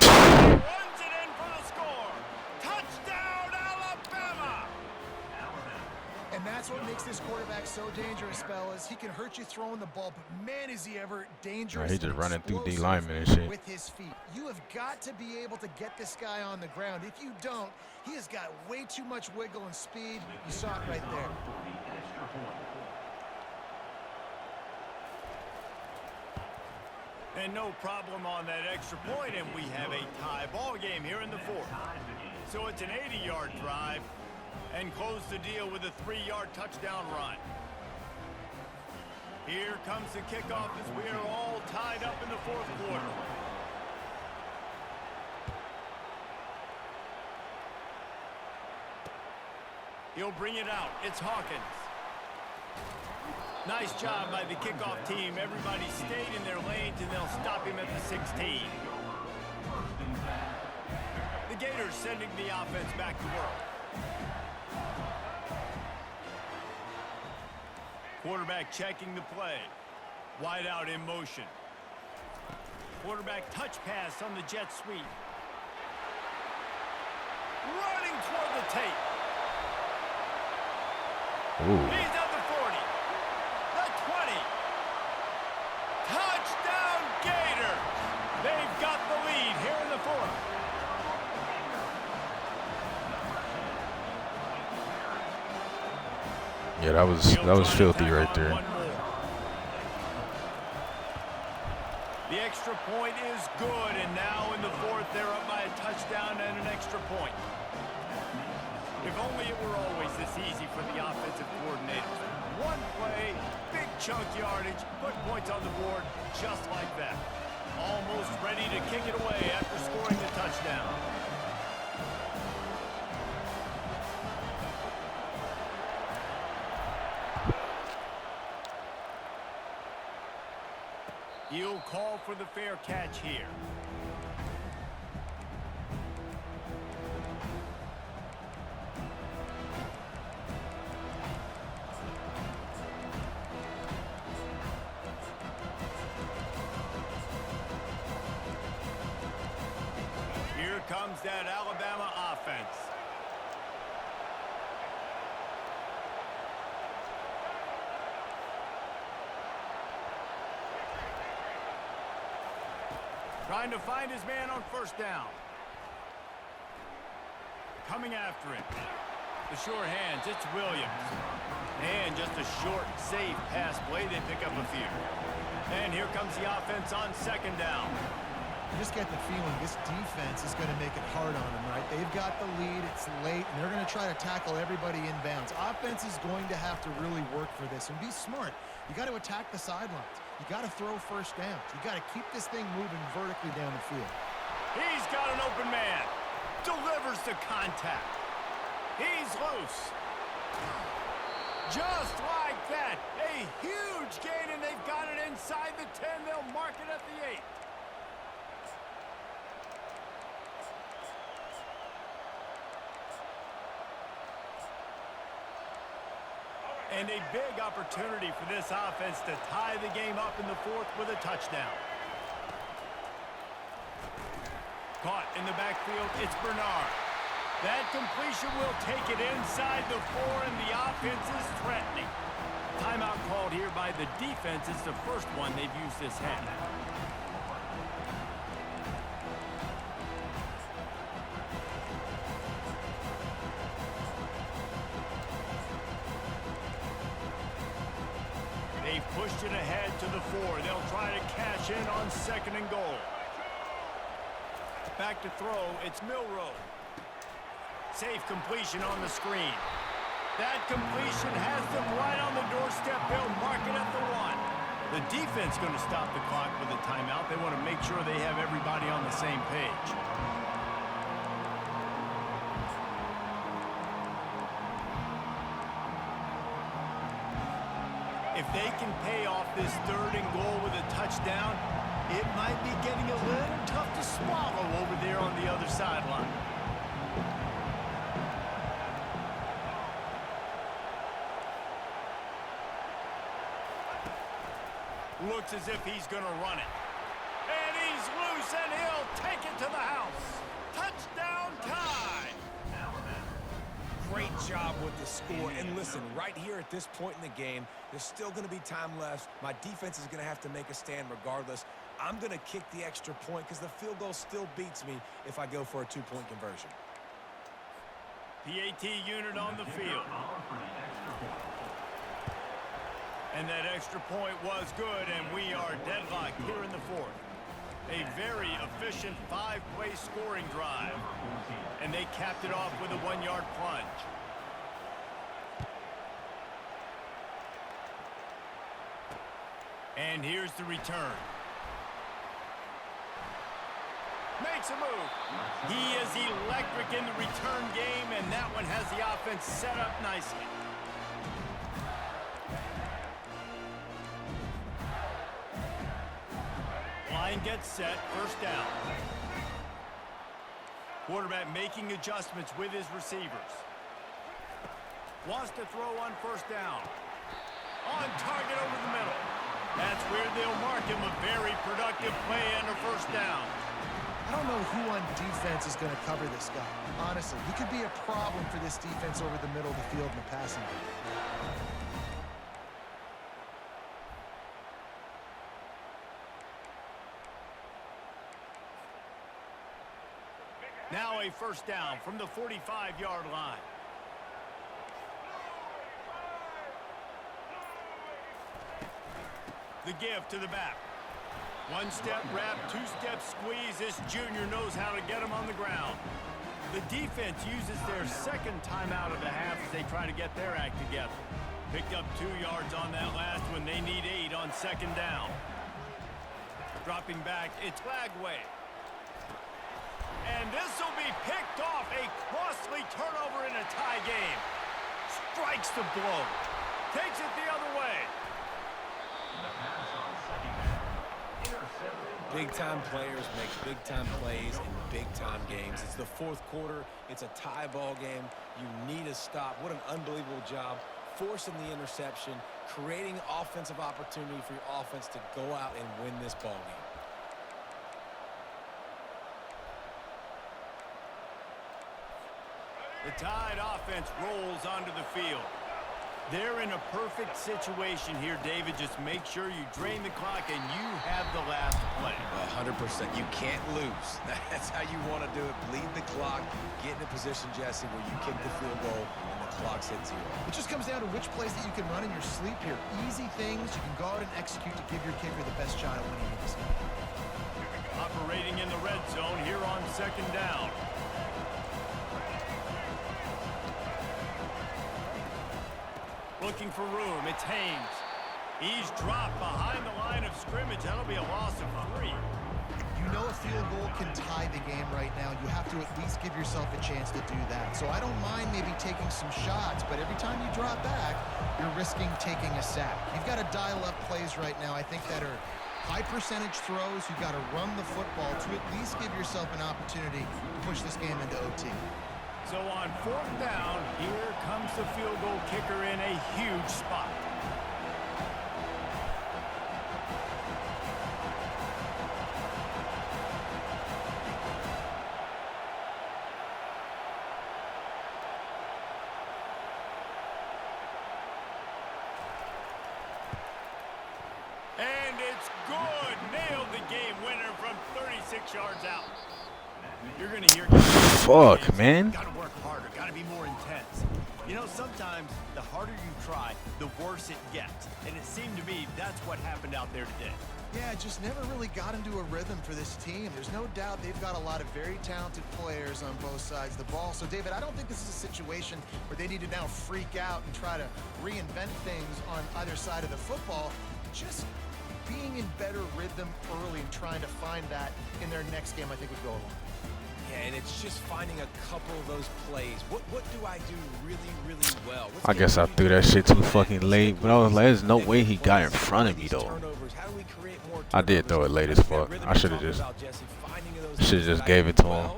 Runs it in for the score. Touchdown, Alabama! And that's what makes this quarterback so dangerous, fellas. He can hurt you throwing the ball, but man, is he ever dangerous. He just and running through D explosive linemen and shit. with his feet. You have got to be able to get this guy on the ground. If you don't, he has got way too much wiggle and speed. You saw it right there. And no problem on that extra point, and we have a tie ball game here in the 4th. So it's an 80-yard drive, and close the deal with a 3-yard touchdown run. Here comes the kickoff as we are all tied up in the 4th quarter. He'll bring it out. It's Hawkins. Nice job by the kickoff team. Everybody stayed in their lanes, and they'll stop him at the 16. Gators sending the offense back to work. Quarterback checking the play. Wide out in motion. Quarterback touch pass on the jet sweep. Running toward the tape. Ooh. He's at the 40. The 20. Touchdown Gators. They've got the lead here in the fourth. Yeah, that was filthy right there. The extra point is good, and now in the fourth, they're up by a touchdown and an extra point. If only it were always this easy for the offensive coordinators. One play, big chunk yardage, put points on the board just like that. Almost ready to kick it away after scoring the touchdown. He'll call for the fair catch here. Here comes that Alabama offense. Trying to find his man on first down. Coming after him. The sure hands, it's Williams. And just a short, safe pass play. They pick up a few. And here comes the offense on second down. You just get the feeling this defense is going to make it hard on them, right? They've got the lead, it's late, and they're going to try to tackle everybody inbounds. Offense is going to have to really work for this and be smart. You got to attack the sidelines. You got to throw first downs. You got to keep this thing moving vertically down the field. He's got an open man. Delivers the contact. He's loose. Just like that. A huge gain, and they've got it inside the 10. They'll mark it at the 8. And a big opportunity for this offense to tie the game up in the fourth with a touchdown. Caught in the backfield, it's Bernard. That completion will take it inside the 4, and the offense is threatening. Timeout called here by the defense. It's the first one they've used this half. They've pushed it ahead to the 4. They'll try to cash in on second and goal. Back to throw, it's Milroe. Safe completion on the screen. That completion has them right on the doorstep. They'll mark it at the 1. The defense going to stop the clock with a timeout. They want to make sure they have everybody on the same page. If they can pay off this third and goal with a touchdown, it might be getting a little tough to swallow over there on the other sideline. Looks as if he's going to run it. And he's loose, and he'll take it to the house. Touchdown time! Great job with the score. And listen, right here at this point in the game, there's still going to be time left. My defense is going to have to make a stand regardless. I'm going to kick the extra point because the field goal still beats me if I go for a 2-point conversion. PAT unit on the field. And that extra point was good, and we are deadlocked here in the fourth. A very efficient 5-play scoring drive. And they capped it off with a 1-yard plunge. And here's the return. Makes a move. He is electric in the return game, and that one has the offense set up nicely. Line gets set, first down. Quarterback making adjustments with his receivers. Wants to throw on first down. On target over the middle. That's where they'll mark him a very productive play and a first down. I don't know who on defense is going to cover this guy. Honestly, he could be a problem for this defense over the middle of the field in the passing game. Now a first down from the 45-yard line. The give to the back. One-step wrap, two-step squeeze. This junior knows how to get him on the ground. The defense uses their second timeout of the half as they try to get their act together. Picked up 2 yards on that last one. They need 8 on second down. Dropping back, it's Lagway. And this will be picked off. A costly turnover in a tie game. Strikes the blow. Takes it the other way. The pass on second down. Intercepted. Big-time players make big-time plays in big-time games. It's the fourth quarter. It's a tie ball game. You need a stop. What an unbelievable job. Forcing the interception, creating offensive opportunity for your offense to go out and win this ball game. The Tide offense rolls onto the field. They're in a perfect situation here, David. Just make sure you drain the clock and you have the last play. 100%. You can't lose. That's how you want to do it. Bleed the clock. Get in a position, Jesse, where you kick the field goal and the clock's hit 0. It just comes down to which plays that you can run in your sleep here. Easy things you can go out and execute to give your kicker the best shot at winning this game. Operating in the red zone here on second down. Looking for room. It's Haynes. He's dropped behind the line of scrimmage. That'll be a loss of 3. You know a field goal can tie the game right now. You have to at least give yourself a chance to do that. So I don't mind maybe taking some shots, but every time you drop back, you're risking taking a sack. You've got to dial up plays right now, I think, that are high percentage throws. You've got to run the football to at least give yourself an opportunity to push this game into OT. So on fourth down, here comes the field goal kicker in a huge spot. And it's good. Nailed the game winner from 36 yards out. You're going to hear... Fuck, man. Got to work harder. Got to be more intense. You know, sometimes the harder you try, the worse it gets. And it seemed to me that's what happened out there today. Yeah, it just never really got into a rhythm for this team. There's no doubt they've got a lot of very talented players on both sides of the ball. So, David, I don't think this is a situation where they need to now freak out and try to reinvent things on either side of the football. Just being in better rhythm early and trying to find that in their next game, I think, would go along. Yeah, and it's just finding a couple of those plays. What do I do really, really well? I guess I threw that shit too fucking late, but I was like, there's no way he got in front of me though. I did throw it late as fuck. I should have just gave it to him.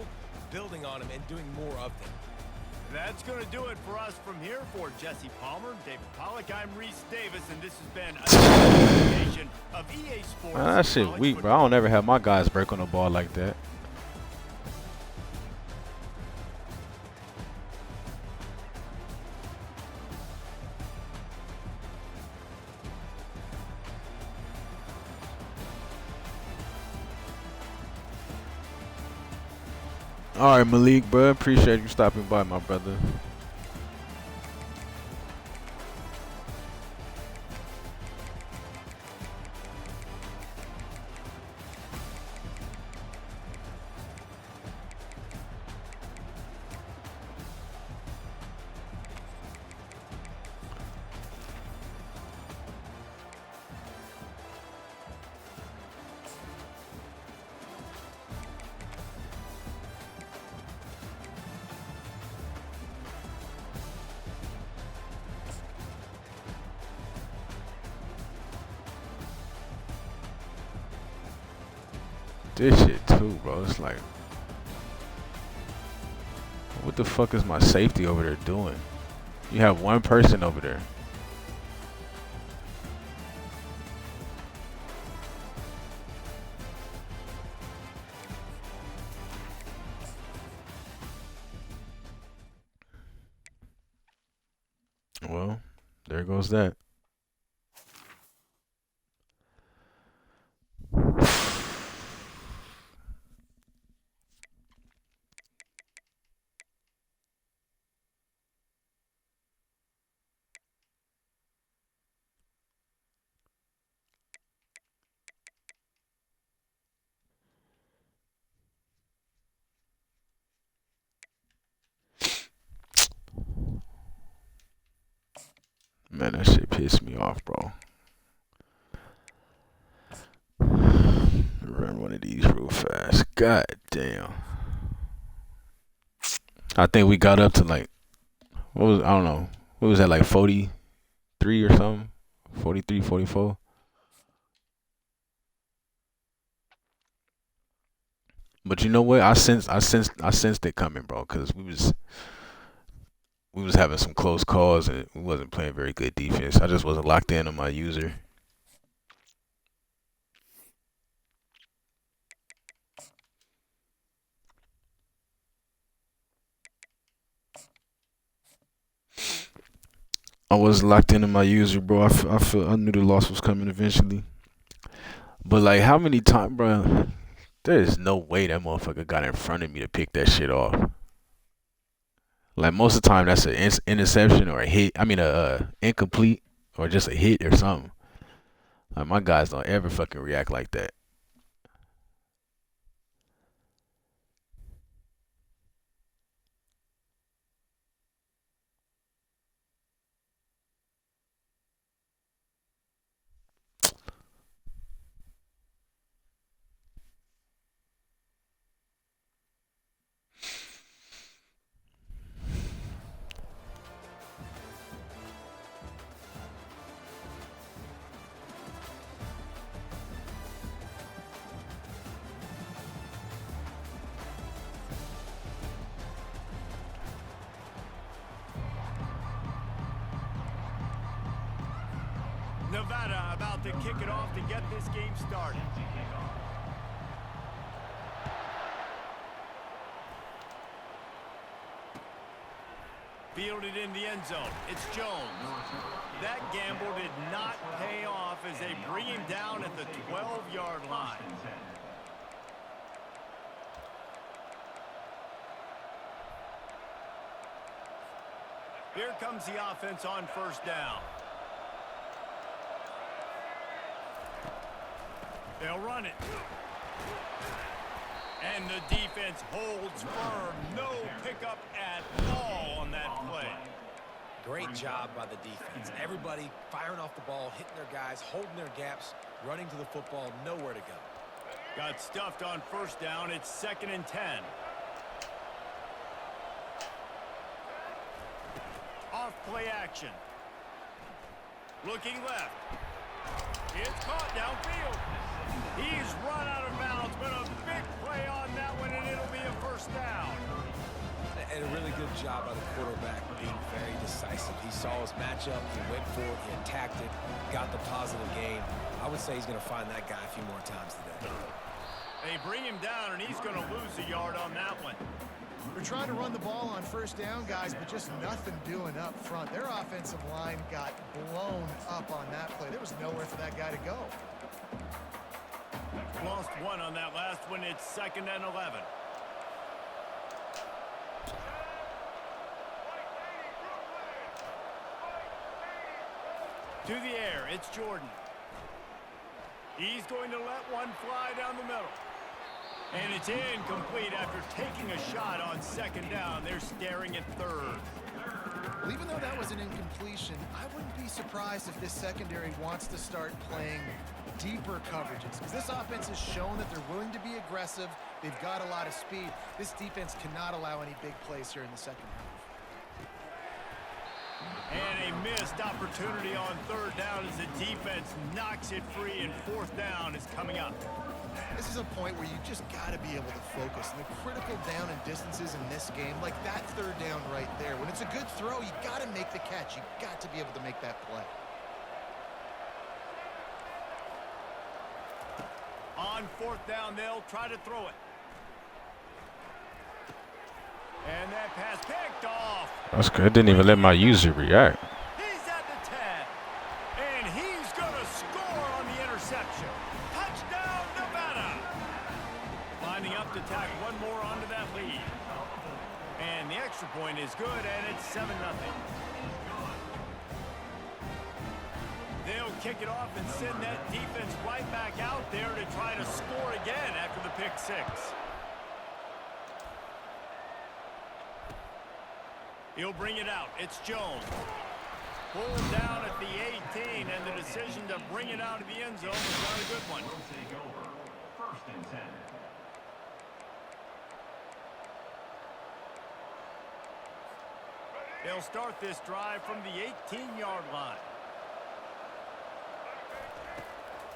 Building on him and doing more of them. That's going to do it for us from here. For Jesse Palmer, David Pollack, I'm Reese Davis, and this has been a presentation of EA Sports. Man, that shit weak, bro. I don't ever have my guys break on the ball like that. All right, Malik, bro. Appreciate you stopping by, my brother. This shit too, bro. It's like What the fuck is my safety over there doing? You have one person over there. Well, there goes that. Man, that shit pissed me off, bro. Run one of these real fast. God damn. I think we got up to like, I don't know. What was that, like 43 or something? 43, 44? But you know what? I sensed it coming, bro, because we was having some close calls and we wasn't playing very good defense. I just wasn't locked in on my user. I was locked into my user, bro. I knew the loss was coming eventually. But like, how many times, bro? There's no way that motherfucker got in front of me to pick that shit off. Like most of the time, that's an interception or a hit. I mean, a incomplete or just a hit or something. Like my guys don't ever fucking react like that. Nevada about to kick it off to get this game started. Fielded in the end zone. It's Jones. That gamble did not pay off as they bring him down at the 12-yard line. Here comes the offense on first down. They'll run it. And the defense holds firm. No pickup at all on that play. Great job by the defense. Everybody firing off the ball, hitting their guys, holding their gaps, running to the football, nowhere to go. Got stuffed on first down. It's 2nd and 10. Off play action. Looking left. It's caught downfield. He's run out of bounds, but a big play on that one, and it'll be a first down. And a really good job by the quarterback being very decisive. He saw his matchup, he went for it, he attacked it, got the positive gain. I would say he's going to find that guy a few more times today. They bring him down, and he's going to lose a yard on that one. They're trying to run the ball on first down, guys, but just nothing doing up front. Their offensive line got blown up on that play. There was nowhere for that guy to go. Lost one on that last one. It's 2nd and 11. To the air, it's Jordan. He's going to let one fly down the middle. And it's incomplete after taking a shot on 2nd down. They're staring at 3rd. Well, even though that was an incompletion, I wouldn't be surprised if this secondary wants to start playing deeper coverages, because this offense has shown that they're willing to be aggressive. They've got a lot of speed. This defense cannot allow any big plays here in the second half. And a missed opportunity on third down as the defense knocks it free, and fourth down is coming up. This is a point where you just got to be able to focus. And the critical down and distances in this game, like that third down right there. When it's a good throw, you got to make the catch. You got to be able to make that play. On fourth down, they'll try to throw it. And that pass picked off. That's good. Didn't even let my user react. He's at the 10. And he's going to score on the interception. Touchdown, Nevada. Lining up to tack one more onto that lead. And the extra point is good, and it's 7-0. They'll kick it off and send that defense right back out there to try to score again after the pick six. He'll bring it out. It's Jones. Pulled down at the 18, and the decision to bring it out of the end zone was not a good one. Will take over. 1st and 10. They'll start this drive from the 18-yard line.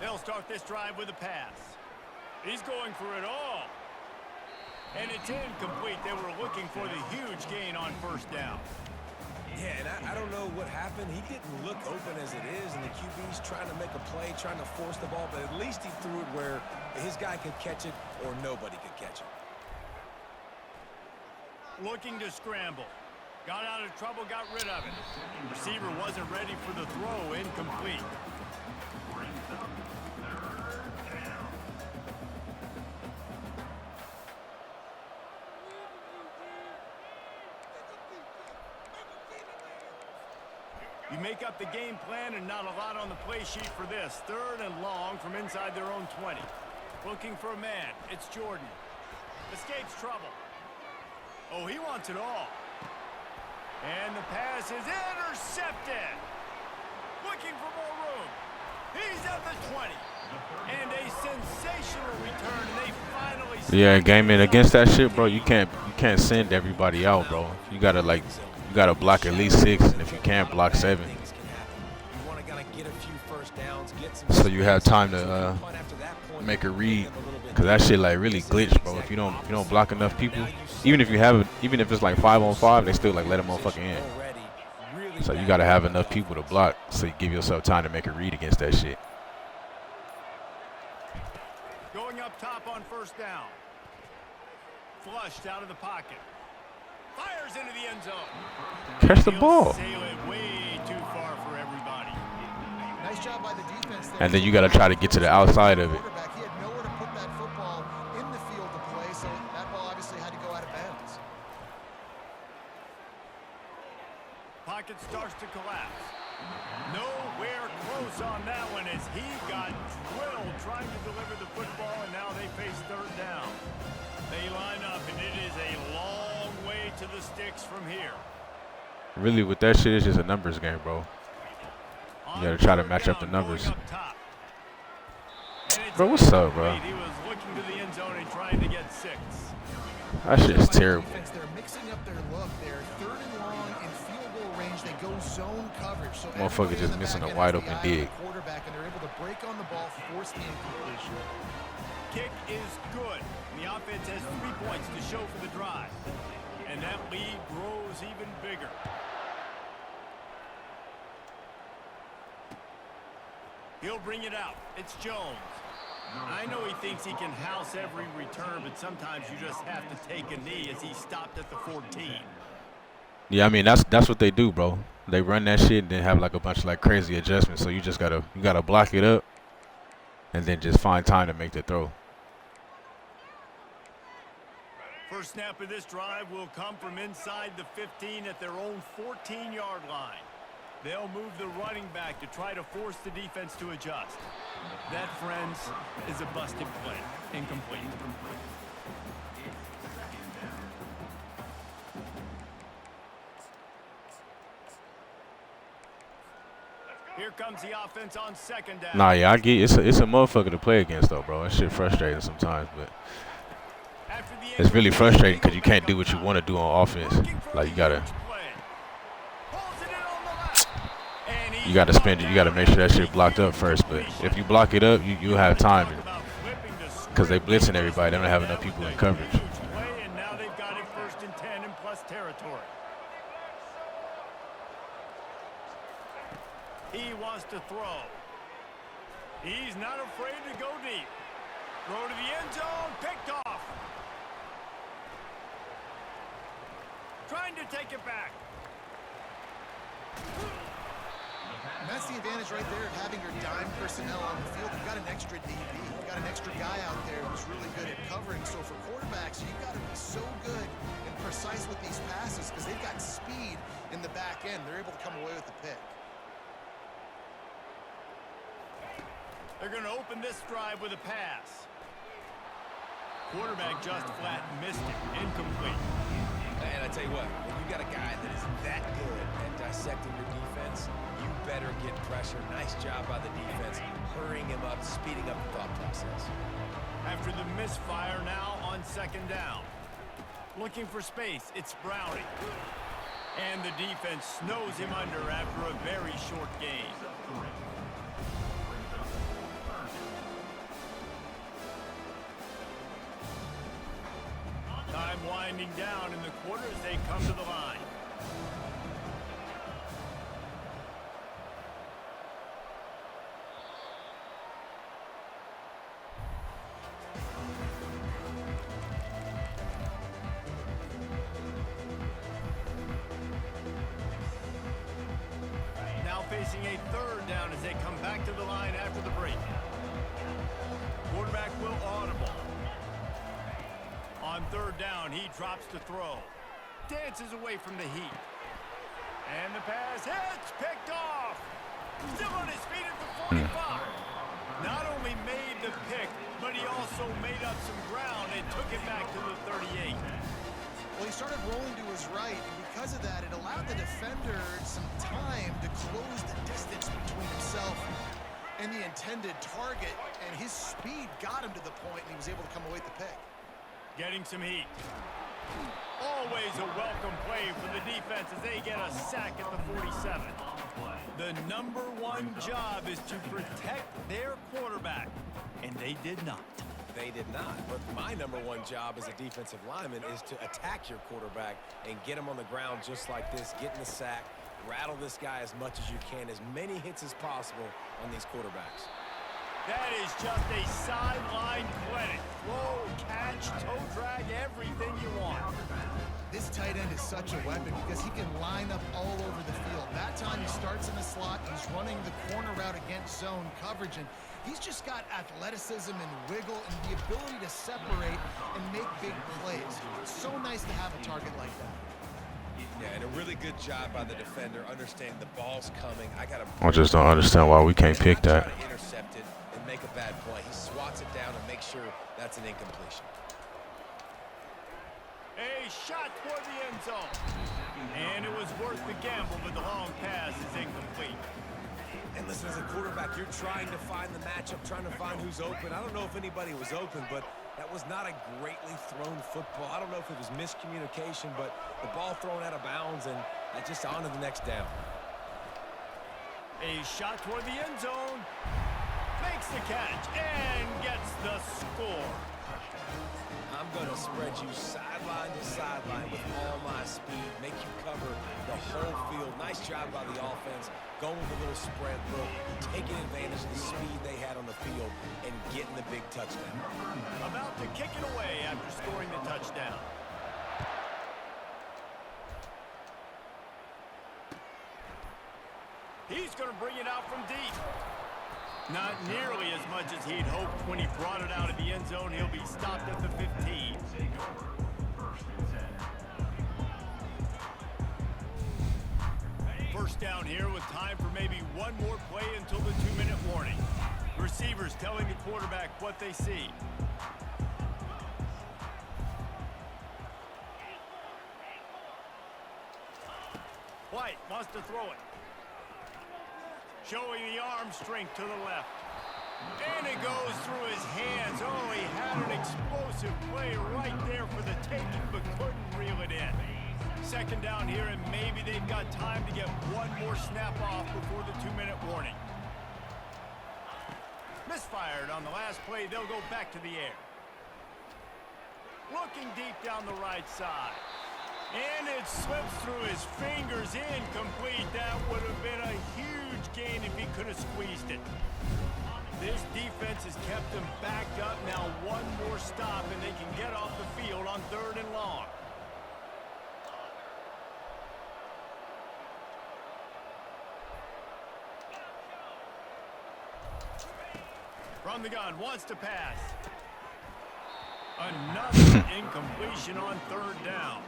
They'll start this drive with a pass. He's going for it all. And it's incomplete. They were looking for the huge gain on first down. Yeah, and I don't know what happened. He didn't look open as it is, and the QB's trying to make a play, trying to force the ball, but at least he threw it where his guy could catch it or nobody could catch it. Looking to scramble. Got out of trouble, got rid of it. Receiver wasn't ready for the throw, incomplete. You make up the game plan and not a lot on the play sheet for this. 3rd and long from inside their own 20. Looking for a man. It's Jordan. Escapes trouble. Oh, he wants it all. And the pass is intercepted. Looking for more room. He's at the 20. And a sensational return. And they finally... Yeah, gaming against that shit, bro. You can't send everybody out, bro. You gotta block at least 6, and if you can't, block 7. So you have time to make a read, cause that shit like really glitch, bro. If you don't block enough people, even if it's like 5-on-5, they still like let them motherfucker in. So you gotta have enough people to block, so you give yourself time to make a read against that shit. Going up top on first down. Flushed out of the pocket. Fires into the end zone. Catch the ball. Sail it way too far for everybody. Nice job by the defense there. And then you got to try to get to the outside of it. He had nowhere to put that football in the field to play, so that ball obviously had to go out of bounds. Pocket starts to collapse. Nowhere close on that one as he got drilled trying to deliver the football, and now they face 3rd down. They line up, and it is a long way to the sticks from here. Really, with that shit, it's just a numbers game, bro. You gotta try to match up the numbers. Bro, what's up, bro? He was looking to the end zone and trying to get 6. That shit is terrible. They're mixing up their look. They're 3rd and long in field goal range. They go zone coverage. So Motherfucker just missing a wide open dig. Quarterback, and they're able to break on the ball, force the incompletion. Kick is good. The offense has 3 points to show for the drive. And that lead grows even bigger. He'll bring it out. It's Jones. I know he thinks he can house every return, but sometimes you just have to take a knee as he stopped at the 14. Yeah, I mean that's what they do, bro. They run that shit and then have like a bunch of like crazy adjustments. So you gotta block it up and then just find time to make the throw. First snap of this drive will come from inside the 15 at their own 14-yard line. They'll move the running back to try to force the defense to adjust. That, friends, is a busted play. Incomplete. Here comes the offense on 2nd down. Nah, yeah, I get it's a motherfucker to play against though, bro. That shit frustrating sometimes, but it's really frustrating because you can't do what you want to do on offense. Like you gotta. Pulls it in on the left. you got to spend it. You got to make sure that shit blocked up first. But if you block it up, you have time because they blitzing everybody. They don't have enough people in coverage. And now they've got it 1st and 10 in plus territory. He wants to throw. He's not afraid to go deep. Throw to the end zone, picked off. Trying to take it back. And that's the advantage right there of having your dime personnel on the field. You've got an extra DB. You've got an extra guy out there who's really good at covering. So for quarterbacks, you've got to be so good and precise with these passes because they've got speed in the back end. They're able to come away with the pick. They're going to open this drive with a pass. Quarterback just flat missed it. Incomplete. And I tell you what, when you got a guy that is that good at dissecting your defense, you better get pressure. Nice job by the defense, hurrying him up, speeding up the thought process. After the misfire, now on 2nd down. Looking for space, it's Browning. And the defense snows him under after a very short gain. Time winding down in the quarter as they come to the line. Now facing a 3rd down as they come back to the line after the break. Quarterback will audible. On 3rd down, he drops to throw. Dances away from the heat. And the pass hits, picked off. Still on his feet at the 45. Not only made the pick, but he also made up some ground and took it back to the 38. Well, he started rolling to his right, and because of that, it allowed the defender some time to close the distance between himself and the intended target, and his speed got him to the point, and he was able to come away with the pick. Getting some heat. Always a welcome play for the defense as they get a sack at the 47. The #1 job is to protect their quarterback, and they did not. They did not, but my #1 job as a defensive lineman is to attack your quarterback and get him on the ground just like this, get in the sack, rattle this guy as much as you can, as many hits as possible on these quarterbacks. That is just a sideline clinic. Throw, catch, toe drag, everything you want. This tight end is such a weapon because he can line up all over the field. That time he starts in the slot, he's running the corner route against zone coverage, and he's just got athleticism and wiggle and the ability to separate and make big plays. It's so nice to have a target like that. Yeah, and a really good job by the defender, understanding the ball's coming. I just don't understand why we can't pick that. Try to intercept it and make a bad play. He swats it down and makes sure that's an incompletion. A shot toward the end zone. And it was worth the gamble, but the long pass is incomplete. And listen, as a quarterback, you're trying to find the matchup, trying to find who's open. I don't know if anybody was open, but that was not a greatly thrown football. I don't know if it was miscommunication, but the ball thrown out of bounds, and just on to the next down. A shot toward the end zone. Makes the catch and gets the score. I'm going to spread you sideline to sideline with all my speed, make you cover the whole field. Nice job by the offense, going with a little spread look, taking advantage of the speed they had on the field and getting the big touchdown. About to kick it away after scoring the touchdown. He's going to bring it out from deep. Not nearly as much as he'd hoped when he brought it out of the end zone. He'll be stopped at the 15. First down here with time for maybe one more play until the 2-minute warning. Receivers telling the quarterback what they see. White wants to throw it. Showing the arm strength to the left. And it goes through his hands. Oh, he had an explosive play right there for the taking, but couldn't reel it in. Second down here, and maybe they've got time to get one more snap off before the 2-minute warning. Misfired on the last play. They'll go back to the air. Looking deep down the right side. And it slips through his fingers, incomplete. That would have been a huge gain if he could have squeezed it. This defense has kept them backed up. Now one more stop, and they can get off the field on 3rd and long. From the gun, wants to pass. Another incompletion on 3rd down.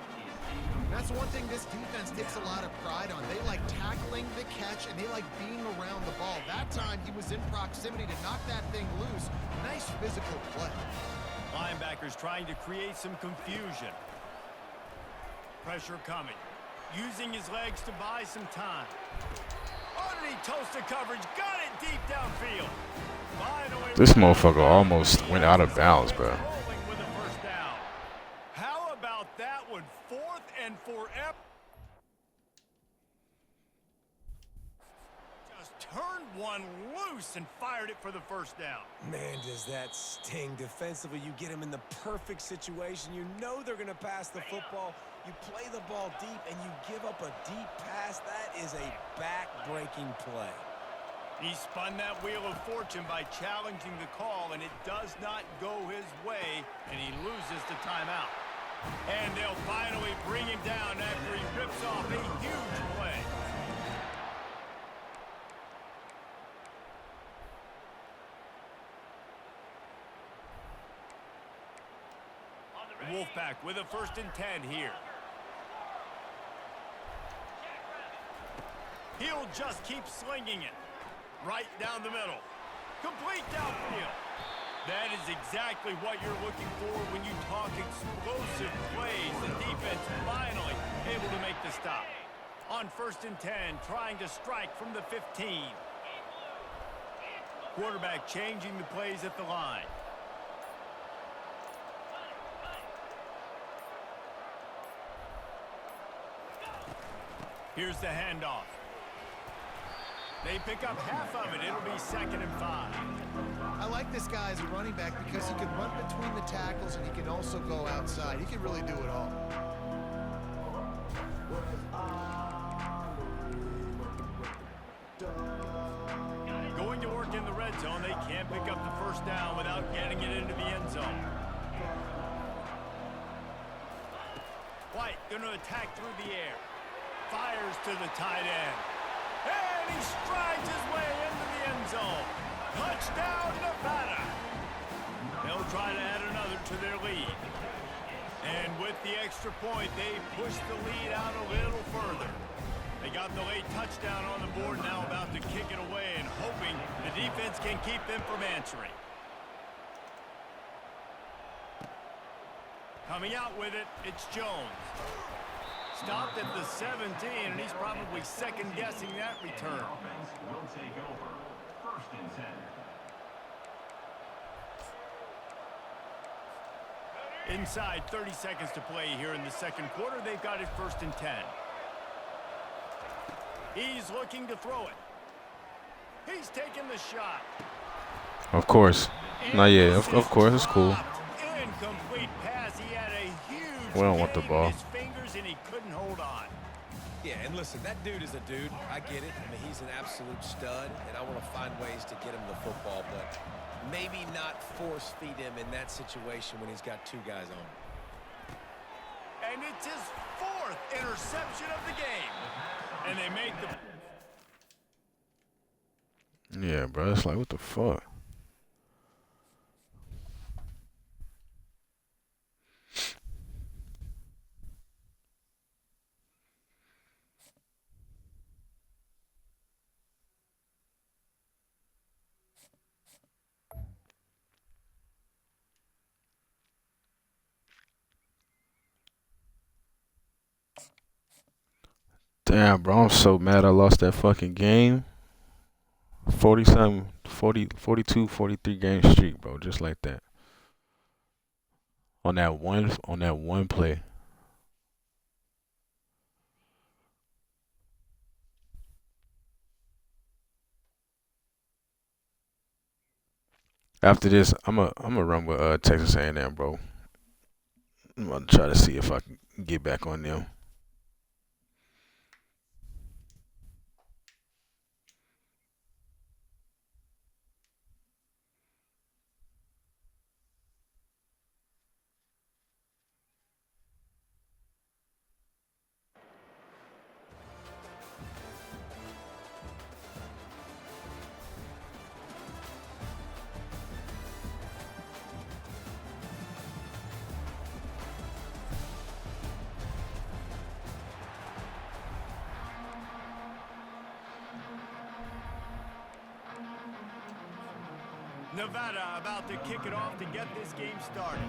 That's one thing this defense takes a lot of pride on. They like tackling the catch, and they like being around the ball. That time, he was in proximity to knock that thing loose. Nice physical play. Linebackers trying to create some confusion. Pressure coming. Using his legs to buy some time. Underneath toasted coverage. Got it deep downfield. This motherfucker almost went out of bounds, bro. How about that one? 4th and forever. Just turned one loose and fired it for the 1st down. Man, does that sting defensively. You get him in the perfect situation. You know they're going to pass the football. You play the ball deep, and you give up a deep pass. That is a back-breaking play. He spun that wheel of fortune by challenging the call, and it does not go his way, and he loses the timeout. And they'll finally bring him down after he rips off a huge play. Wolfpack with a 1st and 10 here. He'll just keep slinging it. Right down the middle. Complete downfield. That is exactly what you're looking for when you talk explosive plays. The defense finally able to make the stop. On 1st and 10, trying to strike from the 15. Quarterback changing the plays at the line. Here's the handoff. They pick up half of it. It'll be 2nd and 5. I like this guy as a running back because he can run between the tackles, and he can also go outside. He can really do it all. Going to work in the red zone. They can't pick up the 1st down without getting it into the end zone. White going to attack through the air. Fires to the tight end. And he strides his way into the end zone. Touchdown, Nevada. They'll try to add another to their lead. And with the extra point, they push the lead out a little further. They got the late touchdown on the board, now about to kick it away and hoping the defense can keep them from answering. Coming out with it, it's Jones. Stopped at the 17, and he's probably second-guessing that return. Offense will take over. 1st and 10. Inside 30 seconds to play here in the 2nd quarter. They've got it 1st and 10. He's looking to throw it. He's taking the shot. Of course. Not yet. Of course, it's cool. Incomplete pass. He had a huge We don't want the gain ball. in his fingers, and he couldn't hold on. Yeah, and listen, that dude is a dude. I get it. I mean, he's an absolute stud, and I want to find ways to get him the football, but maybe not force feed him in that situation when he's got 2 guys on him. And it's his 4th interception of the game. And they make the... Yeah, bro. It's like, what the fuck? Damn, bro, I'm so mad I lost that fucking game. 40-something, 42, 43 game streak, bro, just like that. On that one play. After this, I'm gonna run with Texas A&M, bro. I'm gonna try to see if I can get back on them. Nevada about to kick it off to get this game started.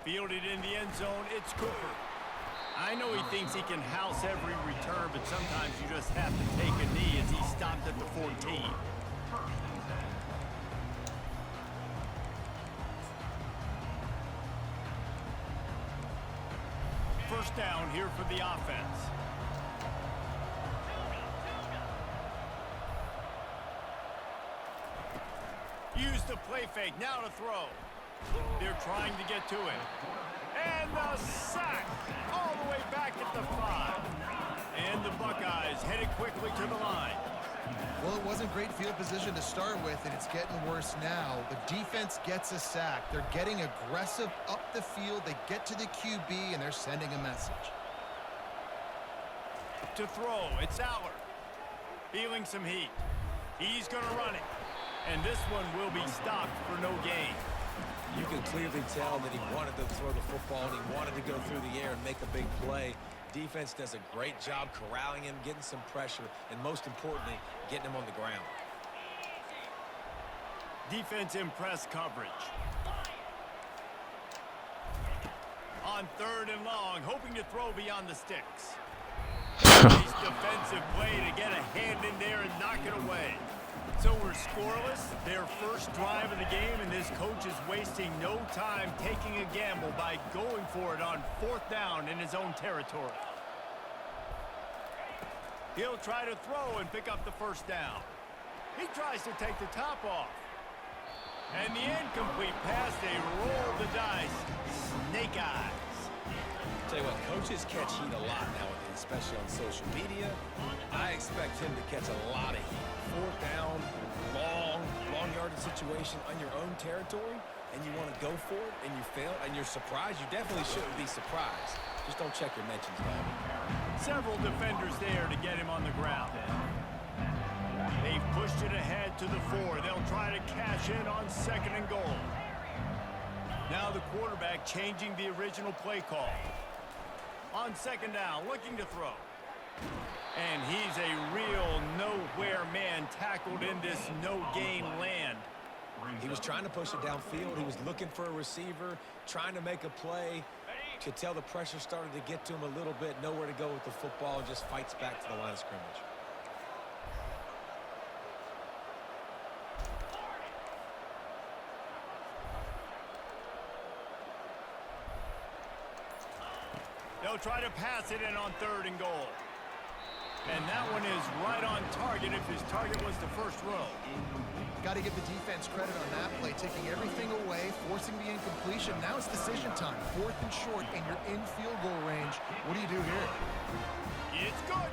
Fielded in the end zone, it's Cooper. I know he thinks he can house every return, but sometimes you just have to take a knee as he stopped at the 14. First down here for the offense. Use the play fake, now to throw. They're trying to get to it. And the sack all the way back at the 5. And the Buckeyes headed quickly to the line. Well, it wasn't great field position to start with, and it's getting worse now. The defense gets a sack. They're getting aggressive up the field. They get to the QB, and they're sending a message. To throw, it's Aller. Feeling some heat. He's going to run it. And this one will be stopped for no gain. You can clearly tell that he wanted to throw the football and he wanted to go through the air and make a big play. Defense does a great job corralling him, getting some pressure, and most importantly, getting him on the ground. Defense in press coverage. On 3rd and long, hoping to throw beyond the sticks. Nice defensive play to get a hand in there and knock it away. So we're scoreless, their first drive of the game, and this coach is wasting no time taking a gamble by going for it on 4th down in his own territory. He'll try to throw and pick up the first down. He tries to take the top off. And the incomplete pass, they roll the dice. Snake eyes. Tell you what, coaches catch heat a lot nowadays, especially on social media. I expect him to catch a lot of heat. 4th down, long yardage situation on your own territory, and you want to go for it, and you fail, and you're surprised. You definitely shouldn't be surprised. Just don't check your mentions, dog. Several defenders there to get him on the ground. They've pushed it ahead to the 4. They'll try to cash in on 2nd and goal. Now the quarterback changing the original play call. On 2nd down, looking to throw. And he's a real nowhere man tackled in this no-gain land. He was trying to push it downfield. He was looking for a receiver, trying to make a play. Could tell the pressure started to get to him a little bit. Nowhere to go with the football, and just fights back to the line of scrimmage. They'll try to pass it in on 3rd and goal. And that one is right on target if his target was the first row. Got to give the defense credit on that play, taking everything away, forcing the incompletion. Now it's decision time. 4th and short, and you're in field goal range. What do you do here? It's good.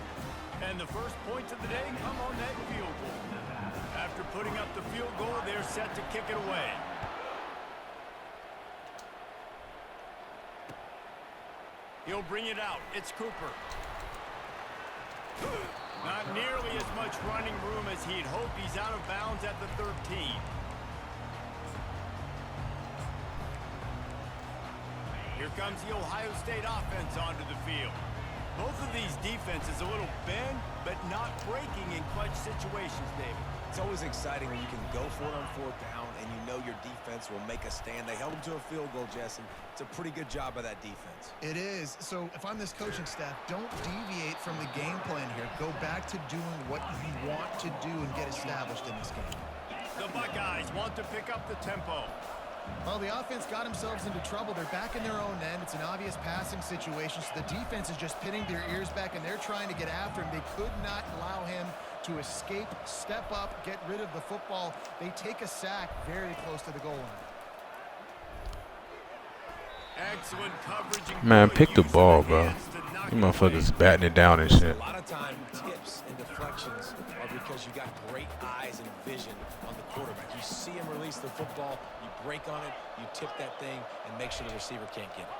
And the first points of the day come on that field goal. After putting up the field goal, they're set to kick it away. He'll bring it out. It's Cooper. Not nearly as much running room as he'd hoped. He's out of bounds at the 13. Here comes the Ohio State offense onto the field. Both of these defenses a little bend, but not breaking in clutch situations, David. It's always exciting when you can go for it on 4th down and you know your defense will make a stand. They held him to a field goal, Jesse. It's a pretty good job by that defense. It is. So if I'm this coaching staff, don't deviate from the game plan here. Go back to doing what you want to do and get established in this game. The Buckeyes want to pick up the tempo. Well, the offense got themselves into trouble. They're back in their own end. It's an obvious passing situation, so the defense is just pinning their ears back, and they're trying to get after him. They could not allow him to escape, step up, get rid of the football. They take a sack very close to the goal line. Excellent coverage. Man, pick the ball, bro. You motherfuckers batting it down and shit. A lot of time, tips and deflections are because you got great eyes and vision on the quarterback. You see him release the football, you break on it, you tip that thing, and make sure the receiver can't get it.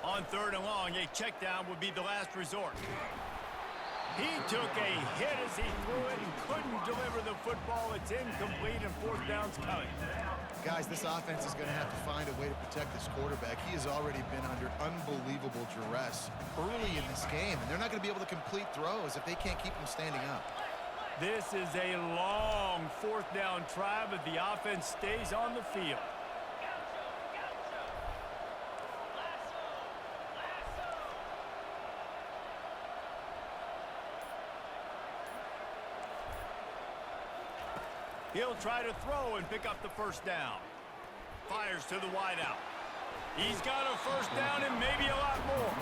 On 3rd and long, a check down would be the last resort. He took a hit as he threw it and couldn't deliver the football. It's incomplete and 4th down's coming. Guys, this offense is going to have to find a way to protect this quarterback. He has already been under unbelievable duress early in this game, and they're not going to be able to complete throws if they can't keep him standing up. This is a long 4th down try, but the offense stays on the field. He'll try to throw and pick up the 1st down. Fires to the wideout. He's got a 1st down and maybe a lot more.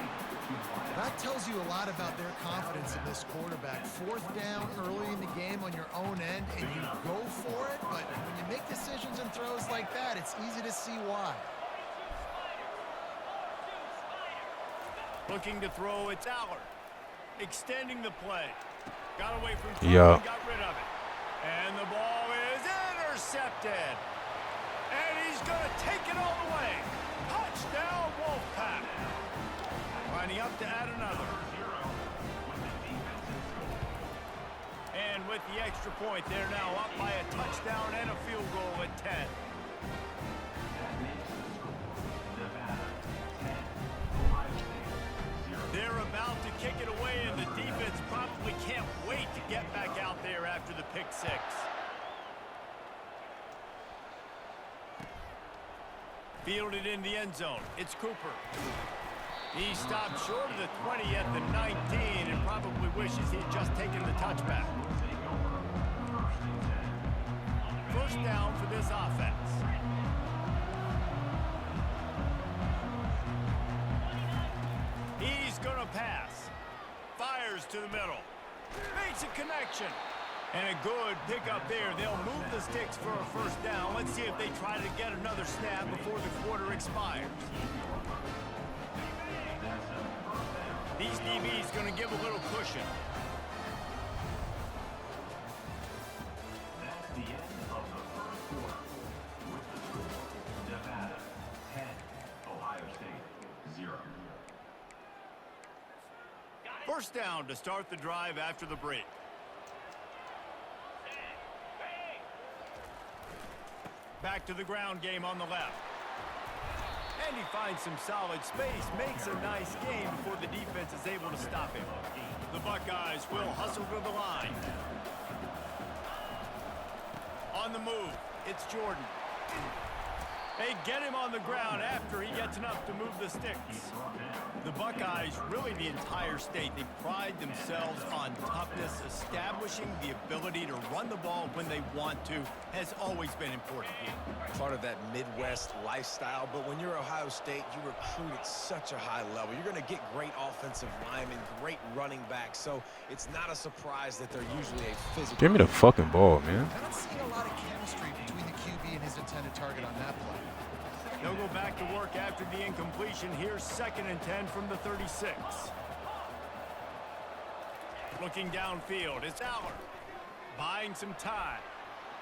That tells you a lot about their confidence in this quarterback. 4th down early in the game on your own end, and you go for it, but when you make decisions and throws like that, it's easy to see why. Looking to throw, it's Allard. Extending the play. Got away from Yeah. and got rid of it. And the ball is intercepted. And he's going to take it all the way. Touchdown, Wolfpack. Lining up to add another. And with the extra point, they're now up by a touchdown and a field goal at 10. They're about to kick it away, and the defense probably can't wait to get back out there after the pick 6. Fielded in the end zone. It's Cooper. He stopped short of the 20 at the 19 and probably wishes he'd just taken the touchback. 1st down for this offense. He's going to pass. Fires to the middle. Makes a connection. And a good pickup there. They'll move the sticks for a 1st down. Let's see if they try to get another snap before the quarter expires. These DBs going to give a little cushion. That's the end of the 1st quarter. With the score, Nevada 10, Ohio State 0. 1st down to start the drive after the break. Back to the ground game on the left. And he finds some solid space, makes a nice game before the defense is able to stop him. The Buckeyes will hustle to the line. On the move, it's Jordan. They get him on the ground after he gets enough to move the sticks. The Buckeyes, really the entire state, they pride themselves on toughness. Establishing the ability to run the ball when they want to has always been important here. Part of that Midwest lifestyle, but when you're Ohio State, you recruit at such a high level. You're going to get great offensive linemen, great running backs, so it's not a surprise that they're usually a physical. Give me the fucking ball, man. I don't see a lot of chemistry between the QB and his intended target on that play. They'll go back to work after the incompletion. Here's 2nd and 10 from the 36. Looking downfield, it's Allard. Buying some time.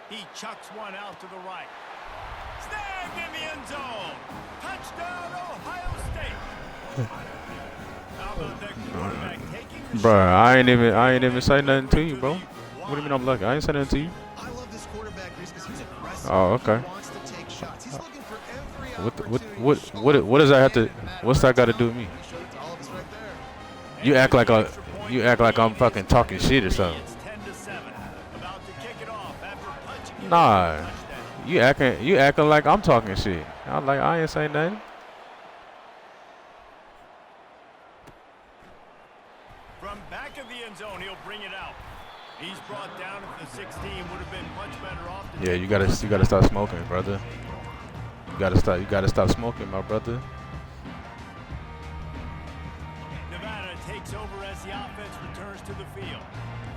He chucks one out to the right. Snagged in the end zone. Touchdown, Ohio State. How about that quarterback taking the Bro, shot? I ain't even say nothing to you, bro. What do you mean I'm lucky? I ain't say nothing to you. I love this quarterback because he's aggressive. Oh, okay. He wants to take shots. He's looking for every What does that have to? What's that got to do with me? He showed it to all of us right there. You act like I'm fucking talking shit or something. It's 10-7. About to kick it off after punching it Nah, for a touchdown. you acting like I'm talking shit. I ain't saying nothing. From back of the end zone, he'll bring it out. Yeah, you gotta stop smoking, brother. You gotta stop smoking, my brother. Nevada takes over as the offense returns to the field.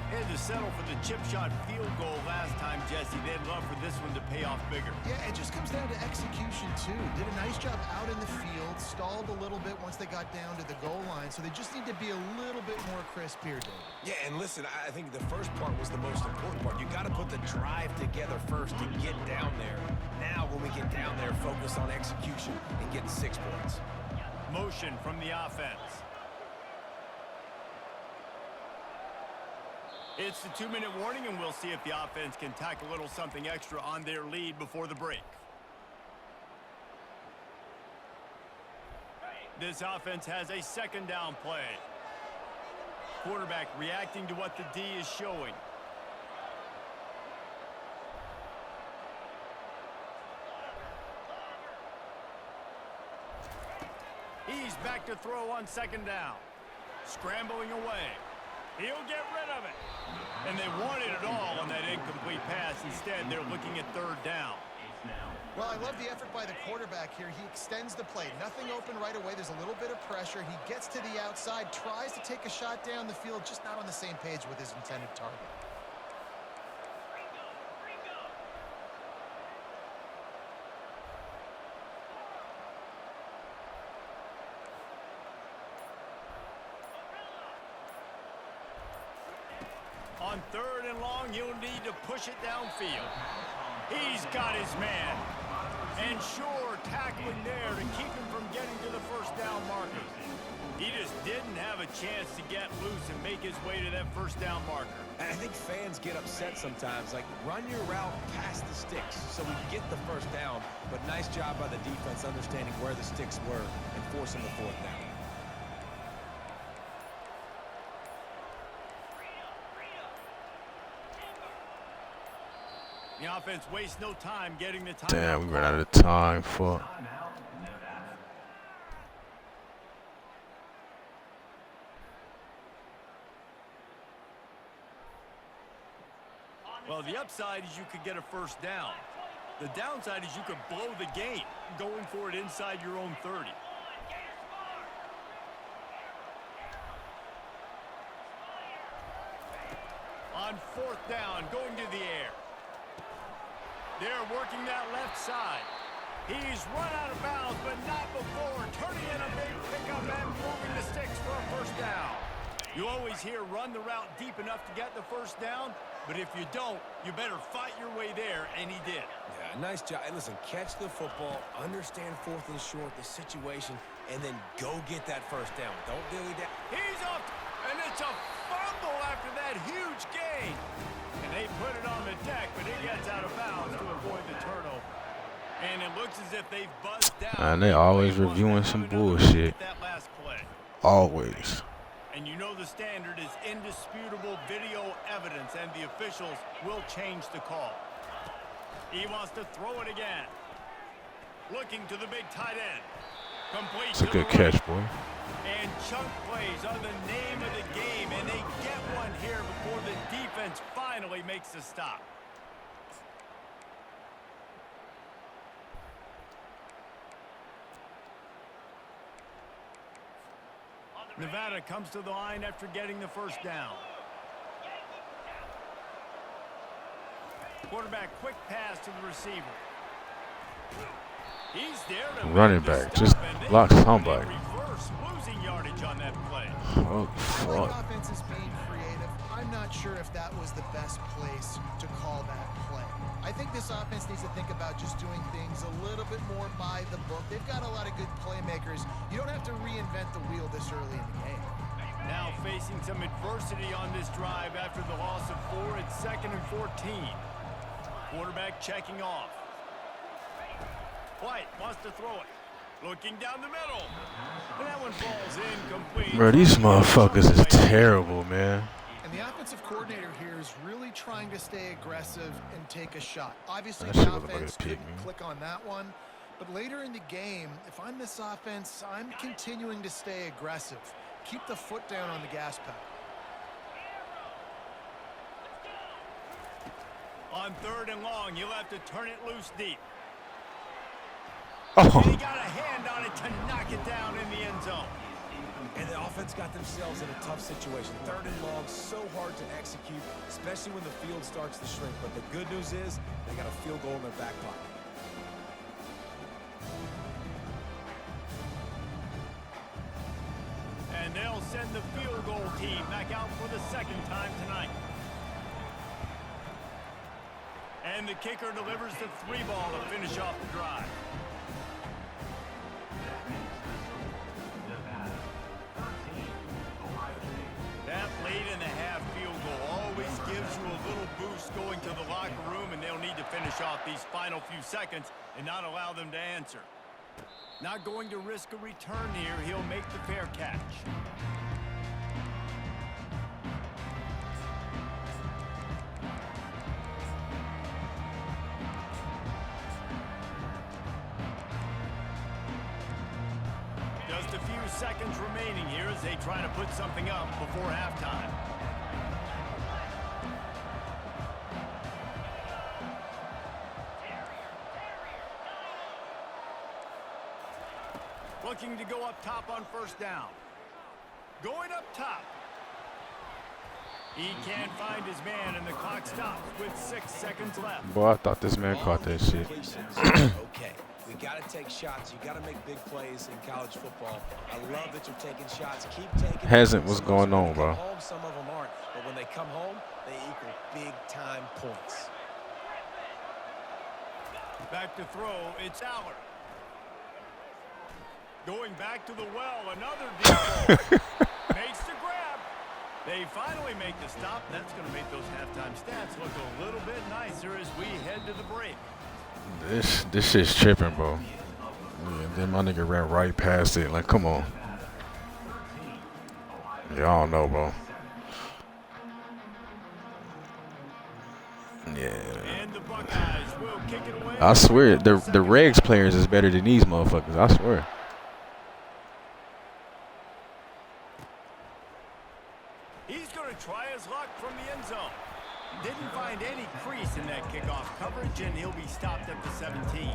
Had to settle for the chip shot field goal last time, Jesse. They'd love for this one to pay off bigger. Yeah, it just comes down to execution, too. Did a nice job out in the field, stalled a little bit once they got down to the goal line, so they just need to be a little bit more crisp here, Dave. Yeah, and listen, I think the first part was the most important part. You got to put the drive together first to get down there. Now, when we get down there, focus on execution and getting 6 points. Motion from the offense. It's the 2-minute warning, and we'll see if the offense can tack a little something extra on their lead before the break. This offense has a second down play. Quarterback reacting to what the D is showing. He's back to throw on second down. Scrambling away. He'll get rid of it. And they wanted it all on that incomplete pass. Instead, they're looking at third down. Well, I love the effort by the quarterback here. He extends the play. Nothing open right away. There's a little bit of pressure. He gets to the outside, tries to take a shot down the field, just not on the same page with his intended target. On third and long, he'll need to push it downfield. He's got his man. And sure, tackling there to keep him from getting to the first down marker. He just didn't have a chance to get loose and make his way to that first down marker. And I think fans get upset sometimes, like run your route past the sticks so we get the first down. But nice job by the defense understanding where the sticks were and forcing the fourth down. The offense wastes no time getting the time. Damn, we ran out of time for. Well, the upside is you could get a first down. The downside is you could blow the game going for it inside your own 30. On fourth down, going to the air. They're working that left side. He's run out of bounds, but not before turning in a big pickup and moving the sticks for a first down. You always hear run the route deep enough to get the first down, but if you don't, you better fight your way there, and he did. Yeah, nice job. And listen, catch the football, understand fourth and short, the situation, and then go get that first down. Don't dilly down. He's off, and it's a fumble after that huge gain. And they put it on the deck, but it gets out of bounds to avoid the turnover. And it looks as if they've buzzed down. And they always reviewing some bullshit. That last play. Always. And you know the standard is indisputable video evidence, and the officials will change the call. He wants to throw it again. Looking to the big tight end. Complete. It's a good catch, boy. And chunk plays are the name of the game, and they get one here before the defense finally makes the stop. Nevada comes to the line after getting the first down. Quarterback quick pass to the receiver. He's there to running back just blocks somebody. Reverse, losing yardage on that play. Oh, fuck. The offense is being creative. I'm not sure if that was the best place to call that play. I think this offense needs to think about just doing things a little bit more by the book. They've got a lot of good playmakers. You don't have to reinvent the wheel this early in the game. Now facing some adversity on this drive after the loss of 4 at 2nd and 14. Quarterback checking off. White wants to throw it. Looking down the middle. And that one falls incomplete. Bro, these motherfuckers is terrible, man. And the offensive coordinator here is really trying to stay aggressive and take a shot. Obviously, That the shit was about to offense pick couldn't me. click on that one. But later in the game, if I'm this offense, I'm continuing to stay aggressive. Keep the foot down on the gas pedal. On 3rd and long, you'll have to turn it loose deep. Oh. And he got a hand on it to knock it down in the end zone. And the offense got themselves in a tough situation. 3rd and long, so hard to execute, especially when the field starts to shrink. But the good news is they got a field goal in their back pocket. And they'll send the field goal team back out for the 2nd time tonight. And the kicker delivers the 3 ball to finish off the drive. That late in the half field goal always gives you a little boost going to the locker room, and they'll need to finish off these final few seconds and not allow them to answer. Not going to risk a return here. He'll make the fair catch. Just a few seconds remaining here as they try to put something up before halftime. Looking to go up top on 1st down. Going up top. He can't find his man, and the clock stops with 6 seconds left. Boy, I thought this man caught that shit. Okay. We got to take shots. You got to make big plays in college football. I love that you're taking shots. Keep taking. Hasn't what's going on, bro. Home, some of them aren't, but when they come home, they equal big-time points. Back to throw, it's Aller. Going back to the well, another deep ball. Makes the grab. They finally make the stop. That's going to make those halftime stats look a little bit nicer as we head to the break. This shit's tripping, bro. Yeah, then my nigga ran right past it. Like, come on. Yeah, I don't know, bro. Yeah. And the Buckeyes will kick it away. I swear, the Regs players is better than these motherfuckers. I swear. He's going to try his luck from the end zone. Didn't find any crease in that kickoff coverage, and he'll be stopped at the 17.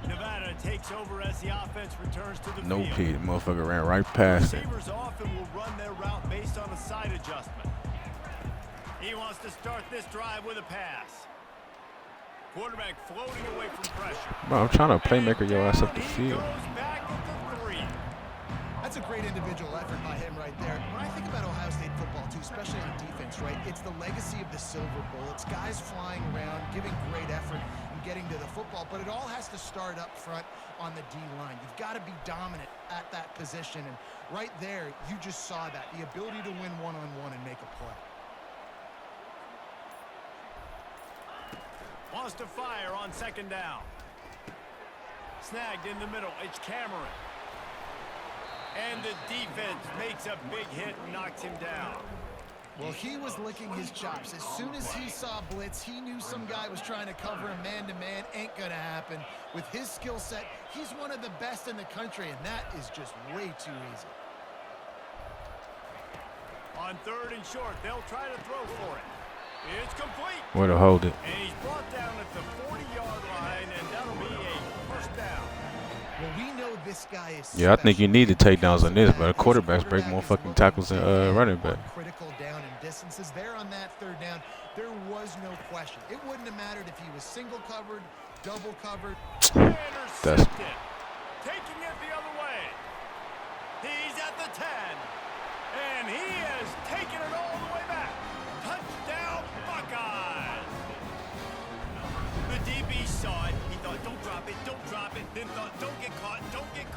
Nevada takes over as the offense returns to the No field. Pete, motherfucker ran right past it. Receivers often will run their route based on a side adjustment. He wants to start this drive with a pass. Quarterback floating away from pressure. Bro, I'm trying to playmaker your ass up the He field. goes back at the 3. That's a great individual effort by him right there. When I think about Ohio State football, too, especially on defense, right, it's the legacy of the Silver Bowl. It's guys flying around, giving great effort, and getting to the football. But it all has to start up front on the D-line. You've got to be dominant at that position. And right there, you just saw that, the ability to win one-on-one and make a play. Wants to fire on 2nd down. Snagged in the middle. It's Cameron. And the defense makes a big hit and knocks him down. Well, he was licking his chops. As soon as he saw blitz, he knew some guy was trying to cover him man-to-man. Ain't going to happen. With his skill set, he's one of the best in the country, and that is just way too easy. On 3rd and short, they'll try to throw for it. It's complete. Way to hold it. And he's brought down at the 40-yard line, and that'll be a 1st down. Well, we know this guy is Yeah, I think you need the takedowns on this, but the quarterback quarterbacks break more fucking tackles than running back. Critical down and distances. There on that 3rd down, there was no question. It wouldn't have mattered if he was single covered, double covered. That's Intercepted. Taking it the other way. He's at the 10. And he has taken it all the way back. Touchdown, Buckeyes. The DB saw it. He thought, don't drop it, don't drop it. Then thought, don't get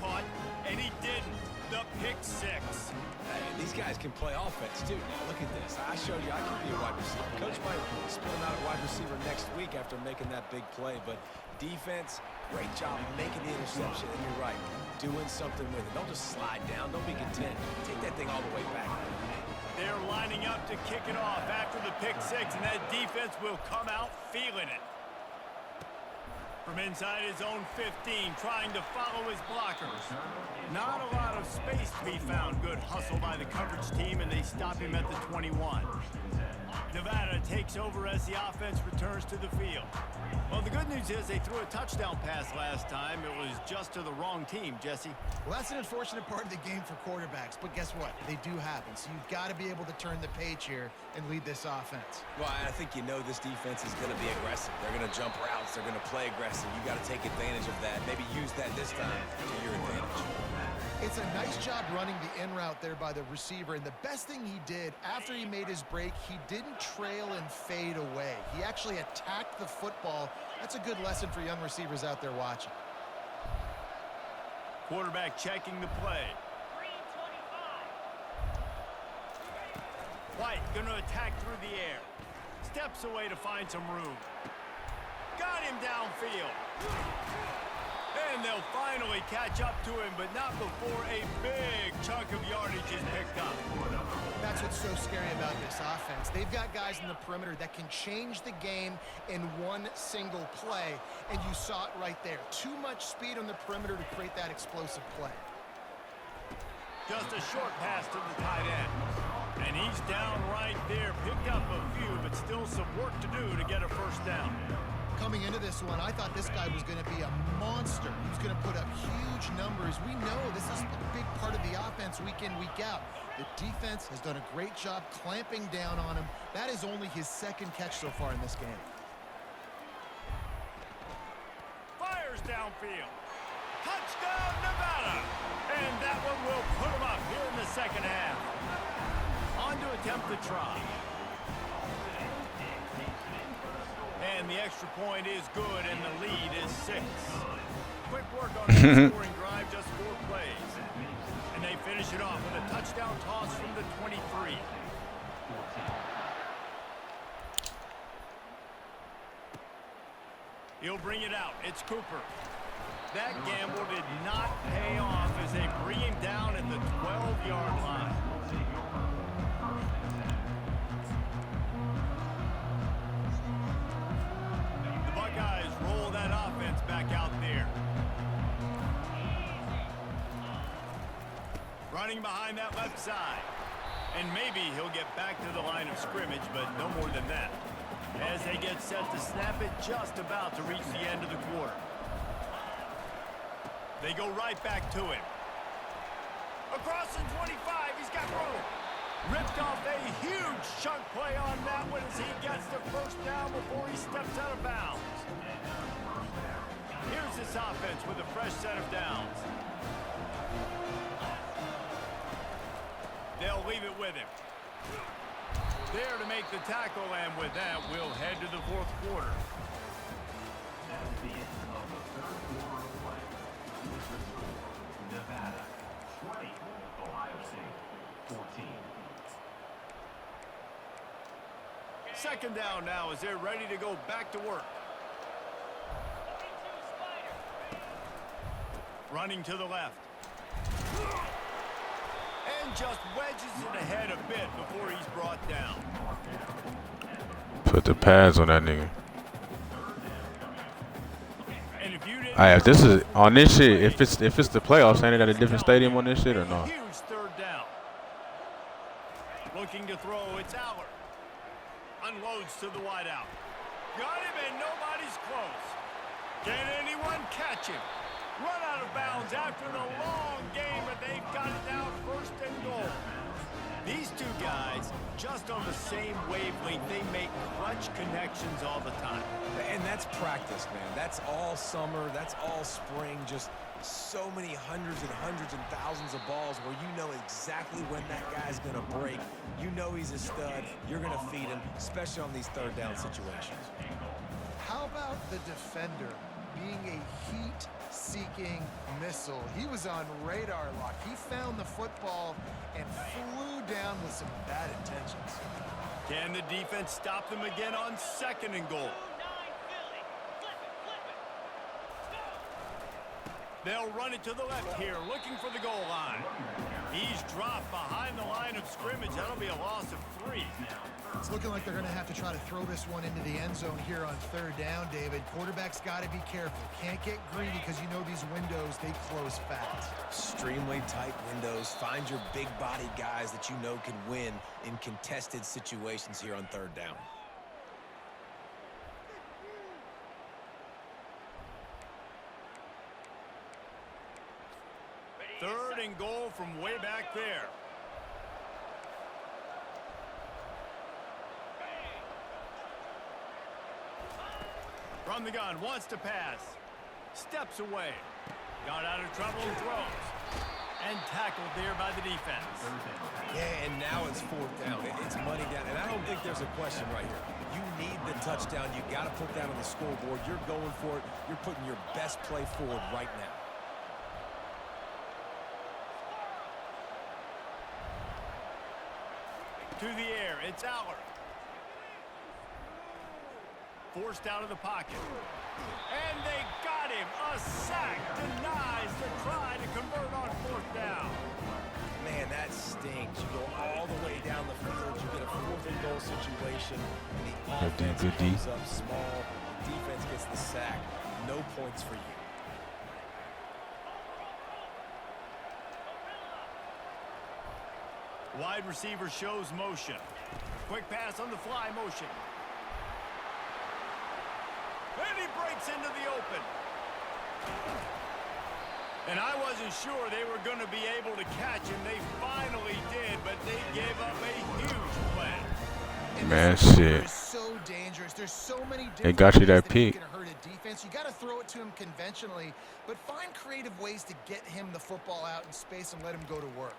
caught, and he didn't. The pick 6. Hey, these guys can play offense, too. Now, look at this. I showed you I can be a wide receiver. Coach might split him out at wide receiver next week after making that big play. But defense, great job making the interception. And you're right, doing something with it. Don't just slide down. Don't be content. Take that thing all the way back. They're lining up to kick it off after the pick 6, and that defense will come out feeling it. From inside his own 15, trying to follow his blockers. Not a lot of space to be found. Good hustle by the coverage team, and they stop him at the 21. Nevada takes over as the offense returns to the field. Well, the good news is they threw a touchdown pass last time. It was just to the wrong team, Jesse. Well, that's an unfortunate part of the game for quarterbacks, but guess what? They do happen, so you've got to be able to turn the page here and lead this offense. Well, I think you know this defense is going to be aggressive. They're going to jump routes. They're going to play aggressive. You got to take advantage of that. Maybe use that this time to your advantage. It's a nice job running the in route there by the receiver, and the best thing he did after he made his break, he didn't trail and fade away. He actually attacked the football. That's a good lesson for young receivers out there watching. Quarterback checking the play. White going to attack through the air. Steps away to find some room. Got him downfield. And they'll finally catch up to him, but not before a big chunk of yardage is picked up. That's what's so scary about this offense. They've got guys in the perimeter that can change the game in one single play, and you saw it right there. Too much speed on the perimeter to create that explosive play. Just a short pass to the tight end. And he's down right there. Picked up a few, but still some work to do to get a first down. Coming into this one, I thought this guy was going to be a monster. He was going to put up huge numbers. We know this is a big part of the offense week in, week out. The defense has done a great job clamping down on him. That is only his second catch so far in this game. Fires downfield. Touchdown, Nevada. And that one will put him up here in the second half. On to attempt the try. And the extra point is good, and the lead is 6. Quick work on that scoring drive, just 4 plays. And they finish it off with a touchdown toss from the 23. He'll bring it out. It's Cooper. That gamble did not pay off as they bring him down at the 12-yard line. Roll that offense back out there. Running behind that left side. And maybe he'll get back to the line of scrimmage, but no more than that. As they get set to snap it, just about to reach the end of the quarter. They go right back to him. Across the 25, he's got room. Ripped off a huge chunk play on that one as he gets the first down before he steps out of bounds. Here's this offense with a fresh set of downs. They'll leave it with him. There to make the tackle, and with that, we'll head to the 4th quarter. That is the end of the 3rd quarter of play. With the score, Nevada 20, Ohio State 14. Second down now as they're ready to go back to work. Running to the left. And just wedges it ahead a bit before he's brought down. Put the pads on that nigga. And if you didn't If this is on this shit, if it's the playoffs, ain't it at a different stadium on this shit or no? Huge 3rd down. Looking to throw, it's Aller. Unloads to the wideout. Got him and nobody's close. Can anyone catch him? Run out of bounds after the long game, but they've got it now 1st and goal. These two guys, just on the same wavelength, they make clutch connections all the time. And that's practice, man. That's all summer. That's all spring. Just so many hundreds and thousands of balls where you know exactly when that guy's going to break. You know he's a stud. You're going to feed him, especially on these 3rd down situations. How about the defender being a heat-seeking missile? He was on radar lock. He found the football and flew down with some bad intentions. Can the defense stop them again on 2nd and goal? They'll run it to the left here, looking for the goal line. He's dropped behind the line of scrimmage. That'll be a loss of 3. It's looking like they're going to have to try to throw this one into the end zone here on third down, David. Quarterback's got to be careful. Can't get greedy because you know these windows, they close fast. Extremely tight windows. Find your big body guys that you know can win in contested situations here on third down. Third and goal from way back there. From the gun, wants to pass. Steps away. Got out of trouble and throws. And tackled there by the defense. Yeah, and now it's fourth down. It's money down. And I don't think there's a question right here. You need the touchdown. You got to put that on the scoreboard. You're going for it. You're putting your best play forward right now. To the air, it's Aller. Forced out of the pocket. And they got him. A sack denies the try to convert on fourth down. Man, that stinks. You go all the way down the field. You get a fourth and goal situation. And the offense comes up small. The defense gets the sack. No points for you. Wide receiver shows motion. Quick pass on the fly motion. And he breaks into the open. And I wasn't sure they were going to be able to catch him. They finally did, but they gave up a huge play. Man, shit. So dangerous. There's so many They got you that ways peak. you can hurt a defense. You got to throw it to him conventionally, but find creative ways to get him the football out in space and let him go to work.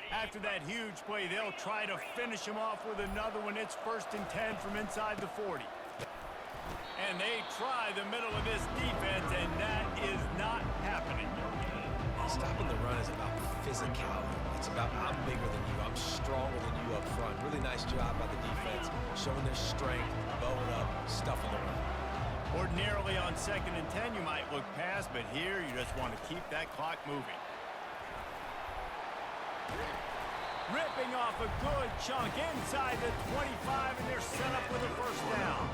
After that huge play, they'll try to finish him off with another one. It's 1st and 10 from inside the 40. And they try the middle of this defense, and that is not happening. Stopping the run is about physicality. It's about I'm bigger than you. I'm stronger than you up front. Really nice job by the defense, showing their strength, bowing up, stuffing the run. Ordinarily on 2nd and 10, you might look past, but here you just want to keep that clock moving. Ripping off a good chunk inside the 25, and they're set up with a first down.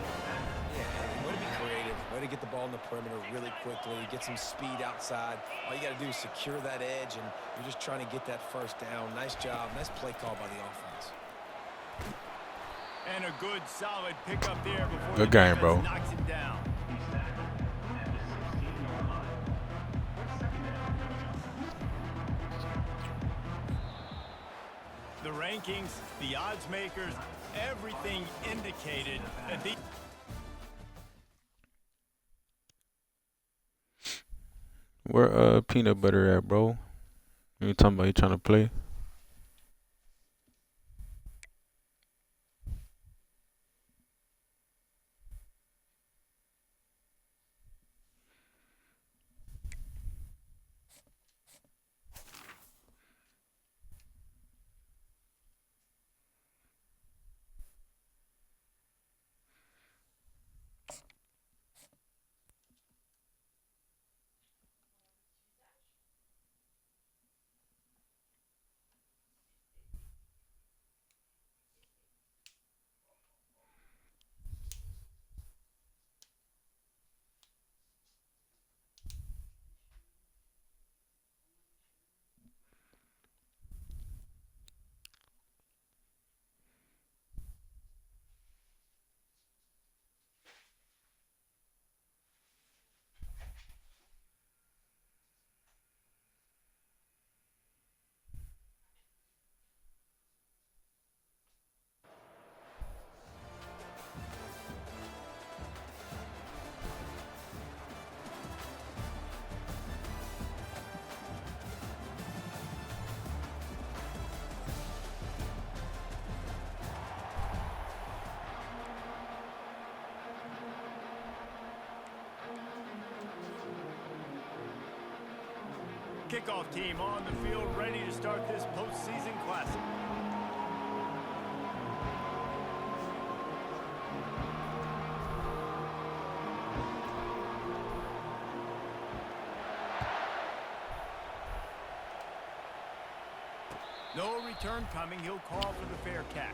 Yeah, way to be creative. Way to get the ball in the perimeter really quickly. Get some speed outside. All you got to do is secure that edge, and you're just trying to get that first down. Nice job. Nice play call by the offense. And a good, solid pickup there before Good the game, bro. knocks him down. The rankings, the odds makers, everything indicated that the Where peanut butter at, bro? You talking about you trying to play? kickoff team on the field ready to start this postseason classic. No return coming. He'll call for the fair catch.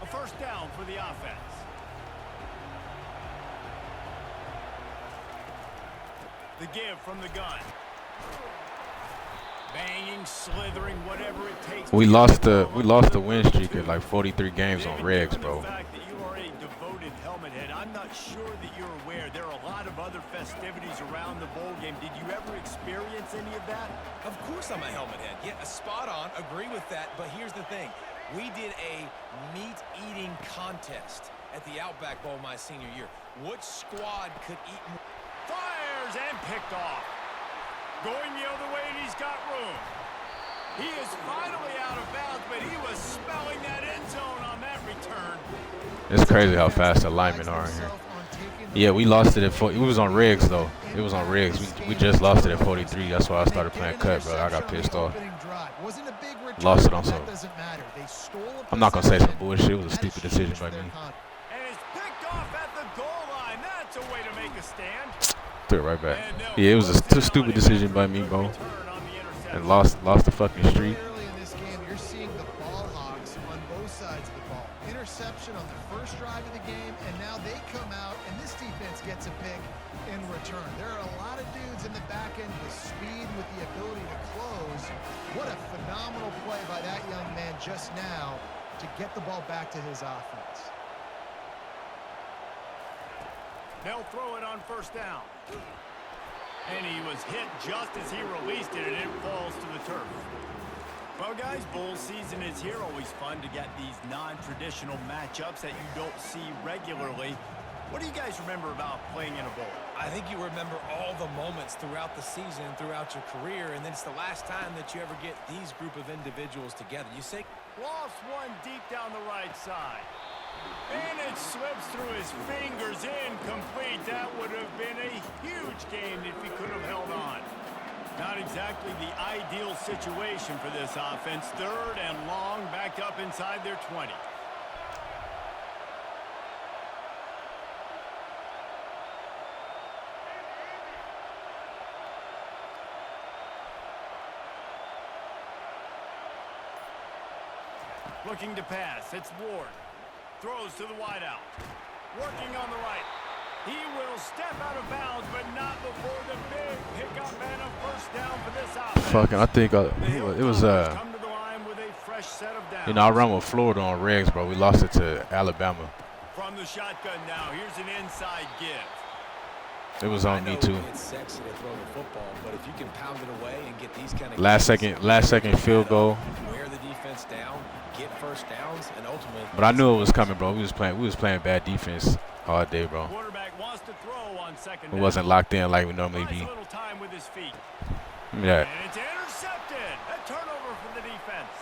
A first down for the offense. The give from the gun. Banging, slithering, whatever it takes. We lost the win streak at like 43 games on regs, bro. The fact that you are a devoted helmet head, I'm not sure that you're aware there are a lot of other festivities around the bowl game. Did you ever experience any of that? Of course I'm a helmet head. Yeah, spot on. Agree with that. But here's the thing. We did a meat-eating contest at the Outback Bowl my senior year. Which squad could eat more? Fires and picked off. Going the other way, and he's got room. He is finally out of bounds, but he was smelling that end zone on that return. It's crazy how fast the linemen are in here. Yeah, we lost it at 40. It was on rigs though. It was on rigs. We just lost it at 43. That's why I started playing cut, bro. I got pissed off. Lost it on some. I'm not gonna say some bullshit. It was a stupid decision by me. And it's picked off at the goal line. That's a way to make a stand. Threw it right back. Yeah, it was a stupid decision by me, bro. And lost the fucking streak. Early in this game, you're seeing the ball hogs on both sides of the ball. Interception on the first drive of the game, and now they come out, and this defense gets a pick in return. There are a lot of dudes in the back end with speed, with the ability to close. What a phenomenal play by that young man just now to get the ball back to his offense. They'll throw it on first down. And he was hit just as he released it, and it falls to the turf. Well, guys, bowl season is here. Always fun to get these non-traditional matchups that you don't see regularly. What do you guys remember about playing in a bowl? I think you remember all the moments throughout the season, throughout your career, and then it's the last time that you ever get these group of individuals together. You say, Lost one deep down the right side. And it slips through his fingers, incomplete. That would have been a huge game if he could have held on. Not exactly the ideal situation for this offense. Third and long, back up inside their 20. Looking to pass. It's Ward. Throws to the wideout. Working on the right. He will step out of bounds, but not before the big pickup and a first down for this offense. Fucking, I think it was Come to the line with a fresh set of downs. you know, I run with Florida on regs, bro. We lost it to Alabama. From the shotgun now, here's an inside give. It was on me too. It's sexy to throw the football, but if you can pound it away and get these kind of Last second field goal. wear the defense down, get first downs, and ultimately. But I knew it was coming, bro. We was playing bad defense all day, bro. Quarterback wants to throw on second It down. wasn't locked in like we normally Buys be. a little time with his feet. Yeah. And it's intercepted. A turnover for the defense.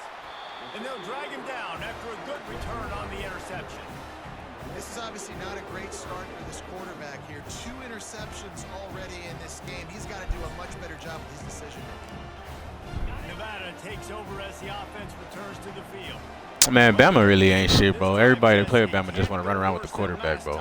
And they'll drag him down after a good return on the interception. This is obviously not a great start for this quarterback here. 2 interceptions already in this game. He's got to do a much better job with his decision-making. Nevada takes over as the offense returns to the field. Man, Bama really ain't shit, bro. Everybody that play with Bama just want to run around with the quarterback, bro.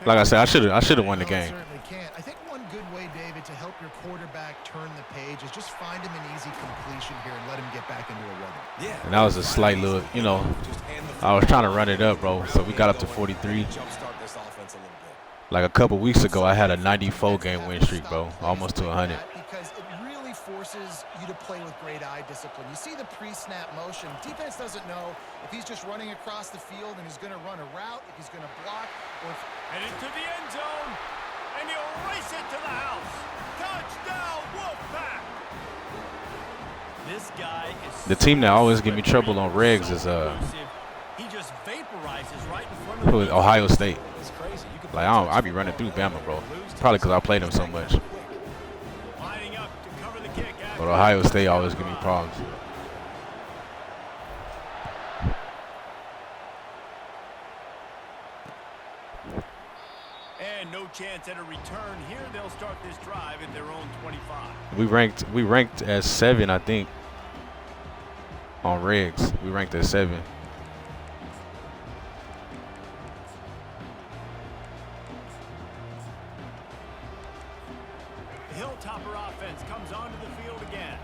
Like I said, I should have won the game. Certainly can't. I think one good way, David, to help your quarterback turn the page is just find him an easy completion here and let him get back into a rhythm. Yeah. And that was a slight little, you know, I was trying to run it up, bro. So we got up to 43. Jumpstart this offense a little bit. Like a couple weeks ago, I had a 94 game win streak, bro. Almost to 100. Because it really forces you to play with great eye discipline. You see the pre-snap motion. Defense doesn't know if he's just running across the field and he's going to run a route, if he's going to block, or if And into the end zone. And he'll race it to the house. Touchdown, Wolfpack. This guy is The team that always give me trouble on regs is he just vaporizes right in front of the Ohio State. It's crazy. You can Like I be running through Bama, bro. Probably because I played them so much. lining up to cover the kick. But Ohio State always give me problems. And no chance at a return here. They'll start this drive at their own 25. We ranked as 7, I think. On regs, we ranked as 7. Hilltopper offense comes onto the field again.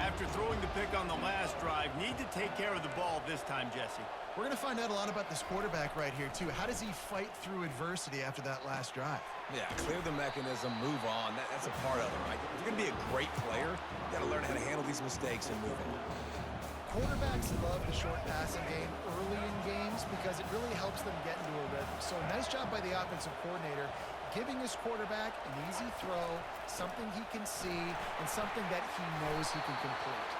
After throwing the pick on the last drive, need to take care of the ball this time, Jesse. We're going to find out a lot about this quarterback right here, too. How does he fight through adversity after that last drive? Yeah, clear the mechanism, move on. That's a part of it, right? If you're going to be a great player, you got to learn how to handle these mistakes and move on. Quarterbacks love the short passing game early in games because it really helps them get into a rhythm. So nice job by the offensive coordinator, giving his quarterback an easy throw, something he can see, and something that he knows he can complete.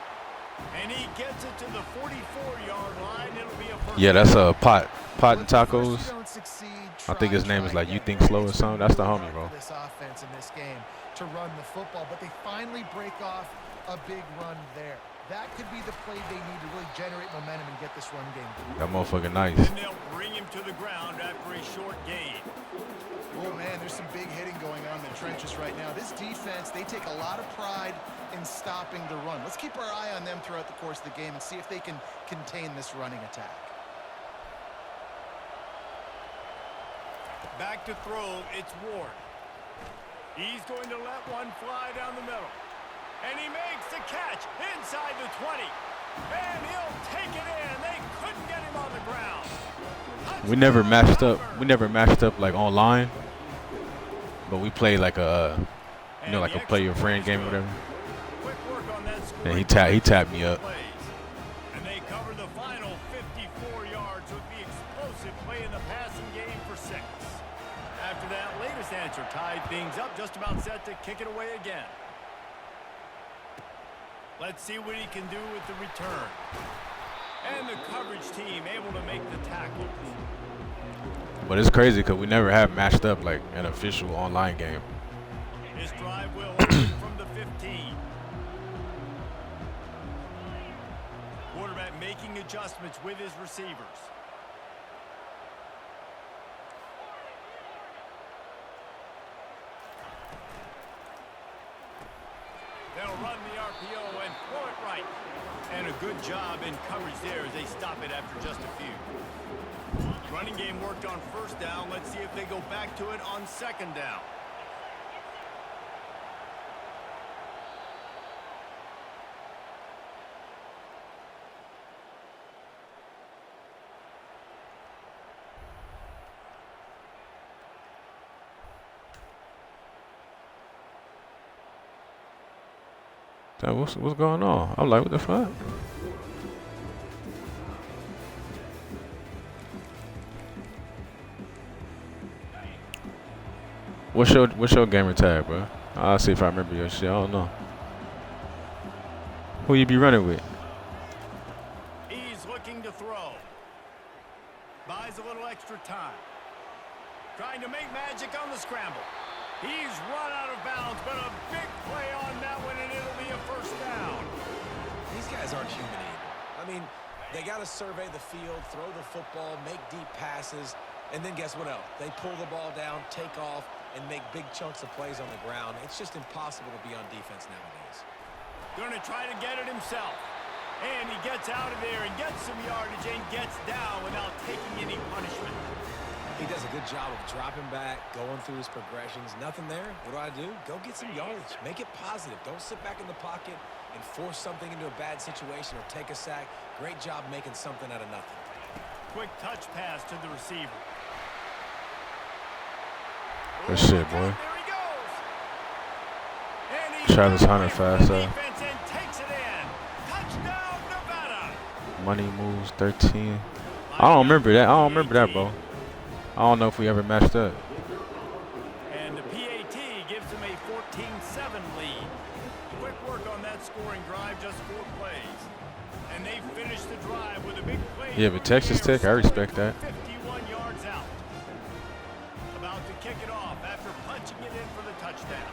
And he gets it to the 44-yard line. It'll be a first. Yeah, that's a pot and But first tacos. you don't succeed, I think his name is like again. You Think Slow or It's something. That's the really homie, hard bro. for this offense in this game to run the football, but they finally break off a big run there. That could be the play they need to really generate momentum and get this run game going. That motherfucker nice. And they'll bring him to the ground after a short gain. Oh, man, there's some big hitting going on in the trenches right now. This defense, they take a lot of pride in stopping the run. Let's keep our eye on them throughout the course of the game and see if they can contain this running attack. Back to throw, it's Ward. He's going to let one fly down the middle. And he makes the catch inside the 20. And he'll take it in. They couldn't get him on the ground. We never matched up. We never matched up like online, but we played like a, you know, like a play your friend game or whatever. Quick work on that score. And he tapped me up. And they cover the final 54 yards with the explosive play in the passing game for 6. After that latest answer tied things up, just about set to kick it away again. Let's see what he can do with the return. And the coverage team able to make the tackles. But it's crazy because we never have matched up like an official online game. His drive will open from the 15. Quarterback making adjustments with his receivers. They'll run the RPO and throw it right. And a good job in coverage there as they stop it after just a few. Running game worked on first down. Let's see if they go back to it on second down. What's going on? I'm like, what the fuck? What's your gamer tag, bro? I'll see if I remember your shit. I don't know. Who you be running with? He's looking to throw. Buys a little extra time. Trying to make magic on the scramble. He's run out of bounds, but a big play on that one, and it'll be a first down. These guys aren't human either. I mean, they got to survey the field, throw the football, make deep passes, and then guess what else? They pull the ball down, take off, and make big chunks of plays on the ground. It's just impossible to be on defense nowadays. Going to try to get it himself. And he gets out of there and gets some yardage and gets down without taking any punishment. He does a good job of dropping back, going through his progressions. Nothing there. What do? Go get some yardage. Make it positive. Don't sit back in the pocket and force something into a bad situation or take a sack. Great job making something out of nothing. Quick touch pass to the receiver. Good shit, boy. There he goes. And he Travis Hunter fast, defense and takes it in. Touchdown, Nevada. Money moves 13. I don't remember that. Bro. I don't know if we ever matched up. And the PAT gives him a 14-7 lead. Quick work on that scoring drive, just 4 plays. And they finish the drive with a big play. Yeah, but Texas Tech, I respect that. 51 yards out. About to kick it off after punching it in for the touchdown.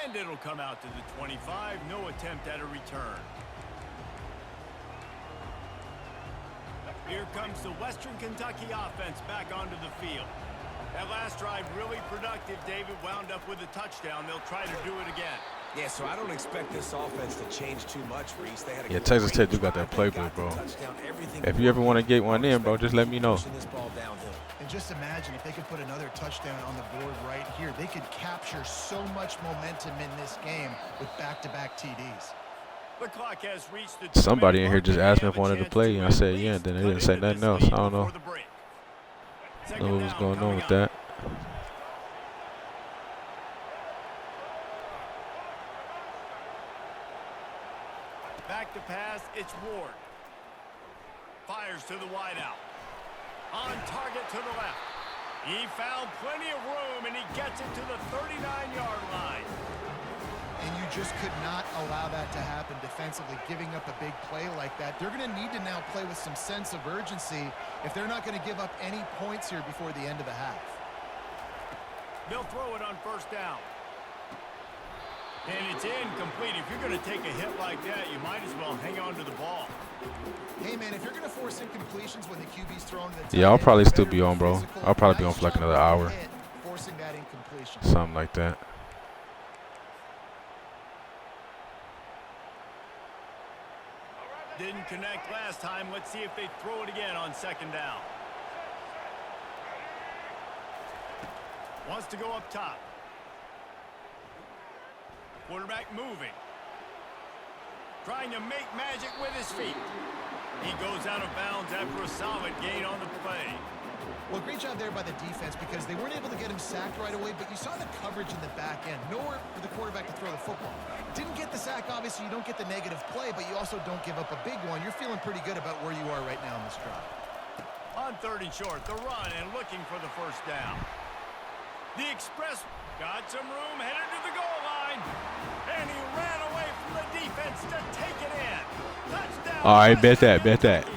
And it'll come out to the 25. No attempt at a return. Here comes the Western Kentucky offense back onto the field. That last drive really productive. David wound up with a touchdown. They'll try to do it again. Yeah, so I don't expect this offense to change too much, Reese. They had a Yeah, Texas great Tech do got that drive. They playbook, got the bro. touchdown. Everything If you ever want to get one in, bro, just let me know. pushing this ball downhill. And just imagine if they could put another touchdown on the board right here. They could capture so much momentum in this game with back-to-back TDs. The clock has reached the Somebody in here just asked me if I wanted to play, and I said yeah, and then they didn't say nothing else. I don't know. Know what was going on with that. Back to pass, it's Ward. Fires to the wideout. On target to the left. He found plenty of room, and he gets it to the 39-yard line. And you just could not allow that to happen defensively, giving up a big play like that. They're going to need to now play with some sense of urgency if they're not going to give up any points here before the end of the half. They'll throw it on first down. And it's incomplete. If you're going to take a hit like that, you might as well hang on to the ball. Hey, man, if you're going to force incompletions when the QB's thrown to the tight Yeah, I'll end, probably you still better be on, bro. physical. I'll probably be on Nice for like job another on the hour. hit, forcing that incompletion. Something like that. Didn't connect last time. Let's see if they throw it again on second down. Wants to go up top. Quarterback moving. Trying to make magic with his feet. He goes out of bounds after a solid gain on the play. Well, great job there by the defense because they weren't able to get him sacked right away, but you saw the coverage in the back end. Nowhere for the quarterback to throw the football. Didn't get the sack, obviously. You don't get the negative play, but you also don't give up a big one. You're feeling pretty good about where you are right now in this drive. On third and short, the run and looking for the first down. The express got some room, headed to the goal line, and he ran away from the defense to take it in. Touchdown. All right, bet that, bet that.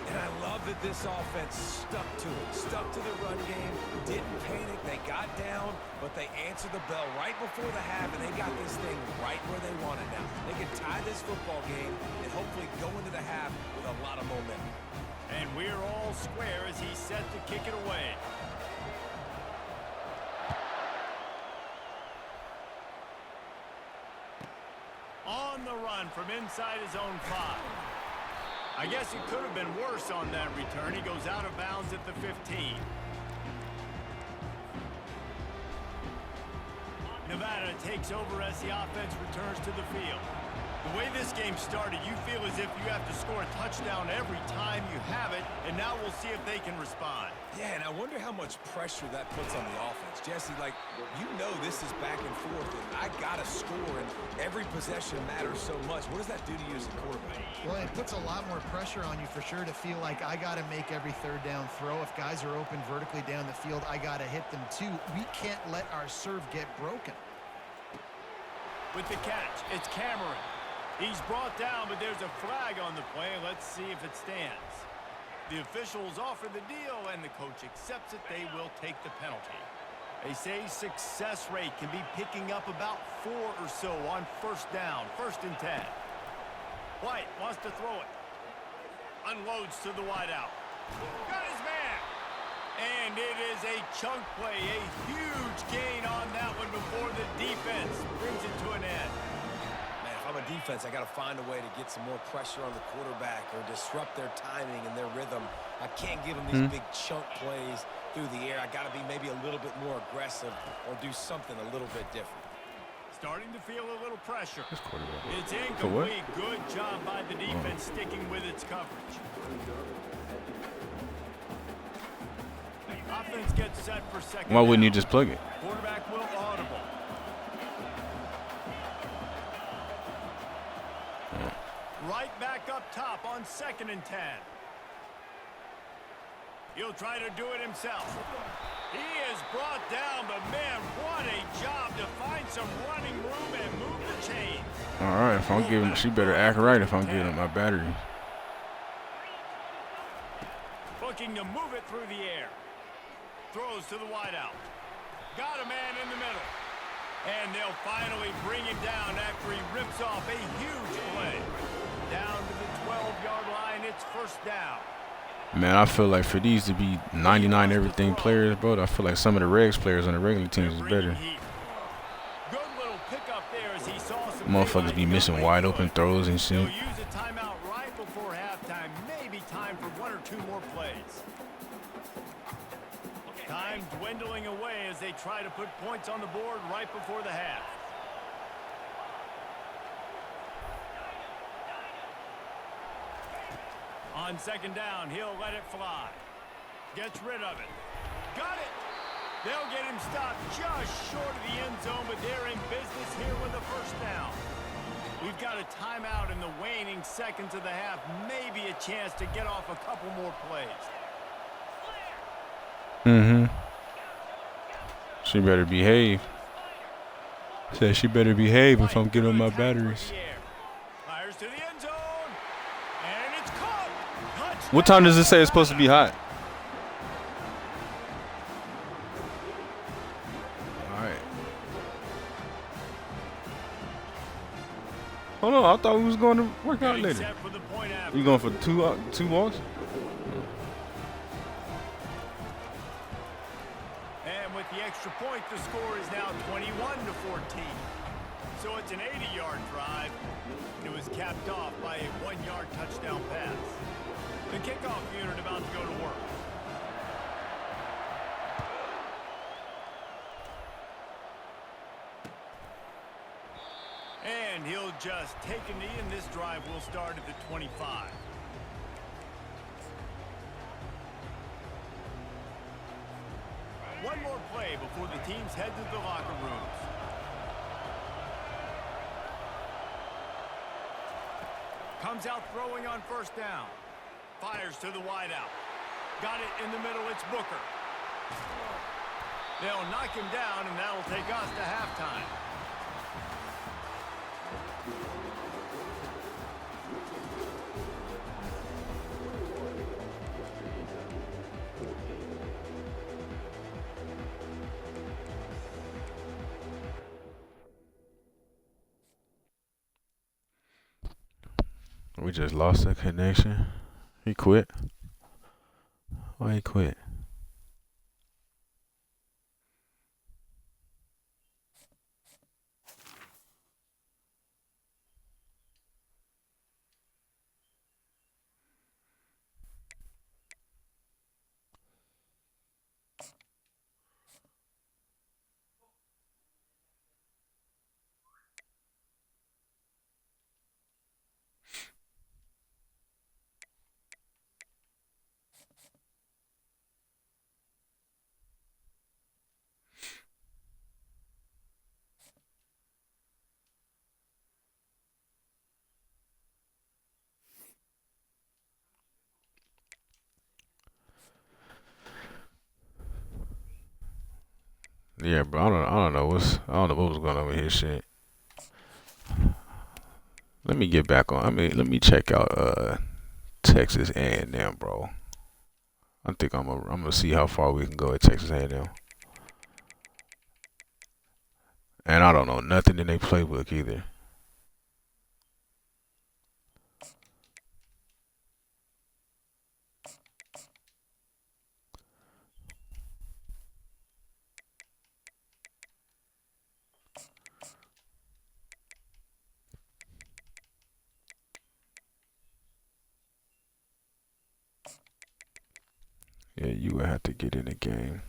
And I love that this offense stuck to it, stuck to the run game, didn't panic. They got down, but they answered the bell right before the half, and they got this thing right where they want it now. They can tie this football game and hopefully go into the half with a lot of momentum. And we're all square as he's set to kick it away. On the run from inside his own 5. I guess it could have been worse on that return. He goes out of bounds at the 15. Nevada takes over as the offense returns to the field. The way this game started, you feel as if you have to score a touchdown every time you have it, and now we'll see if they can respond. Yeah, and I wonder how much pressure that puts on the offense. Jesse, like, you know this is back and forth, and I got to score, and every possession matters so much. What does that do to you as a quarterback? Well, it puts a lot more pressure on you for sure to feel like I got to make every third down throw. If guys are open vertically down the field, I got to hit them too. We can't let our serve get broken. With the catch, it's Cameron. He's brought down, but there's a flag on the play. Let's see if it stands. The officials offer the deal, and the coach accepts it. They will take the penalty. They say success rate can be picking up about 4 or so on first down, 1st and 10. White wants to throw it. Unloads to the wideout. Got his man. And it is a chunk play, a huge gain on that one before the defense brings it to an end. Man, if I'm a defense, I got to find a way to get some more pressure on the quarterback or disrupt their timing and their rhythm. I can't give them these big chunk plays through the air. I got to be maybe a little bit more aggressive or do something a little bit different. Starting to feel a little pressure. It's For what? incomplete. Good job by the defense sticking with its coverage. Offense gets set for second Why wouldn't you down. just plug it? Quarterback will audible. Right back up top on 2nd and 10. He'll try to do it himself. He is brought down, but man, what a job to find some running room and move the chain. All right, if I'm giving, she better act right if I'm giving my battery. Looking to move it through the air. Throws to the wideout. Got a man in the middle. And they'll finally bring him down after he rips off a huge play. Down to the 12-yard line, it's first down. Man, I feel like for these to be 99 everything players, bro, I feel like some of the regs players on the regular teams is better. Good little Motherfuckers be missing wide open throws and They'll shit. use a timeout right before halftime. Maybe time for 1 or 2 more plays. Time dwindling away as they try to put points on the board right before the half. On second down, he'll let it fly. Gets rid of it. Got it. They'll get him stopped just short of the end zone, but they're in business here with a first down. We've got a timeout in the waning seconds of the half. Maybe a chance to get off a couple more plays. She better behave. Said she better behave if I'm getting on my batteries. Fires to the end zone. And it's caught. Touchdown. What time does it say it's supposed to be hot? Alright. Hold on, I thought we was going to work out later. Set for the point after. You going for two walks? And with the extra point, the score is now 21-14. So it's an 80-yard drive. It was capped off by a 1-yard touchdown pass. The kickoff unit about to go to work. And he'll just take a knee, and this drive will start at the 25. One more play before the teams head to the locker rooms. Comes out throwing on first down. Fires to the wideout. Got it in the middle. It's Booker. They'll knock him down, and that'll take us to halftime. We just lost the connection. He quit. Why he quit? Yeah, bro. I don't know what was going on with his shit. Let me get back on. Let me check out Texas A&M, bro. I think I'm gonna see how far we can go at Texas A&M. And I don't know nothing in their playbook either. Yeah, you would have to get in the game.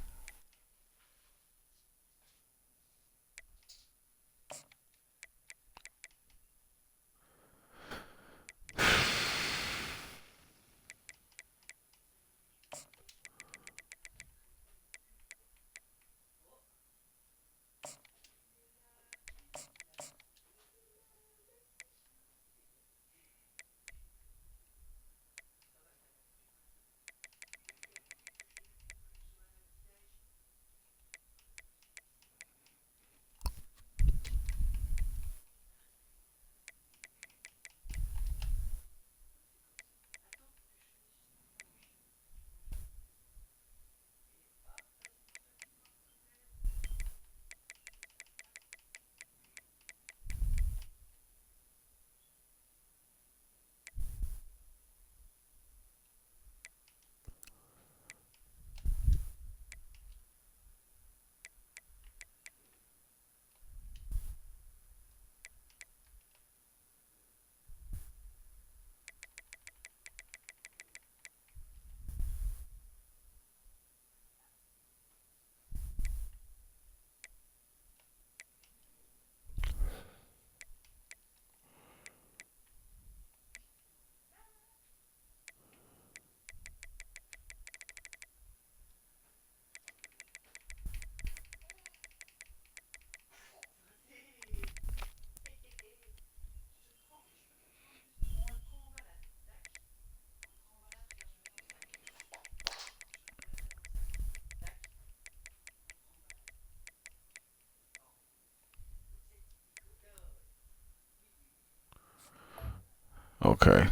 Okay.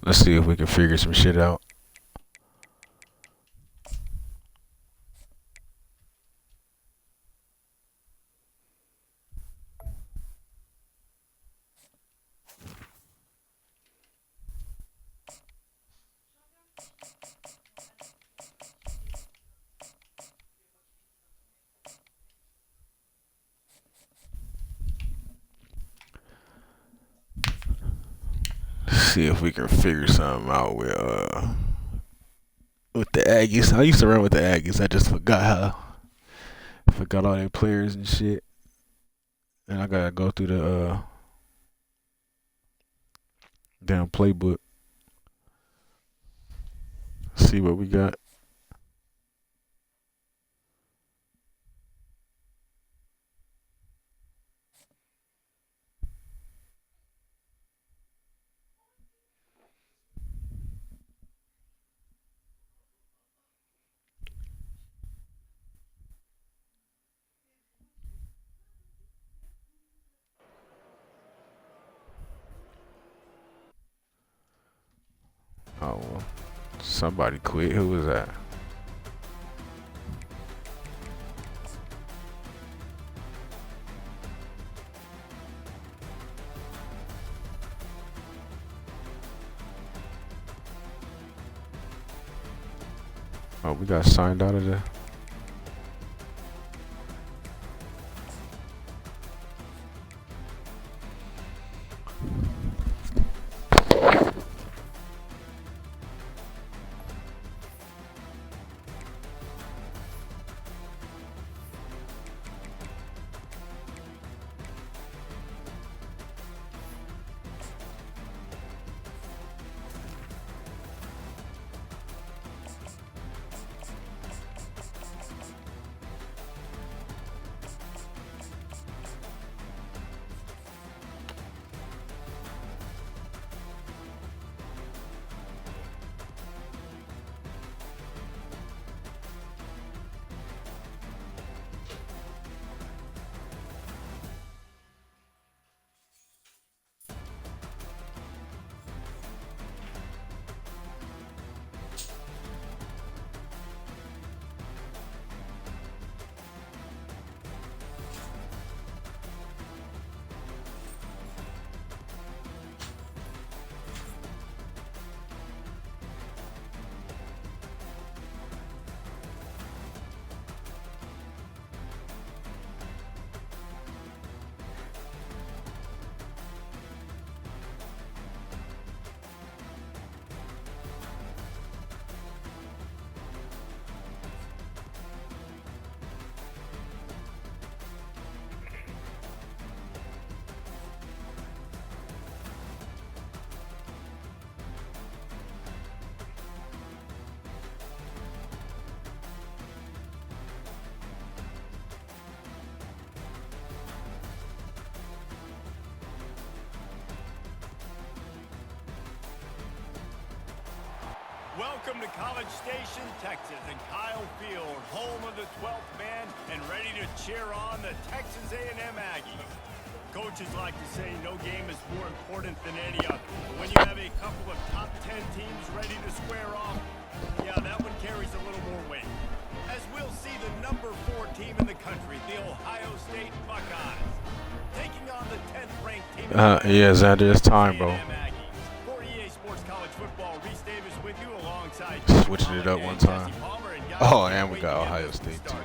Let's see if we can figure some shit out. See if we can figure something out with the Aggies. I used to run with the Aggies. I just forgot all their players and shit. And I gotta go through the damn playbook. See what we got. Oh well. Somebody quit. Who was that? Oh, we got signed out of the. Welcome to College Station, Texas, and Kyle Field, home of the 12th man, and ready to cheer on the Texas A&M Aggies. Coaches like to say no game is more important than any other. But when you have a couple of top 10 teams ready to square off, yeah, that one carries a little more weight. As we'll see the number 4 team in the country, the Ohio State Buckeyes, taking on the 10th ranked team. Yeah, Xander, it's time, bro. For easports college football, Reese Davis with you alongside Switching it up one time. Oh, and we got Ohio State too.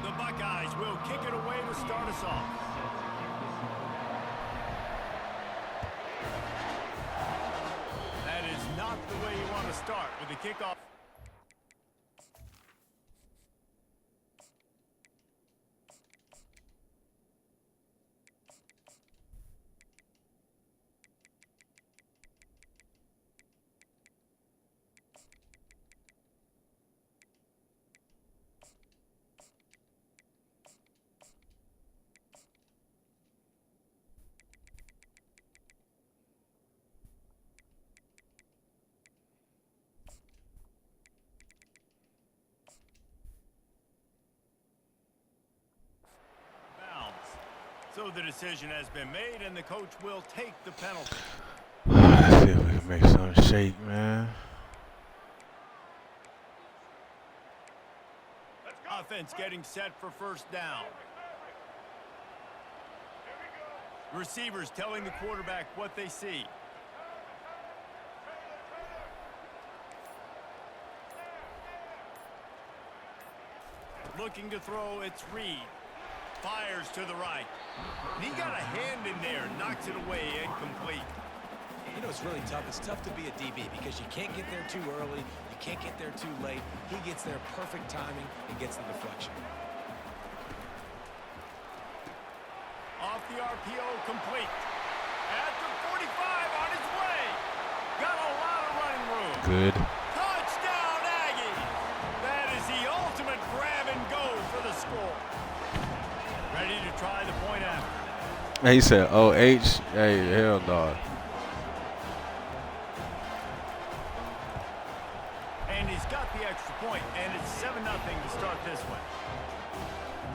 The Buckeyes will kick it away to start us off. That is not the way you want to start with the kickoff. So the decision has been made, and the coach will take the penalty. Let's see if we can make something shake, man. Offense getting set for first down. Receivers telling the quarterback what they see. Looking to throw, it's Reed. Fires to the right. He got a hand in there, knocks it away, incomplete. You know, it's really tough. It's tough to be a DB because you can't get there too early. You can't get there too late. He gets there perfect timing and gets the deflection. Off the RPO, complete. At the 45, on his way. Got a lot of running room. Good. Touchdown, Aggies. That is the ultimate grab and go for the score. Ready to try the point after. He said, "OH." Hey, hell no. And he's got the extra point, and it's 7-0 to start this one.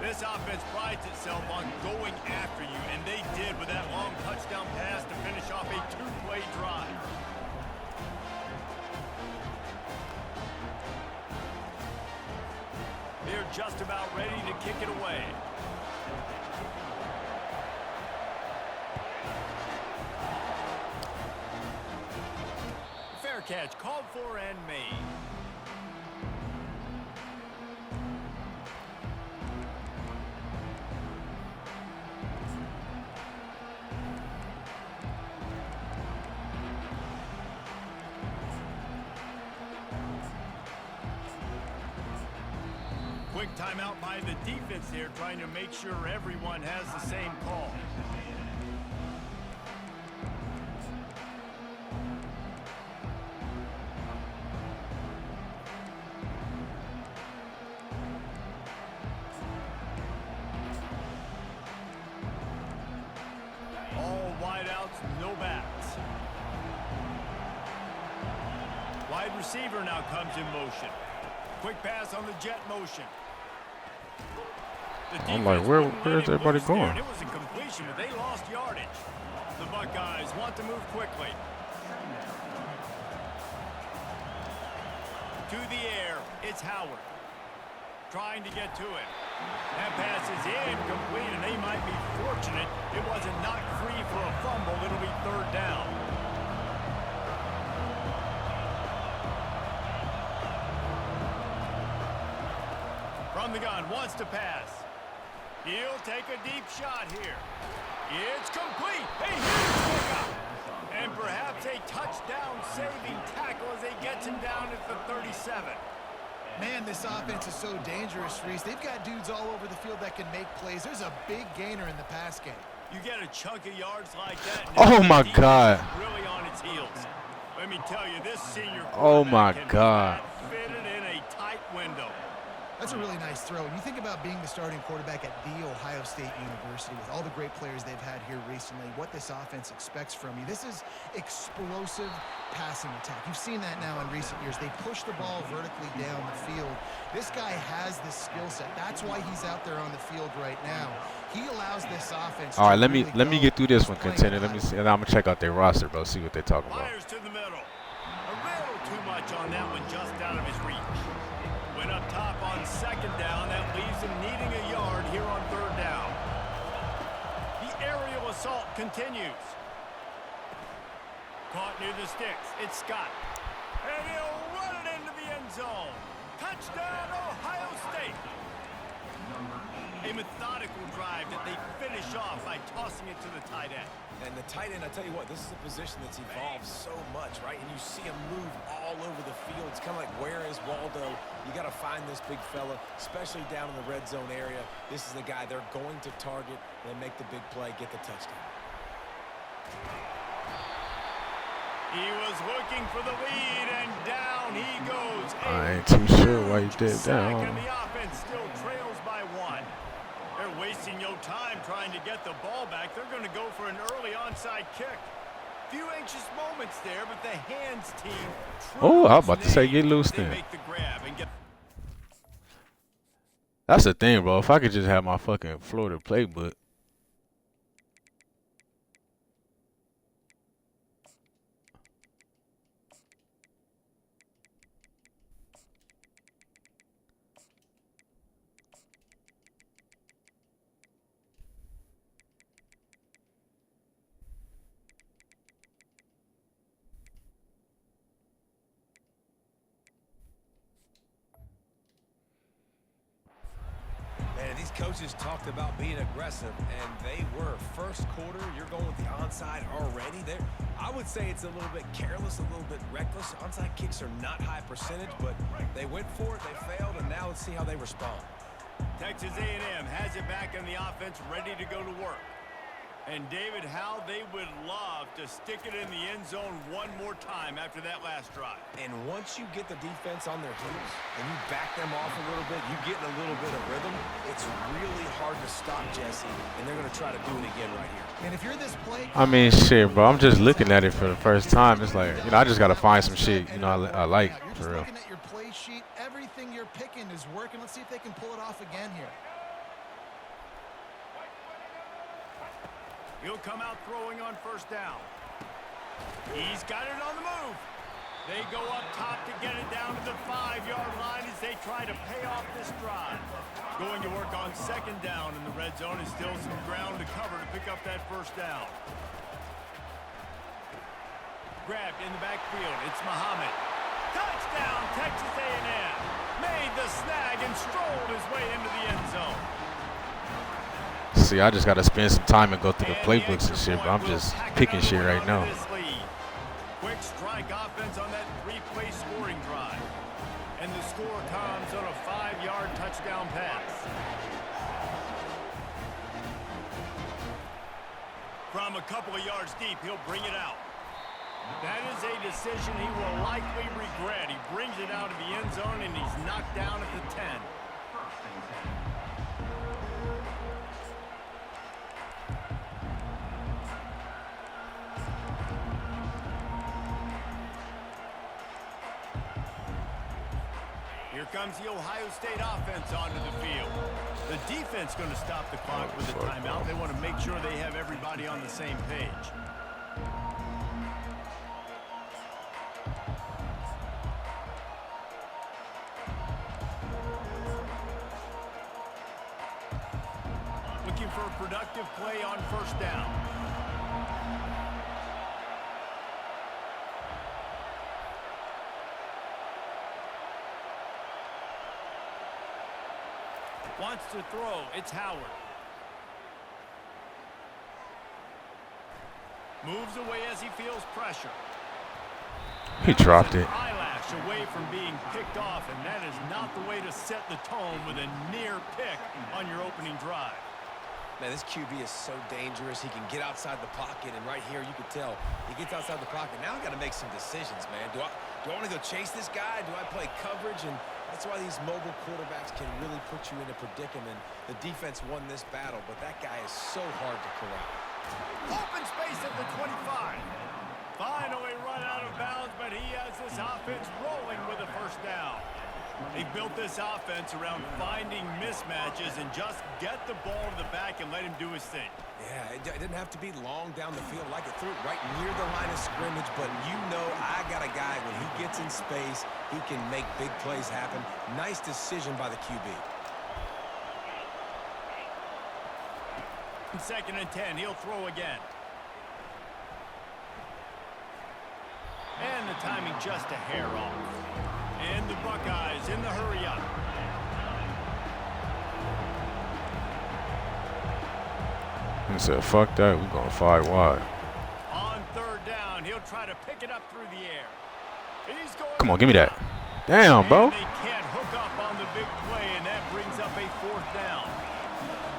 This offense prides itself on going after you, and they did with that long touchdown pass to finish off a two-play drive. They're just about ready to kick it away. Fair catch called for and made. Quick timeout by the defense here, trying to make sure everyone has the same call. All wideouts, no backs. Wide receiver now comes in motion. Quick pass on the jet motion. I'm like, where's everybody going? It was a completion, but they lost yardage. The Buckeyes want to move quickly. To the air, it's Howard. Trying to get to it. That pass is incomplete, and they might be fortunate it wasn't knocked free for a fumble. It'll be third down. From the gun, wants to pass. He'll take a deep shot here. It's complete. A huge pickup. And perhaps a touchdown-saving tackle as they get him down at the 37. Man, this offense is so dangerous, Reese. They've got dudes all over the field that can make plays. There's a big gainer in the pass game. You get a chunk of yards like that. Oh, my God. Really on its heels. Let me tell you, this senior Oh, my quarterback can God. fit it in a tight window. That's a really nice throw. When you think about being the starting quarterback at The Ohio State University with all the great players they've had here recently, what this offense expects from you, this is explosive passing attack. You've seen that now in recent years. They push the ball vertically down the field. This guy has this skill set. That's why he's out there on the field right now. He allows this offense. All right, let me get through this one, contender. Let me see, and I'm gonna check out their roster, bro. See what they're talking about. Fires to the middle. A little too much on that one, just out of his reach. Went up top on second down. That leaves him needing a yard here on third down. The aerial assault continues. Caught near the sticks. It's Scott. And he'll run it into the end zone. Touchdown, Ohio State. A methodical drive that they finish off by tossing it to the tight end. And the tight end, I tell you what, this is a position that's evolved so much, right? And you see him move all over the field. It's kind of like, where is Waldo? You got to find this big fella, especially down in the red zone area. This is the guy they're going to target and make the big play, get the touchdown. He was looking for the lead, and down he goes. I ain't too sure why you did that. And the offense still trails by one. They're wasting no time trying to get the ball back. They're going to go for an early onside kick. Few anxious moments there, but the hands team. Oh, I was about to say get loose They then. make the grab and get. That's the thing, bro. If I could just have my fucking Florida playbook, And these coaches talked about being aggressive, and they were. First quarter, you're going with the onside already. There, I would say it's a little bit careless, a little bit reckless. Onside kicks are not high percentage, but they went for it, they failed, and now let's see how they respond. Texas A&M has it back on the offense, ready to go to work. And David, how they would love to stick it in the end zone one more time after that last drive. And once you get the defense on their heels and you back them off a little bit, you get in a little bit of rhythm, it's really hard to stop Jesse, and they're going to try to do it again right here. And if you're this play, I mean, shit, bro. I'm just looking at it for the first time. It's like, I just got to find some shit, I like, you're just for real. looking at your play sheet. Everything you're picking is working. Let's see if they can pull it off again here. He'll come out throwing on first down. He's got it on the move. They go up top to get it down to the 5-yard line as they try to pay off this drive. Going to work on second down in the red zone, is still some ground to cover to pick up that first down. Grabbed in the backfield. It's Muhammad. Touchdown, Texas A&M. Made the snag and strolled his way into the end zone. See, I just got to spend some time and go through the playbooks and shit, but I'm just picking shit right now. Quick strike offense on that 3-play scoring drive. And the score comes on a 5-yard touchdown pass. From a couple of yards deep, he'll bring it out. That is a decision he will likely regret. He brings it out of the end zone, and he's knocked down at the 10. Here comes the Ohio State offense onto the field. The defense going to stop the clock with a timeout. They want to make sure they have everybody on the same page. Looking for a productive play on first down. Wants to throw. It's Howard. Moves away as he feels pressure. He dropped it. Eyelash away from being picked off, and that is not the way to set the tone with a near pick on your opening drive. Man, this QB is so dangerous. He can get outside the pocket, and right here you can tell he gets outside the pocket. Now I got to make some decisions, man. Do I want to go chase this guy? Do I play coverage? And that's why these mobile quarterbacks can really put you in a predicament. The defense won this battle, but that guy is so hard to corral. Open space at the 25. Finally run out of bounds, but he has this offense rolling with a first down. He built this offense around finding mismatches and just get the ball to the back and let him do his thing. Yeah, it didn't have to be long down the field. Like it threw it right near the line of scrimmage, but I got a guy, when he gets in space, he can make big plays happen. Nice decision by the QB. Second and 10, he'll throw again. And the timing just a hair off. And the Buckeyes in the hurry up. He said, fuck that, we're going 5 wide. On third down, he'll try to pick it up through the air. He's going. Come on, give me that. Damn, bro. And they can't hook up on the big play, and that brings up a fourth down.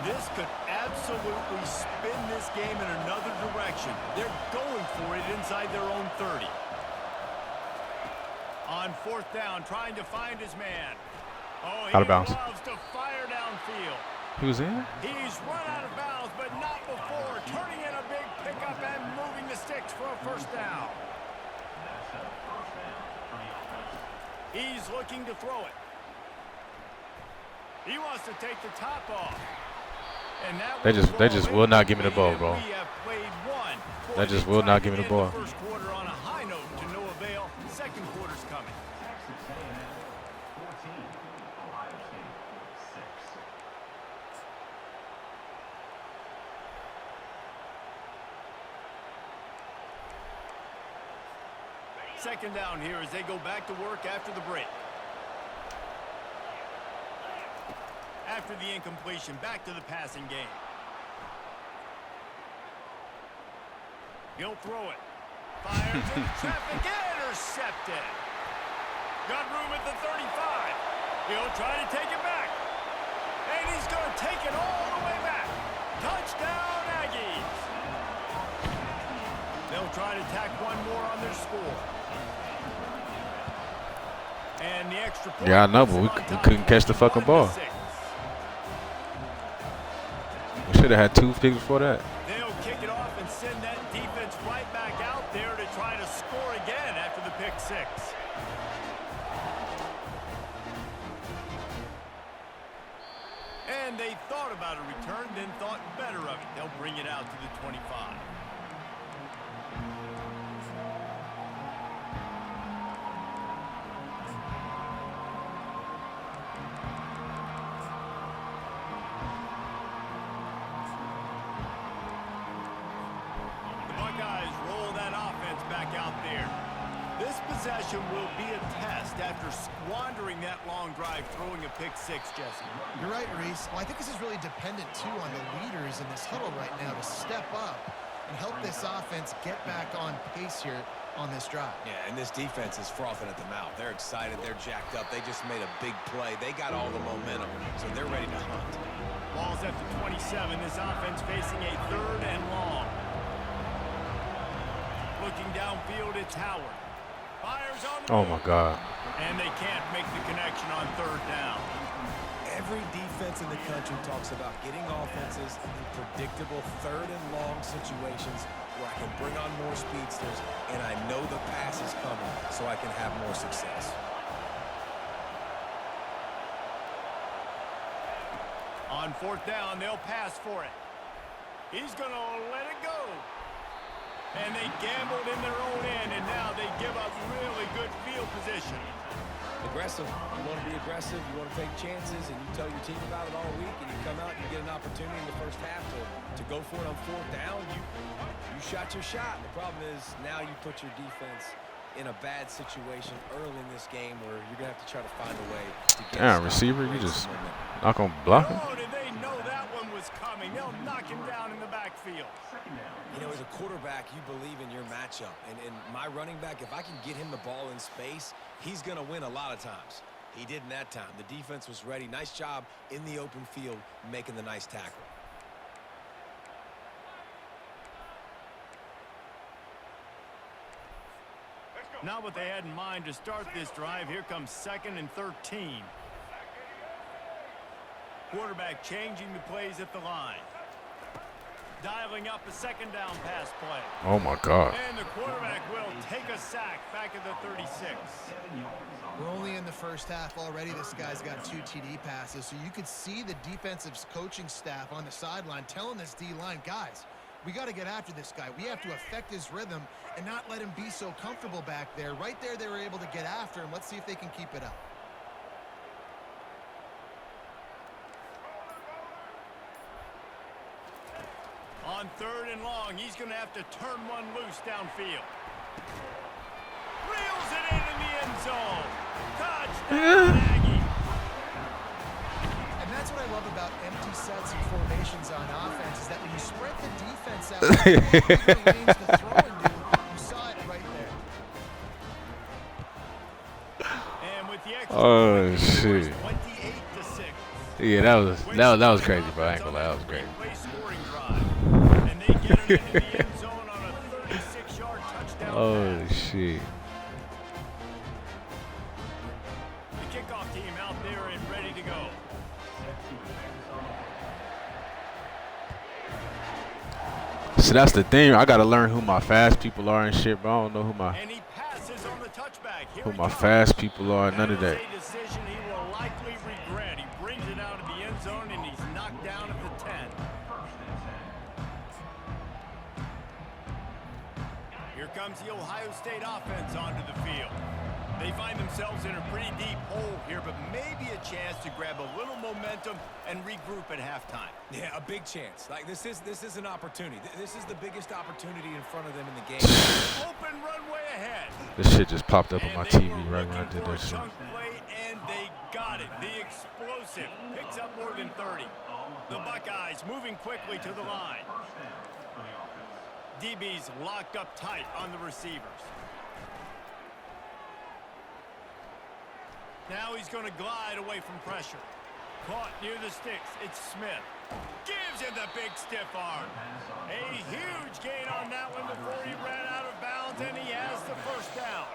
This could absolutely spin this game in another direction. They're going for it inside their own 30. On fourth down, trying to find his man. Oh, he Out of bounds. loves to fire downfield. He was in? He's run out of bounds, but not before. Turning in a big pickup and moving the sticks for a first down. He's looking to throw it. He wants to take the top off. And that They just will not give me the ball, bro. We have played one. They just will not give me the ball. First quarter on a high note to no avail. Second quarter's coming. Texas A&M 14, Ohio State 6. Second down here as they go back to work after the break. after the incompletion. Back to the passing game. He'll throw it. Fires into traffic. Intercepted. Got room at the 35. He'll try to take it back. And he's going to take it all the way back. Touchdown, Aggies. They'll try to tack one more on their score. And the extra point. Yeah, I know, but we couldn't catch the fucking ball. We should have had 2 picks before that. They'll kick it off and send that defense right back out there to try to score again after the pick 6. And they thought about a return, then thought better of it. They'll bring it out to the 25. The Buckeyes roll that offense back out there. This possession will be a test after squandering that long drive, throwing a pick 6, Jesse. You're right, Reese. Well, I think this is really dependent, too, on the leaders in this huddle right now to step up and help this offense get back on pace here on this drive. Yeah, and this defense is frothing at the mouth. They're excited. They're jacked up. They just made a big play. They got all the momentum, so they're ready to hunt. Ball's at the 27. This offense facing a 3rd and long. Looking downfield, it's Howard. Fires on the Oh my God. And they can't make the connection on 3rd down. Every defense in the country talks about getting offenses in predictable 3rd and long situations where I can bring on more speedsters and I know the pass is coming so I can have more success. On 4th down, they'll pass for it. He's going to let it go. And they gambled in their own end, and now they give up really good field position. Aggressive. You want to be aggressive. You want to take chances, and you tell your team about it all week, and you come out and you get an opportunity in the first half to go for it on 4th down. You shot your shot. The problem is now you put your defense in a bad situation early in this game where you're going to have to try to find a way to get Damn, receiver, you just not going to block him? Oh, did they know that one was coming? They'll knock him down in the backfield. You know, as a quarterback, you believe in your matchup. And my running back, if I can get him the ball in space, he's going to win a lot of times. He didn't that time. The defense was ready. Nice job in the open field making the nice tackle. Not what they had in mind to start this drive. Here comes 2nd and 13. Quarterback changing the plays at the line. Dialing up a 2nd down pass play. Oh my God. And the quarterback will take a sack back at the 36. We're only in the first half already. This guy's got 2 TD passes, so you could see the defensive coaching staff on the sideline telling this D-line, guys, we got to get after this guy. We have to affect his rhythm and not let him be so comfortable back there. Right there, they were able to get after him. Let's see if they can keep it up. On 3rd and long, he's going to have to turn one loose downfield. Reels it in the end zone. Touchdown, Aggie. And that's what I love about empty sets and formations on offense is that when you spread the defense out, the lanes to throw into, you saw it right there. And with the extra Oh, point, shit. 28-6. Yeah, that was crazy, bro. I ain't gonna lie, that was crazy. And they get it into the end zone on a 36-yard touchdown Oh pass. shit. The kickoff team out there and ready to go. So that's the thing. I gotta learn who my fast people are and shit, bro. I don't know And he passes on the touchback. Here who he my comes. fast people are. None of that. That is a decision he will likely regret. He brings it out of the end zone and he's knocked down at the 10. Here comes the Ohio State offense onto the field. They find themselves in a pretty deep hole here, but maybe a chance to grab a little momentum and regroup at halftime. Yeah, a big chance. Like this is an opportunity. This is the biggest opportunity in front of them in the game. Open runway ahead. This shit just popped up on And my they TV were right when I looking did for a that shit. chunk play, and they got it. The explosive explosive. Picks up more than 30. The Buckeyes moving quickly to the line. DB's locked up tight on the receivers. Now he's going to glide away from pressure. Caught near the sticks. It's Smith. Gives him the big stiff arm. A huge gain on that one before he ran out of bounds, and he has the first down.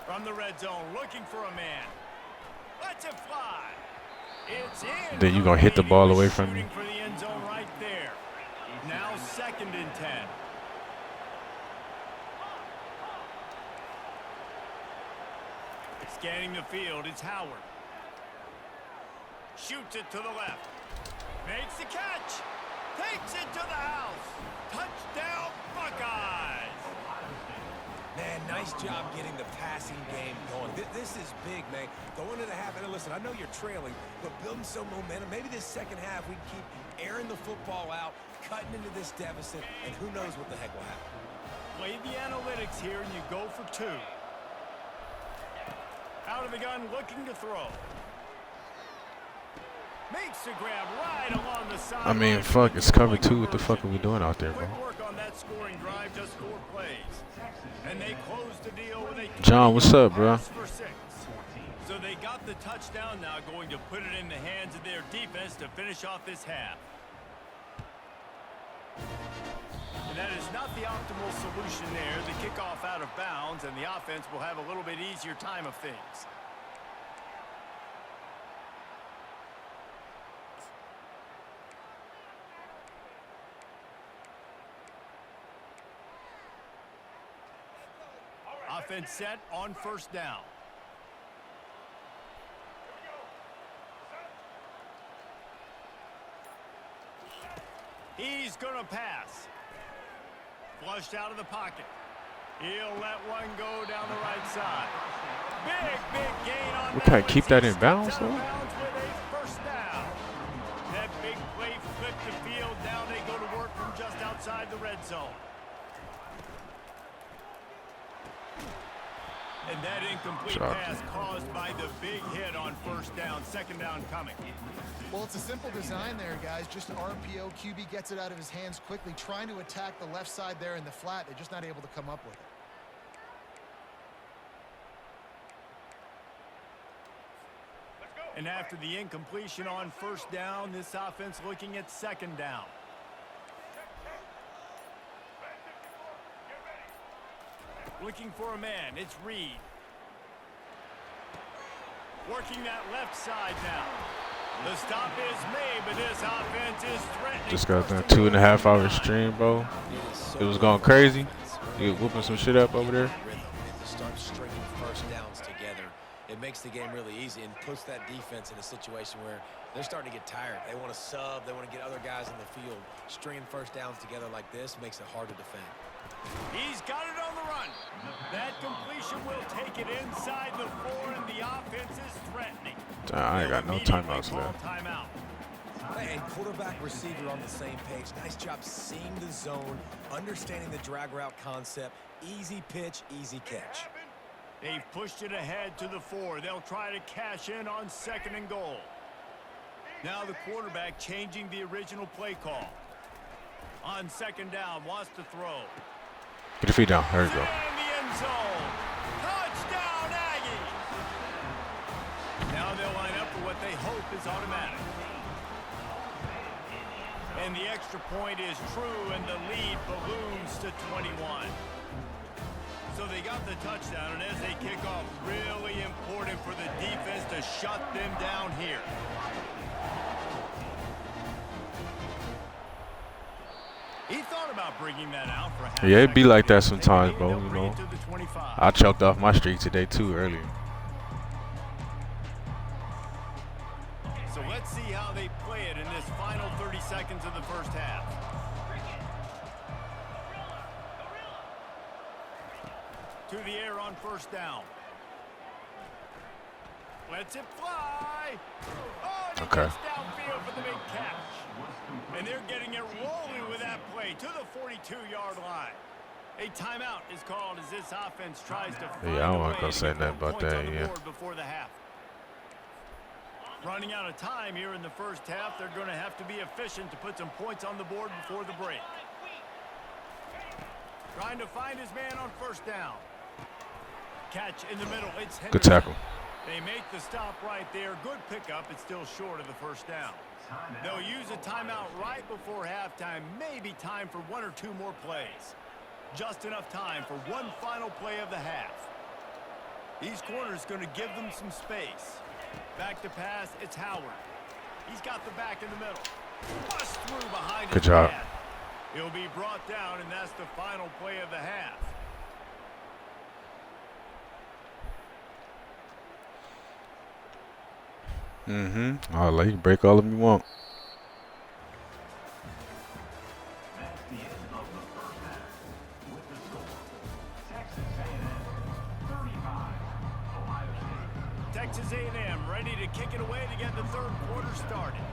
From the red zone, looking for a man. Lets it fly. It's in. Then you're going to hit the ball away from me. For the end zone right there. Now 2nd and 10. Scanning the field, it's Howard. Shoots it to the left. Makes the catch. Takes it to the house. Touchdown, Buckeyes. Man, nice job getting the passing game going. This is big, man. Going into the half, and listen, I know you're trailing, but building some momentum. Maybe this second half we keep airing the football out, cutting into this deficit, and who knows what the heck will happen. Play the analytics here, and you go for 2. Out of the gun, looking to throw. Makes the grab right along the side. I mean, fuck, it's cover 2. What the fuck are we doing out there, bro? Quick work on that scoring drive, just 4 plays. And they close the deal with a John, what's up, bro? for 6. So they got the touchdown now, going to put it in the hands of their defense to finish off this half. And that is not the optimal solution there. The kickoff out of bounds, and the offense will have a little bit easier time of things. Offense set on 1st down. He's going to pass. Flushed out of the pocket. He'll let one go down the right side. Big gain on We that can't one. keep that in He bounds, steps out of though? bounds with a 1st down. That big play flipped the field. Now they go to work from just outside the red zone. And that incomplete pass caused by the big hit on 1st down. 2nd down coming. Well, it's a simple design there, guys. Just RPO. QB gets it out of his hands quickly, trying to attack the left side there in the flat. They're just not able to come up with it. And after the incompletion on 1st down, this offense looking at 2nd down. Looking for a man. It's Reed. Working that left side now. The stop is made, but this offense is threatening. Just got that 2.5 hour stream, bro. It was going crazy. You whooping some shit up over there. To start stringing 1st downs together, it makes the game really easy and puts that defense in a situation where they're starting to get tired. They want to sub. They want to get other guys in the field. Stringing 1st downs together like this makes it hard to defend. He's got it on the run. That completion will take it inside the 4, and the offense is threatening. I ain't got no timeouts left. Timeout. And quarterback receiver on the same page. Nice job seeing the zone, understanding the drag route concept. Easy pitch, easy catch. They've pushed it ahead to the 4. They'll try to cash in on 2nd and goal. Now the quarterback changing the original play call. On 2nd down, wants to throw. Get your feet down. There you go. In the end zone. Touchdown, Aggies. Now they'll line up for what they hope is automatic. And the extra point is true, and the lead balloons to 21. So they got the touchdown, and as they kick off, really important for the defense to shut them down here. He thought about bringing that out for half. Yeah, it be like that sometimes, bro, you know. To the 25. I choked off my streak today, too, earlier. So let's see how they play it in this final 30 seconds of the 1st half. To the air on 1st down. Lets it fly. Oh, and he Okay. gets downfield for the big catch. And they're getting it rolling with that play to the 42-yard line. A timeout is called as this offense tries to find Yeah, I a wasn't way gonna to say get nothing more about points that, on the yeah. board before the half. Running out of time here in the first half, they're going to have to be efficient to put some points on the board before the break. Trying to find his man on first down. Catch in the middle. It's Henderson. Good tackle. They make the stop right there. Good pickup. It's still short of the first down. They'll use a timeout right before halftime. Maybe time for one or two more plays. Just enough time for one final play of the half. These corners going to give them some space. Back to pass, it's Howard. He's got the back in the middle. Bust through behind Good his job. man. He'll be brought down, and that's the final play of the half. I'll let you break all of them you want. That's the end of the first half. With the score, Texas A&M 35, Ohio State. Texas A&M ready to kick it away to get the third quarter started.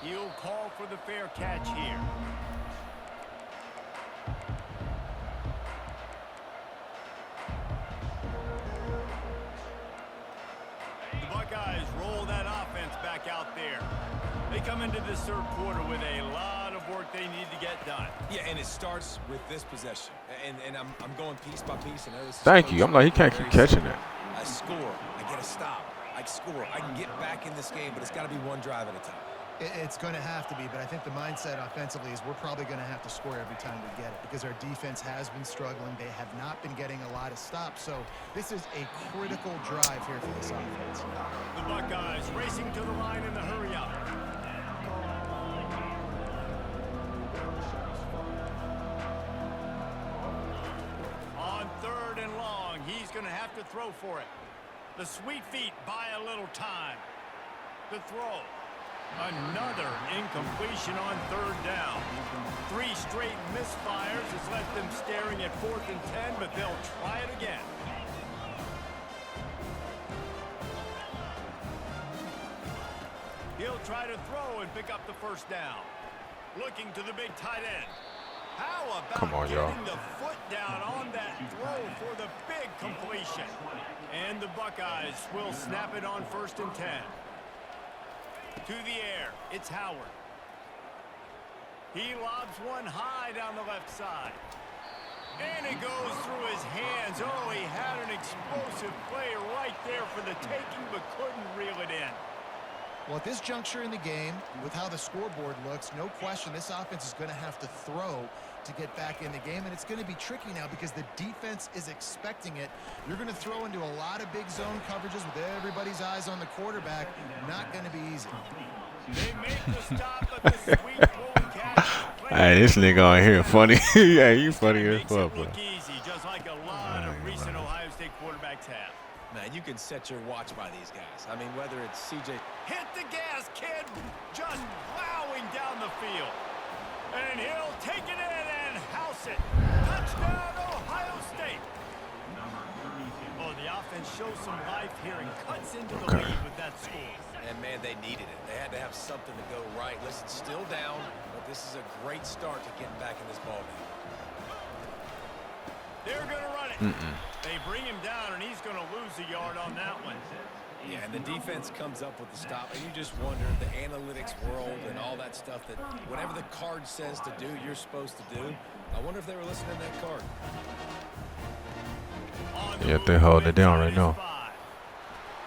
He'll call for the fair catch here. The Buckeyes roll that offense back out there. They come into this third quarter with a lot of work they need to get done. Yeah, and it starts with this possession. And I'm going piece by piece. And Thank you. I'm like, he can't keep catching that. I score. I get a stop. I score. I can get back in this game, but it's got to be one drive at a time. It's going to have to be, but I think the mindset offensively is we're probably going to have to score every time we get it because our defense has been struggling. They have not been getting a lot of stops, so this is a critical drive here for this offense. The Buckeyes racing to the line in the hurry up. On third and long, he's going to have to throw for it. The sweet feet buy a little time. The throw. Another incompletion on third down. 3 straight misfires has left them staring at 4th and 10, but they'll try it again. He'll try to throw and pick up the first down. Looking to the big tight end. How about Come on, y'all. getting the foot down on that throw for the big completion? And the Buckeyes will snap it on 1st and 10. To the air, it's Howard. He lobs one high down the left side. And it goes through his hands. Oh, he had an explosive play right there for the taking, but couldn't reel it in. Well, at this juncture in the game, with how the scoreboard looks, no question this offense is going to have to throw to get back in the game, and it's going to be tricky now because the defense is expecting it. You're going to throw into a lot of big zone coverages with everybody's eyes on the quarterback. Not going to be easy. They make the stop, but the sweet rolling catch. Hey, this nigga on here funny. Yeah, you funny as Makes fuck, it bro. look easy, just like a lot of recent Ohio State quarterbacks have. Man, you can set your watch by these guys. I mean, whether it's C.J. Hit the gas, kid. Just plowing down the field. And he'll take it in and house it. Touchdown, Ohio State. Oh, the offense shows some life here and cuts into the lead with that score. And, man, they needed it. They had to have something to go right. Listen, still down, but this is a great start to getting back in this ballgame. They're going to run it. They bring him down, and he's going to lose a yard on that one. Yeah, and the defense comes up with the stop, and you just wonder, the analytics world and all that stuff, that whatever the card says to do, you're supposed to do. I wonder if they were listening to that card. Yeah, they're holding it down right now.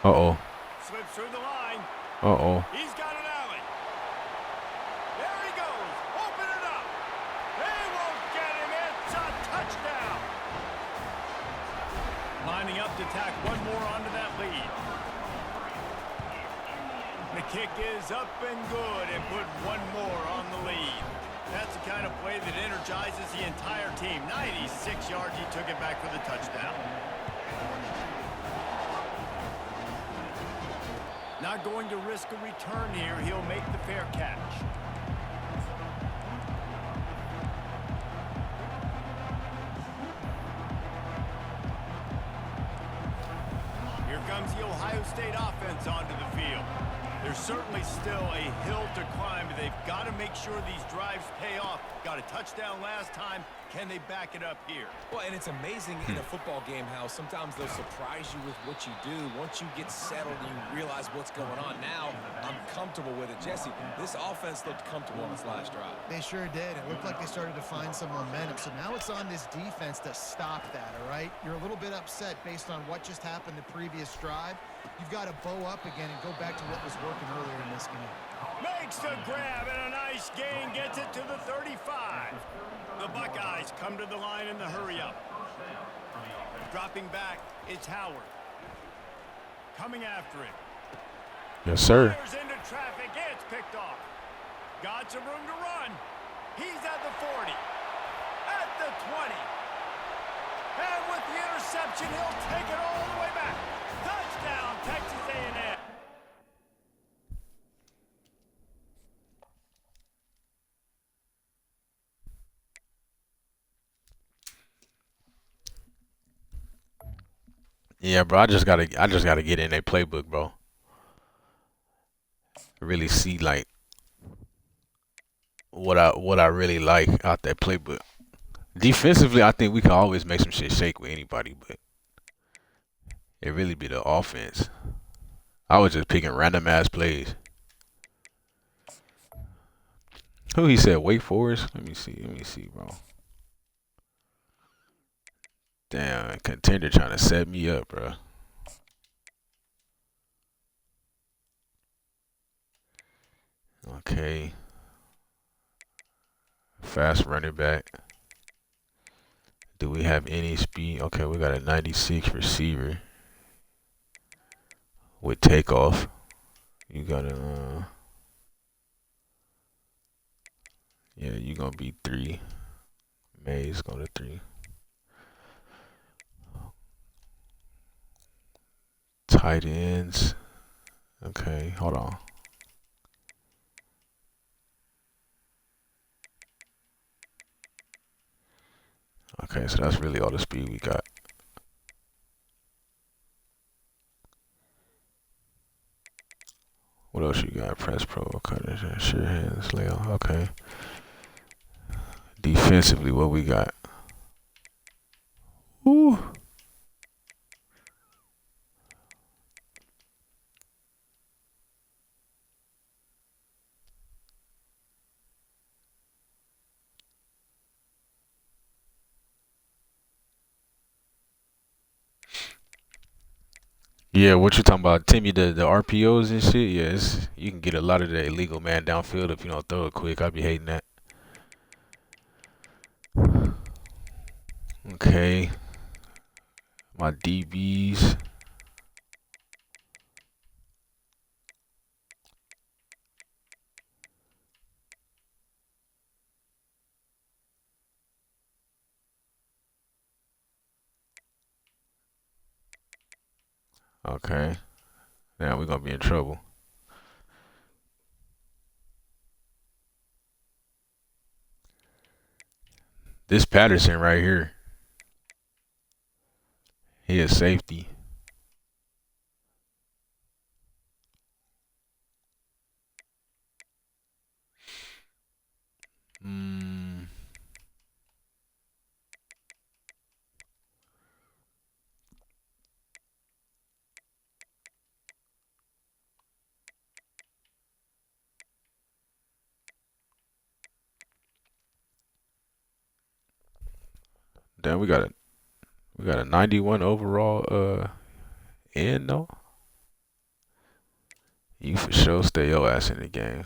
Uh-oh. Slips through the line. Uh-oh. He's got an alley. There he goes. Open it up. They won't get him. It's a touchdown. Lining up to tack one more onto that lead. The kick is up and good and put one more on the lead. That's the kind of play that energizes the entire team. 96 yards, he took it back for the touchdown. Not going to risk a return here. He'll make the fair catch. Here comes the Ohio State offense onto the field. There's certainly still a hill to climb, but they've got to make sure these drives pay off. Got a touchdown last time. Can they back it up here? Well, and it's amazing in a football game how sometimes they'll surprise you with what you do. Once you get settled and you realize what's going on, now I'm comfortable with it. Jesse, this offense looked comfortable on its last drive. They sure did. It looked like they started to find some momentum. So now it's on this defense to stop that, all right? You're a little bit upset based on what just happened the previous drive. You've got to bow up again and go back to what was working earlier in this game. Makes the grab and a nice gain, gets it to the 35. The Buckeyes come to the line in the hurry-up. Dropping back, it's Howard. Coming after it. Yes, sir. Fires into traffic, it's picked off. Got some room to run. He's at the 40. At the 20. And with the interception, he'll take it all the way back. Touchdown, Texas A&M. Yeah, bro. I just gotta get in their playbook, bro. Really see like what I really like out that playbook. Defensively, I think we can always make some shit shake with anybody, but it really be the offense. I was just picking random ass plays. Who he said? Wake Forest? Let me see, bro. Damn, contender trying to set me up, bro. Okay. Fast running back. Do we have any speed? Okay, we got a 96 receiver with takeoff. You got a yeah, you gonna be 3. May's going to 3. Tight ends. Okay, hold on. Okay, so that's really all the speed we got. What else you got? Press pro, cutter, sure hands, layout. Okay. Defensively, what we got? Woo. Yeah, what you talking about, Timmy? The RPOs and shit. Yeah, you can get a lot of the illegal man downfield if you don't throw it quick. I be hating that. Okay, my DBs. Okay, now we're gonna be in trouble. This Patterson right here, he is safety. Then we got a 91 overall end though. You for sure stay your ass in the game.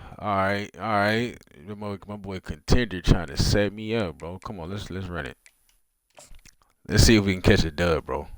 All right. My boy Contender trying to set me up, bro. Come on, let's run it. Let's see if we can catch a dub, bro.